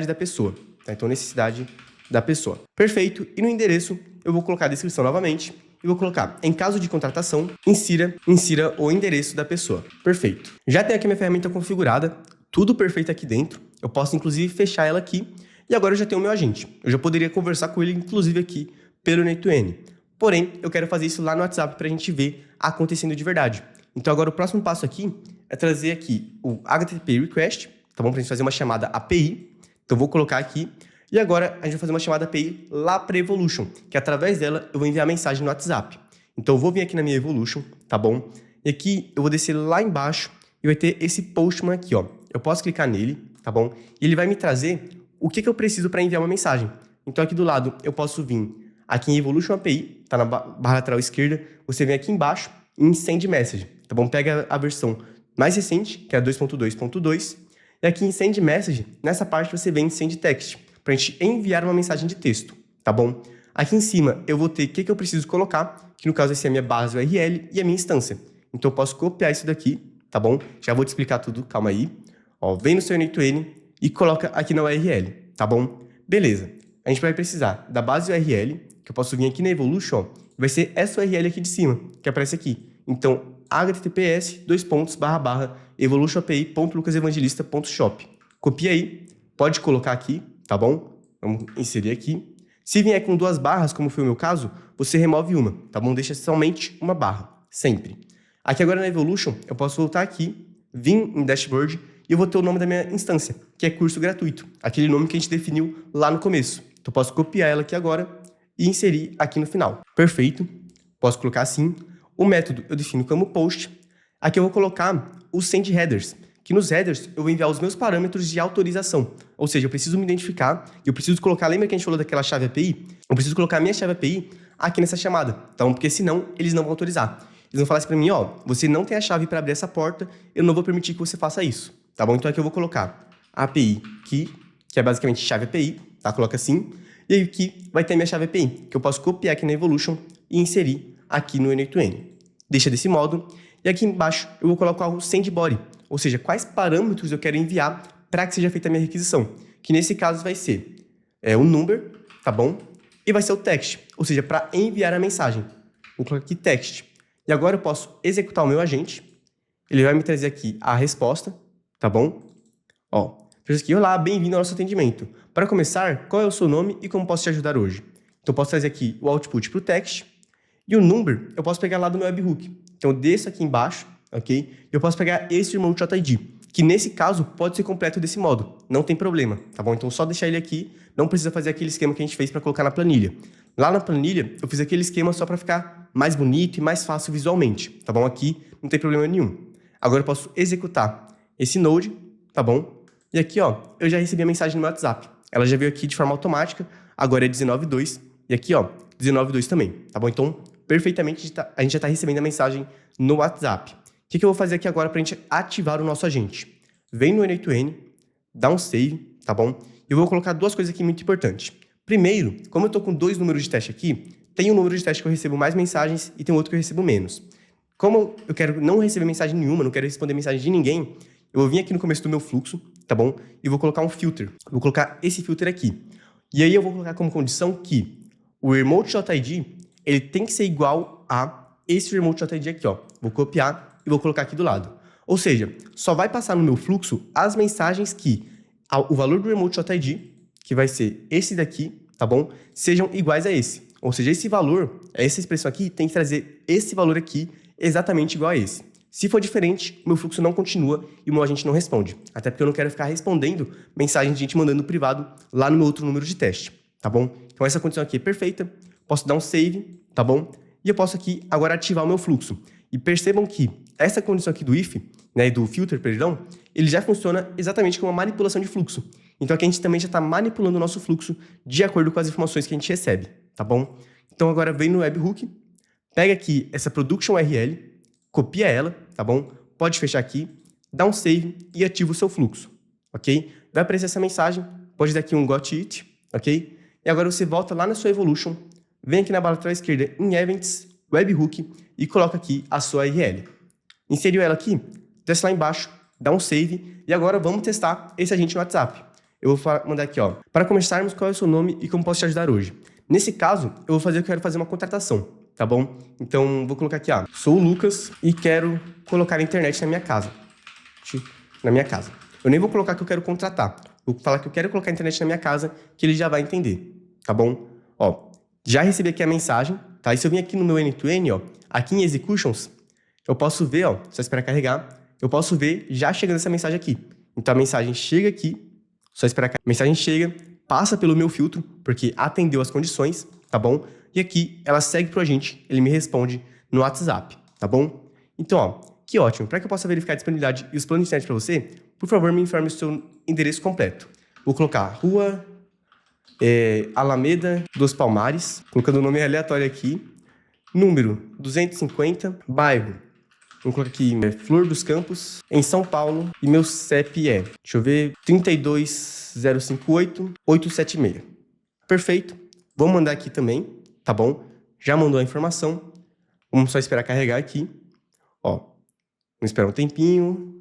A: da pessoa. Tá? Então, necessidade da pessoa. Perfeito. E no endereço, eu vou colocar a descrição novamente e vou colocar, em caso de contratação, insira o endereço da pessoa. Perfeito. Já tenho aqui minha ferramenta configurada, tudo perfeito aqui dentro. Eu posso, inclusive, fechar ela aqui. E agora eu já tenho o meu agente. Eu já poderia conversar com ele, inclusive, aqui pelo N2N. Porém, eu quero fazer isso lá no WhatsApp para a gente ver acontecendo de verdade. Então, agora o próximo passo aqui é trazer aqui o HTTP Request, tá bom? Para a gente fazer uma chamada API. Então, vou colocar aqui. E agora, a gente vai fazer uma chamada API lá para Evolution, que através dela eu vou enviar mensagem no WhatsApp. Então, eu vou vir aqui na minha Evolution, tá bom? E aqui eu vou descer lá embaixo e vai ter esse Postman aqui, ó. Eu posso clicar nele, tá bom? E ele vai me trazer o que eu preciso para enviar uma mensagem. Então, aqui do lado, eu posso vir aqui em Evolution API, tá na barra lateral esquerda, você vem aqui embaixo em Send Message, tá bom? Pega a versão mais recente, que é a 2.2.2, e aqui em Send Message, nessa parte você vem em Send Text, para a gente enviar uma mensagem de texto, tá bom? Aqui em cima eu vou ter o que eu preciso colocar, que no caso vai ser a minha base URL e a minha instância. Então eu posso copiar isso daqui, tá bom? Já vou te explicar tudo, calma aí. Ó, vem no seu N2N e coloca aqui na URL, tá bom? Beleza. A gente vai precisar da base URL, que eu posso vir aqui na Evolution, ó, vai ser essa URL aqui de cima, que aparece aqui. Então, https://evolutionapi.lucasevangelista.shop. Copia aí, pode colocar aqui, tá bom? Vamos inserir aqui. Se vier com 2 barras, como foi o meu caso, você remove uma, tá bom? Deixa somente uma barra, sempre. Aqui agora na Evolution, eu posso voltar aqui, vir em Dashboard, e eu vou ter o nome da minha instância, que é curso gratuito, aquele nome que a gente definiu lá no começo. Então, eu posso copiar ela aqui agora e inserir aqui no final. Perfeito. Posso colocar assim. O método eu defino como post. Aqui eu vou colocar os send headers, que nos headers eu vou enviar os meus parâmetros de autorização. Ou seja, eu preciso me identificar e eu preciso colocar, lembra que a gente falou daquela chave API? Eu preciso colocar a minha chave API aqui nessa chamada. Então, porque senão eles não vão autorizar. Eles vão falar assim para mim, ó, você não tem a chave para abrir essa porta, eu não vou permitir que você faça isso. Tá bom? Então aqui eu vou colocar API key, que é basicamente chave API, tá? Coloca assim. E aí aqui vai ter a minha chave API, que eu posso copiar aqui na Evolution e inserir aqui no N2N. Deixa desse modo. E aqui embaixo eu vou colocar o send body, ou seja, quais parâmetros eu quero enviar para que seja feita a minha requisição. Que nesse caso vai ser o number, tá bom? E vai ser o text, ou seja, para enviar a mensagem. Vou colocar aqui text. E agora eu posso executar o meu agente. Ele vai me trazer aqui a resposta, tá bom? Ó, fez aqui, olá, bem-vindo ao nosso atendimento. Para começar, qual é o seu nome e como posso te ajudar hoje? Então eu posso trazer aqui o output para o text. E o number eu posso pegar lá do meu webhook. Então eu desço aqui embaixo, ok? E eu posso pegar esse remote.id, que nesse caso pode ser completo desse modo. Não tem problema, tá bom? Então só deixar ele aqui, não precisa fazer aquele esquema que a gente fez para colocar na planilha. Lá na planilha eu fiz aquele esquema só para ficar mais bonito e mais fácil visualmente, tá bom? Aqui não tem problema nenhum. Agora eu posso executar esse node, tá bom? E aqui, ó, eu já recebi a mensagem no meu WhatsApp. Ela já veio aqui de forma automática, agora é 19.2. E aqui, ó, 19.2 também, tá bom? Então, perfeitamente, a gente já está recebendo a mensagem no WhatsApp. O que eu vou fazer aqui agora para a gente ativar o nosso agente? Vem no N2N, dá um save, tá bom? E eu vou colocar duas coisas aqui muito importantes. Primeiro, como eu estou com 2 números de teste aqui, tem um número de teste que eu recebo mais mensagens e tem outro que eu recebo menos. Como eu quero não receber mensagem nenhuma, não quero responder mensagem de ninguém, eu vou vir aqui no começo do meu fluxo, tá bom? E vou colocar um filter. Vou colocar esse filter aqui. E aí eu vou colocar como condição que o remote.id, ele tem que ser igual a esse remote.id aqui, ó. Vou copiar e vou colocar aqui do lado. Ou seja, só vai passar no meu fluxo as mensagens que o valor do remote.id, que vai ser esse daqui, tá bom? Sejam iguais a esse. Ou seja, esse valor, essa expressão aqui, tem que trazer esse valor aqui exatamente igual a esse. Se for diferente, o meu fluxo não continua e o meu agente não responde. Até porque eu não quero ficar respondendo mensagem de gente mandando no privado lá no meu outro número de teste, tá bom? Então essa condição aqui é perfeita. Posso dar um save, tá bom? E eu posso aqui agora ativar o meu fluxo. E percebam que essa condição aqui do if, né, do filter, perdão, ele já funciona exatamente como uma manipulação de fluxo. Então aqui a gente também já está manipulando o nosso fluxo de acordo com as informações que a gente recebe, tá bom? Então agora vem no webhook, pega aqui essa production URL, copia ela, tá bom? Pode fechar aqui, dá um save e ativa o seu fluxo, ok? Vai aparecer essa mensagem, pode dar aqui um got it, ok? E agora você volta lá na sua Evolution, vem aqui na barra lateral esquerda em Events, webhook e coloca aqui a sua URL. Inseriu ela aqui, desce lá embaixo, dá um save e agora vamos testar esse agente no WhatsApp. Eu vou mandar aqui, ó. Para começarmos, qual é o seu nome e como posso te ajudar hoje? Nesse caso, eu quero fazer uma contratação, tá bom? Então, vou colocar aqui, ó. Sou o Lucas e quero colocar a internet na minha casa. Eu nem vou colocar que eu quero contratar. Vou falar que eu quero colocar a internet na minha casa, que ele já vai entender, tá bom? Ó, já recebi aqui a mensagem, tá? E se eu vim aqui no meu N2N, ó, aqui em Executions, eu posso ver, ó, só esperar carregar, eu posso ver já chegando essa mensagem aqui. Então, a mensagem chega aqui, só esperar que a mensagem chega, passa pelo meu filtro, porque atendeu as condições, tá bom? E aqui ela segue pro agente, ele me responde no WhatsApp, tá bom? Então, ó, que ótimo. Para que eu possa verificar a disponibilidade e os planos de internet para você, por favor, me informe o seu endereço completo. Vou colocar Rua Alameda dos Palmares, colocando o nome aleatório aqui, número 250, bairro. Vamos colocar aqui Flor dos Campos, em São Paulo, e meu CEP é, deixa eu ver, 32058-876. Perfeito. Vamos mandar aqui também, tá bom? Já mandou a informação. Vamos só esperar carregar aqui. Ó, vamos esperar um tempinho.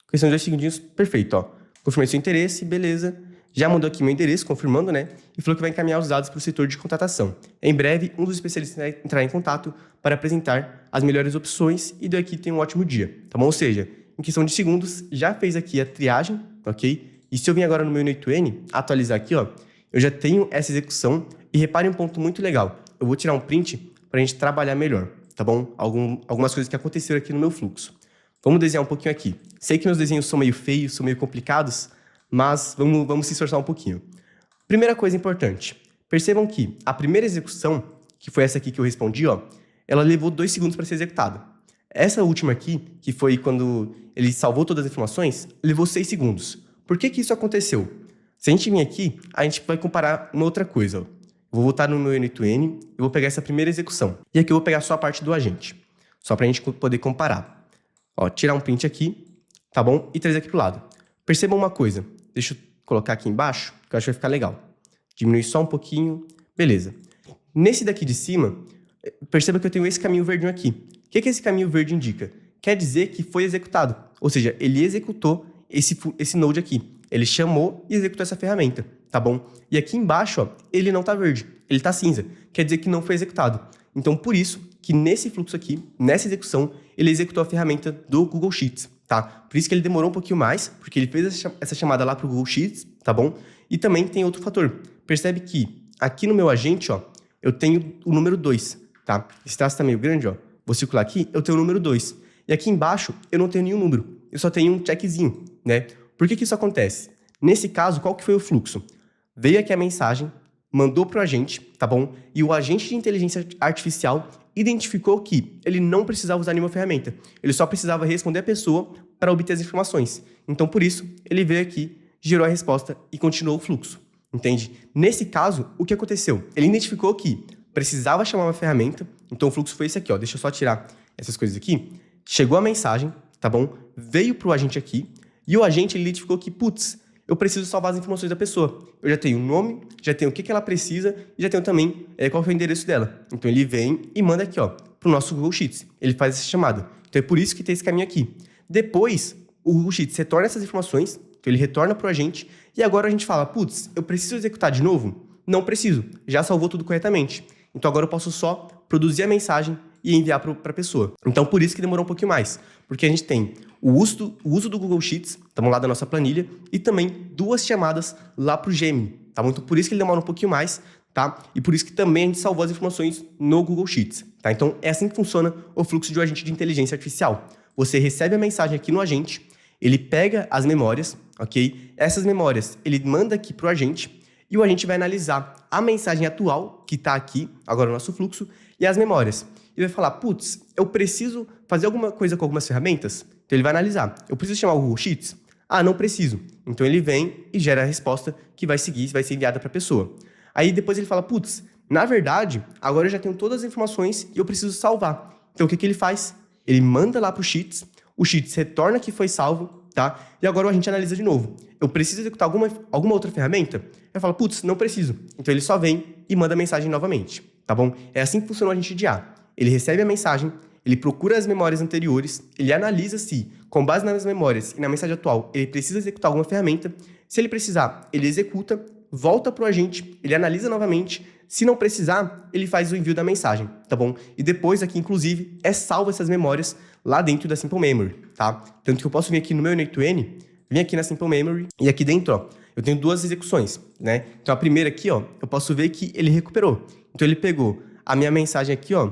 A: Questão de 2 segundinhos, perfeito, ó. Confirmei seu interesse, beleza. Já mandou aqui meu endereço, confirmando, né? E falou que vai encaminhar os dados para o setor de contratação. Em breve, um dos especialistas vai entrar em contato para apresentar as melhores opções e daqui tem um ótimo dia, tá bom? Ou seja, em questão de segundos, já fez aqui a triagem, ok? E se eu vim agora no meu N2N, atualizar aqui, ó, eu já tenho essa execução e repare um ponto muito legal. Eu vou tirar um print para a gente trabalhar melhor, tá bom? Algumas coisas que aconteceram aqui no meu fluxo. Vamos desenhar um pouquinho aqui. Sei que meus desenhos são meio feios, são meio complicados, mas vamos se esforçar um pouquinho. Primeira coisa importante. Percebam que a primeira execução, que foi essa aqui que eu respondi, ó, ela levou 2 segundos para ser executada. Essa última aqui, que foi quando ele salvou todas as informações, levou 6 segundos. Por que isso aconteceu? Se a gente vir aqui, a gente vai comparar uma outra coisa. Ó. Eu vou voltar no meu N2N, eu vou pegar essa primeira execução. E aqui eu vou pegar só a parte do agente, só para a gente poder comparar. Ó, tirar um print aqui, tá bom? E trazer aqui pro lado. Percebam uma coisa. Deixa eu colocar aqui embaixo, que eu acho que vai ficar legal. Diminuir só um pouquinho. Beleza. Nesse daqui de cima, perceba que eu tenho esse caminho verdinho aqui. O que esse caminho verde indica? Quer dizer que foi executado. Ou seja, ele executou esse node aqui. Ele chamou e executou essa ferramenta, tá bom? E aqui embaixo, ó, ele não tá verde, ele tá cinza. Quer dizer que não foi executado. Então, por isso que nesse fluxo aqui, nessa execução, ele executou a ferramenta do Google Sheets. Tá? Por isso que ele demorou um pouquinho mais, porque ele fez essa chamada lá para o Google Sheets, tá bom? E também tem outro fator. Percebe que aqui no meu agente, ó, eu tenho o número 2, tá? Esse traço tá meio grande, ó. Vou circular aqui, eu tenho o número 2. E aqui embaixo, eu não tenho nenhum número. Eu só tenho um checkzinho, né? Por que isso acontece? Nesse caso, qual que foi o fluxo? Veio aqui a mensagem, mandou pro agente, tá bom? E o agente de inteligência artificial identificou que ele não precisava usar nenhuma ferramenta. Ele só precisava responder a pessoa para obter as informações. Então, por isso, ele veio aqui, gerou a resposta e continuou o fluxo. Entende? Nesse caso, o que aconteceu? Ele identificou que precisava chamar uma ferramenta, então o fluxo foi esse aqui, ó. Deixa eu só tirar essas coisas aqui. Chegou a mensagem, tá bom? Veio pro agente aqui, e o agente ele identificou que, putz, eu preciso salvar as informações da pessoa. Eu já tenho o nome, já tenho o que ela precisa, e já tenho também qual foi o endereço dela. Então ele vem e manda aqui, ó, pro nosso Google Sheets. Ele faz essa chamada. Então é por isso que tem esse caminho aqui. Depois, o Google Sheets retorna essas informações, então ele retorna pro agente, e agora a gente fala, putz, eu preciso executar de novo? Não preciso, já salvou tudo corretamente. Então agora eu posso só produzir a mensagem e enviar para a pessoa. Então por isso que demorou um pouquinho mais, porque a gente tem o uso do Google Sheets, estamos lá da nossa planilha, e também 2 chamadas lá para o Gemini, tá bom? Então por isso que ele demora um pouquinho mais, tá? E por isso que também a gente salvou as informações no Google Sheets, tá? Então é assim que funciona o fluxo de um agente de inteligência artificial. Você recebe a mensagem aqui no agente, ele pega as memórias, ok? Essas memórias ele manda aqui para o agente, e o agente vai analisar a mensagem atual, que está aqui, agora no nosso fluxo, e as memórias. E vai falar, putz, eu preciso fazer alguma coisa com algumas ferramentas? Então ele vai analisar. Eu preciso chamar o Google Sheets? Ah, não preciso. Então ele vem e gera a resposta que vai seguir, vai ser enviada para a pessoa. Aí depois ele fala, putz, na verdade, agora eu já tenho todas as informações e eu preciso salvar. Então o que ele faz? Ele manda lá para o Sheets retorna que foi salvo, tá? E agora a gente analisa de novo. Eu preciso executar alguma outra ferramenta? Ele fala, putz, não preciso. Então ele só vem e manda a mensagem novamente, tá bom? É assim que funciona o agente de IA. Ele recebe a mensagem, ele procura as memórias anteriores, ele analisa se, com base nas memórias e na mensagem atual, ele precisa executar alguma ferramenta. Se ele precisar, ele executa, volta para o agente, ele analisa novamente. Se não precisar, ele faz o envio da mensagem, tá bom? E depois aqui, inclusive, salvo essas memórias lá dentro da Simple Memory, tá? Tanto que eu posso vir aqui no meu N8N, vir aqui na Simple Memory, e aqui dentro, ó, eu tenho 2 execuções, né? Então a primeira aqui, ó, eu posso ver que ele recuperou. Então ele pegou a minha mensagem aqui, ó,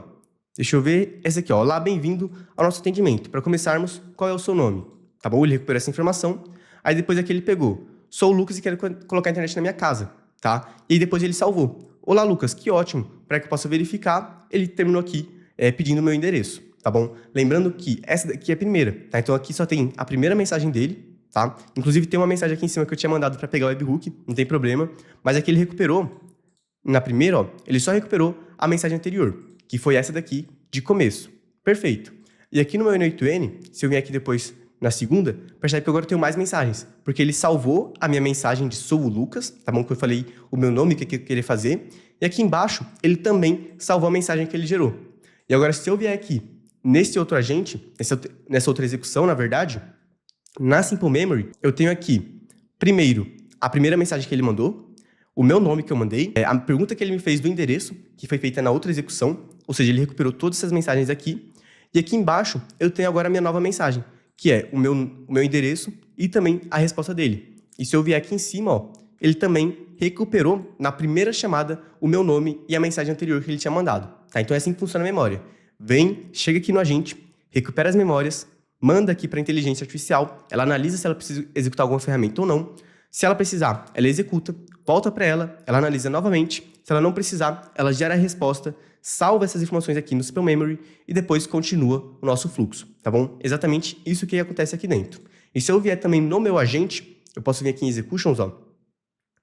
A: deixa eu ver, essa aqui, ó, olá, bem-vindo ao nosso atendimento. Para começarmos, qual é o seu nome? Tá bom? Ele recuperou essa informação. Aí depois aqui ele pegou, sou o Lucas e quero colocar a internet na minha casa, tá? E depois ele salvou. Olá, Lucas, que ótimo. Para que eu possa verificar, ele terminou aqui pedindo o meu endereço, tá bom? Lembrando que essa daqui é a primeira, tá? Então aqui só tem a primeira mensagem dele, tá? Inclusive tem uma mensagem aqui em cima que eu tinha mandado para pegar o webhook, não tem problema. Mas aqui ele recuperou, na primeira, ó, ele só recuperou a mensagem anterior, que foi essa daqui de começo. Perfeito. E aqui no meu N8N, se eu vier aqui depois na segunda, percebe que agora eu tenho mais mensagens, porque ele salvou a minha mensagem de sou o Lucas, tá bom? Que eu falei o meu nome, o que eu queria fazer. E aqui embaixo, ele também salvou a mensagem que ele gerou. E agora, se eu vier aqui nesse outro agente, nessa outra execução, na verdade, na Simple Memory, eu tenho aqui, primeiro, a primeira mensagem que ele mandou, o meu nome que eu mandei, a pergunta que ele me fez do endereço, que foi feita na outra execução, ou seja, ele recuperou todas essas mensagens aqui. E aqui embaixo, eu tenho agora a minha nova mensagem, que é o meu endereço e também a resposta dele. E se eu vier aqui em cima, ó, ele também recuperou na primeira chamada o meu nome e a mensagem anterior que ele tinha mandado. Tá? Então é assim que funciona a memória. Vem, chega aqui no agente, recupera as memórias, manda aqui para a inteligência artificial, ela analisa se ela precisa executar alguma ferramenta ou não. Se ela precisar, ela executa, volta para ela analisa novamente. Se ela não precisar, ela gera a resposta, salva essas informações aqui no Simple Memory e depois continua o nosso fluxo, tá bom? Exatamente isso que acontece aqui dentro. E se eu vier também no meu agente, eu posso vir aqui em Executions, ó.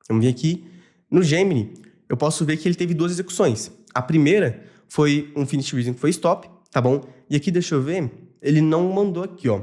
A: Vamos vir aqui no Gemini, eu posso ver que ele teve 2 execuções. A primeira foi um finish reason que foi stop, tá bom? E aqui, deixa eu ver, ele não mandou aqui, ó.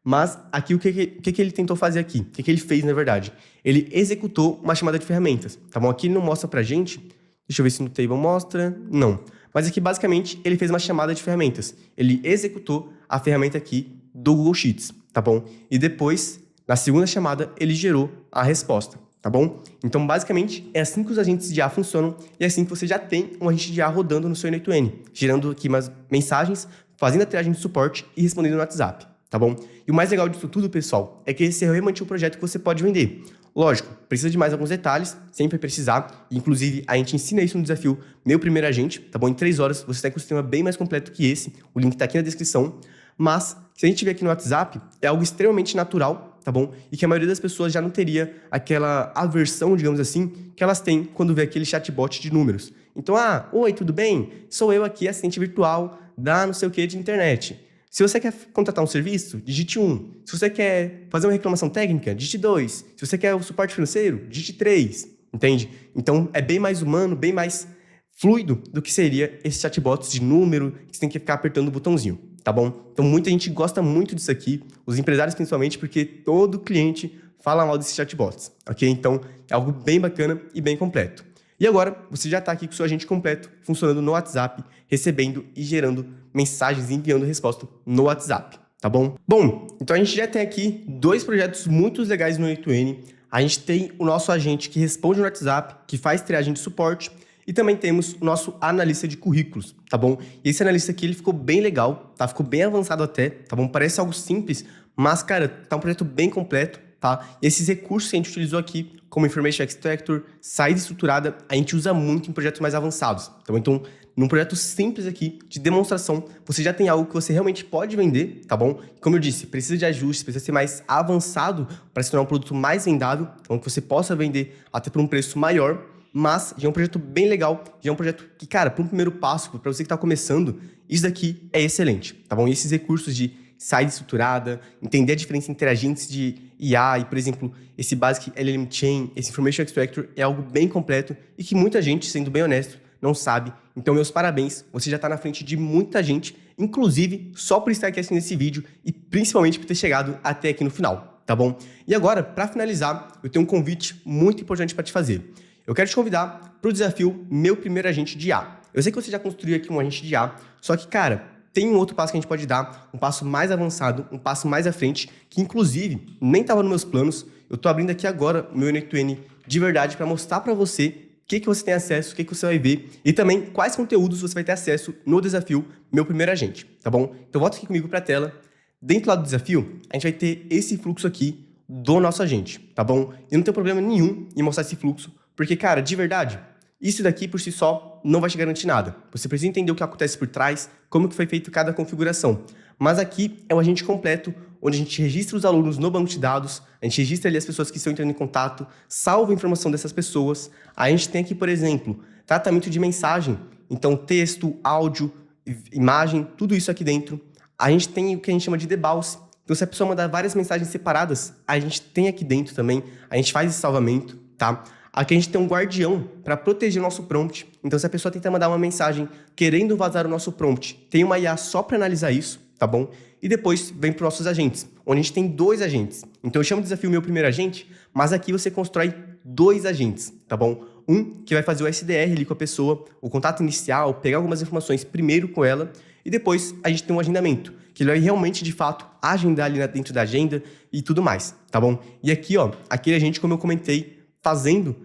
A: Mas aqui, o que ele tentou fazer aqui? O que ele fez, na verdade? Ele executou uma chamada de ferramentas, tá bom? Aqui ele não mostra pra gente. Deixa eu ver se no table mostra. Não. Mas aqui, basicamente, ele fez uma chamada de ferramentas. Ele executou a ferramenta aqui do Google Sheets, tá bom? E depois, na segunda chamada, ele gerou a resposta, tá bom? Então, basicamente, é assim que os agentes de IA funcionam e é assim que você já tem um agente de IA rodando no seu N8N, gerando aqui umas mensagens, fazendo a triagem de suporte e respondendo no WhatsApp, tá bom? E o mais legal disso tudo, pessoal, é que esse é realmente um projeto que você pode vender. Lógico, precisa de mais alguns detalhes, sempre vai precisar. Inclusive, a gente ensina isso no desafio Meu Primeiro Agente, tá bom? Em 3 horas, você está com um sistema bem mais completo que esse. O link está aqui na descrição. Mas, se a gente ver aqui no WhatsApp, é algo extremamente natural, tá bom? E que a maioria das pessoas já não teria aquela aversão, digamos assim, que elas têm quando vê aquele chatbot de números. Então, oi, tudo bem? Sou eu aqui, assistente virtual da não sei o que de internet. Se você quer contratar um serviço, digite 1. Se você quer fazer uma reclamação técnica, digite 2. Se você quer o suporte financeiro, digite 3. Entende? Então, é bem mais humano, bem mais fluido do que seria esses chatbots de número, que você tem que ficar apertando o botãozinho, tá bom? Então muita gente gosta muito disso aqui, os empresários principalmente, porque todo cliente fala mal desses chatbots, ok? Então é algo bem bacana e bem completo. E agora você já está aqui com o seu agente completo, funcionando no WhatsApp, recebendo e gerando mensagens e enviando resposta no WhatsApp, tá bom? Bom, então a gente já tem aqui 2 projetos muito legais no N2N. A gente tem o nosso agente que responde no WhatsApp, que faz triagem de suporte, e também temos o nosso analista de currículos, tá bom? E esse analista aqui, ele ficou bem legal, tá? Ficou bem avançado até, tá bom? Parece algo simples, mas, cara, tá um projeto bem completo, tá? E esses recursos que a gente utilizou aqui, como Information Extractor, saída estruturada, a gente usa muito em projetos mais avançados, tá bom? Então, num projeto simples aqui, de demonstração, você já tem algo que você realmente pode vender, tá bom? Como eu disse, precisa de ajustes, precisa ser mais avançado para se tornar um produto mais vendável, então que você possa vender até por um preço maior, mas já é um projeto bem legal, já é um projeto que, cara, para um primeiro passo, para você que está começando, isso daqui é excelente, tá bom? E esses recursos de saída estruturada, entender a diferença entre agentes de IA e, por exemplo, esse Basic LLM Chain, esse Information Extractor é algo bem completo e que muita gente, sendo bem honesto, não sabe. Então, meus parabéns, você já está na frente de muita gente, inclusive só por estar aqui assistindo esse vídeo e principalmente por ter chegado até aqui no final, tá bom? E agora, para finalizar, eu tenho um convite muito importante para te fazer. Eu quero te convidar para o desafio Meu Primeiro Agente de IA. Eu sei que você já construiu aqui um agente de IA, só que, cara, tem um outro passo que a gente pode dar, um passo mais avançado, um passo mais à frente, que inclusive nem estava nos meus planos. Eu estou abrindo aqui agora o meu N2N de verdade para mostrar para você o que você tem acesso, o que você vai ver e também quais conteúdos você vai ter acesso no desafio Meu Primeiro Agente, tá bom? Então volta aqui comigo para a tela. Dentro lá do desafio, a gente vai ter esse fluxo aqui do nosso agente, tá bom? E não tem problema nenhum em mostrar esse fluxo, porque, cara, de verdade, isso daqui por si só não vai te garantir nada. Você precisa entender o que acontece por trás, como que foi feito cada configuração. Mas aqui é um agente completo, onde a gente registra os alunos no banco de dados, a gente registra ali as pessoas que estão entrando em contato, salva a informação dessas pessoas. A gente tem aqui, por exemplo, tratamento de mensagem, então texto, áudio, imagem, tudo isso aqui dentro. A gente tem o que a gente chama de debounce. Então, se a pessoa mandar várias mensagens separadas, a gente tem aqui dentro também, a gente faz esse salvamento, tá? Aqui a gente tem um guardião para proteger o nosso prompt. Então, se a pessoa tenta mandar uma mensagem querendo vazar o nosso prompt, tem uma IA só para analisar isso, tá bom? E depois vem para os nossos agentes, onde a gente tem 2 agentes. Então, eu chamo de desafio Meu Primeiro Agente, mas aqui você constrói 2 agentes, tá bom? Um que vai fazer o SDR ali com a pessoa, o contato inicial, pegar algumas informações primeiro com ela, e depois a gente tem um agendamento, que ele vai realmente, de fato, agendar ali dentro da agenda e tudo mais, tá bom? E aqui, ó, aquele agente, como eu comentei, fazendo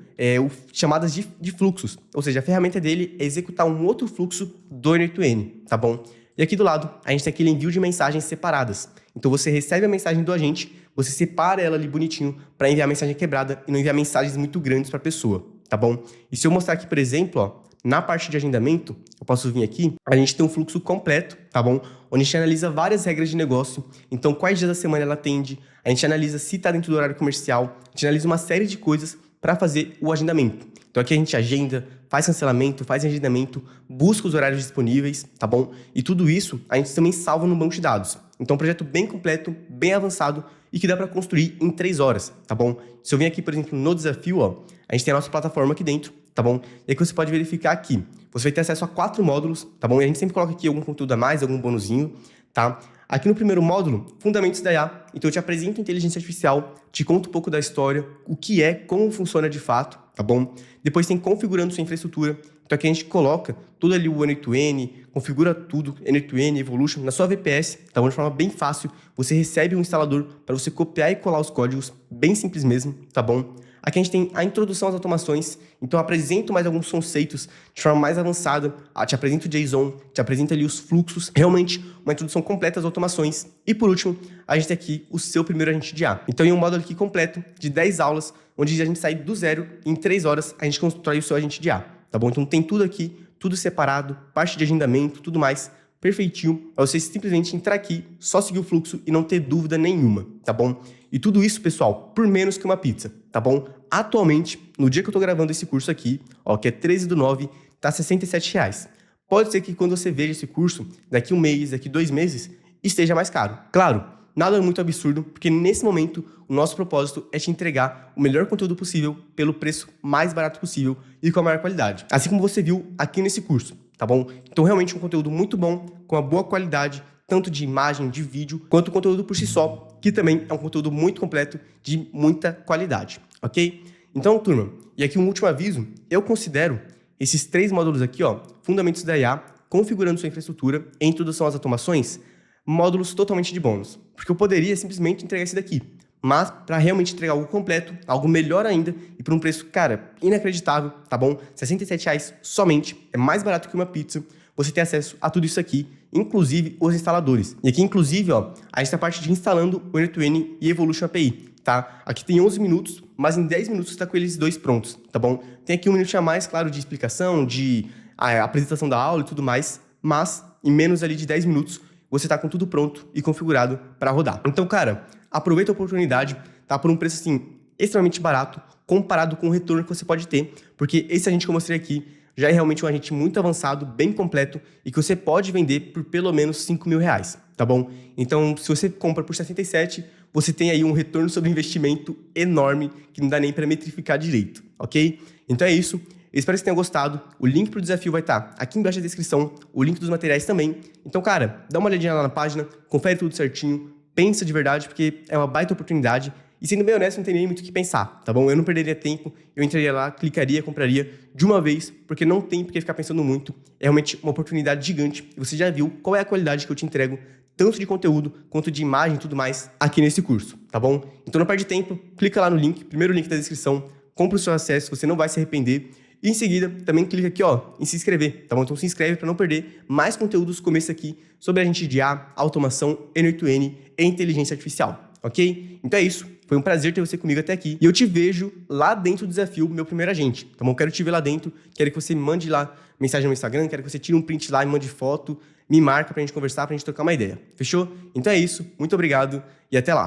A: chamadas de fluxos. Ou seja, a ferramenta dele é executar um outro fluxo do N2N, tá bom? E aqui do lado, a gente tem aquele envio de mensagens separadas. Então, você recebe a mensagem do agente, você separa ela ali bonitinho para enviar a mensagem quebrada e não enviar mensagens muito grandes para a pessoa, tá bom? E se eu mostrar aqui, por exemplo, ó, na parte de agendamento, eu posso vir aqui, a gente tem um fluxo completo, tá bom? Onde a gente analisa várias regras de negócio. Então, quais dias da semana ela atende, a gente analisa se está dentro do horário comercial, a gente analisa uma série de coisas para fazer o agendamento. Então aqui a gente agenda, faz cancelamento, faz agendamento, busca os horários disponíveis, tá bom? E tudo isso a gente também salva no banco de dados. Então um projeto bem completo, bem avançado e que dá para construir em 3 horas, tá bom? Se eu vim aqui, por exemplo, no desafio, ó, a gente tem a nossa plataforma aqui dentro, tá bom? E aqui você pode verificar aqui. Você vai ter acesso a 4 módulos, tá bom? E a gente sempre coloca aqui algum conteúdo a mais, algum bonuzinho, tá? Aqui no primeiro módulo, Fundamentos da IA. Então eu te apresento inteligência artificial, te conto um pouco da história, o que é, como funciona de fato, tá bom? Depois tem configurando sua infraestrutura. Então aqui a gente coloca tudo ali o N2N, configura tudo, N2N, Evolution, na sua VPS, tá bom? De forma bem fácil. Você recebe um instalador para você copiar e colar os códigos, bem simples mesmo, tá bom? Aqui a gente tem a introdução às automações, então eu apresento mais alguns conceitos de forma mais avançada, te apresento o JSON, te apresento ali os fluxos, realmente uma introdução completa às automações. E por último, a gente tem aqui o seu primeiro agente de IA. Então em um módulo aqui completo de 10 aulas, onde a gente sai do zero e em 3 horas a gente constrói o seu agente de IA, tá bom? Então tem tudo aqui, tudo separado, parte de agendamento, tudo mais, perfeitinho, para você simplesmente entrar aqui, só seguir o fluxo e não ter dúvida nenhuma, tá bom? E tudo isso, pessoal, por menos que uma pizza, tá bom? Atualmente, no dia que eu tô gravando esse curso aqui, ó, que é 13/9, tá R$ 67. Pode ser que quando você veja esse curso, daqui um mês, daqui 2 meses, esteja mais caro. Claro, Nada muito absurdo, porque nesse momento o nosso propósito é te entregar o melhor conteúdo possível pelo preço mais barato possível e com a maior qualidade. Assim como você viu aqui nesse curso, tá bom? Então realmente um conteúdo muito bom, com uma boa qualidade, tanto de imagem, de vídeo, quanto o conteúdo por si só, que também é um conteúdo muito completo, de muita qualidade, ok? Então, turma, e aqui um último aviso, eu considero esses 3 módulos aqui, ó, Fundamentos da IA, Configurando sua infraestrutura e Introdução às automações, módulos totalmente de bônus. Porque eu poderia simplesmente entregar esse daqui, mas para realmente entregar algo completo, algo melhor ainda e por um preço, cara, inacreditável, tá bom? R$67 somente, é mais barato que uma pizza. Você tem acesso a tudo isso aqui, inclusive os instaladores. E aqui, inclusive, ó, a gente tá a parte de instalando o N2N e Evolution API, tá? Aqui tem 11 minutos, mas em 10 minutos você tá com eles dois prontos, tá bom? Tem aqui um minuto a mais, claro, de explicação, de apresentação da aula e tudo mais, mas em menos ali de 10 minutos você tá com tudo pronto e configurado para rodar. Então, cara, aproveita a oportunidade, tá? Por um preço, assim, extremamente barato, comparado com o retorno que você pode ter, porque esse agente que eu mostrei aqui já é realmente um agente muito avançado, bem completo, e que você pode vender por pelo menos R$5.000, tá bom? Então, se você compra por 67, você tem aí um retorno sobre investimento enorme, que não dá nem para metrificar direito, ok? Então é isso. Eu espero que você tenha gostado. O link para o desafio vai estar aqui embaixo da descrição, o link dos materiais também. Então, cara, dá uma olhadinha lá na página, confere tudo certinho, pensa de verdade, porque é uma baita oportunidade. E sendo bem honesto, não tem nem muito o que pensar, tá bom? Eu não perderia tempo, eu entraria lá, clicaria, compraria de uma vez, porque não tem por que ficar pensando muito. É realmente uma oportunidade gigante. E você já viu qual é a qualidade que eu te entrego, tanto de conteúdo quanto de imagem e tudo mais, aqui nesse curso, tá bom? Então não perde tempo, clica lá no link, primeiro link da descrição, compra o seu acesso, você não vai se arrepender. E em seguida, também clica aqui, ó, em se inscrever, tá bom? Então se inscreve para não perder mais conteúdos como esse aqui sobre a gente de IA, automação, N8N e inteligência artificial, ok? Então é isso, foi um prazer ter você comigo até aqui. E eu te vejo lá dentro do desafio Meu Primeiro Agente, tá bom? Quero te ver lá dentro, quero que você me mande lá mensagem no Instagram, quero que você tire um print lá e mande foto, me marca pra gente conversar, pra gente trocar uma ideia, fechou? Então é isso, muito obrigado e até lá.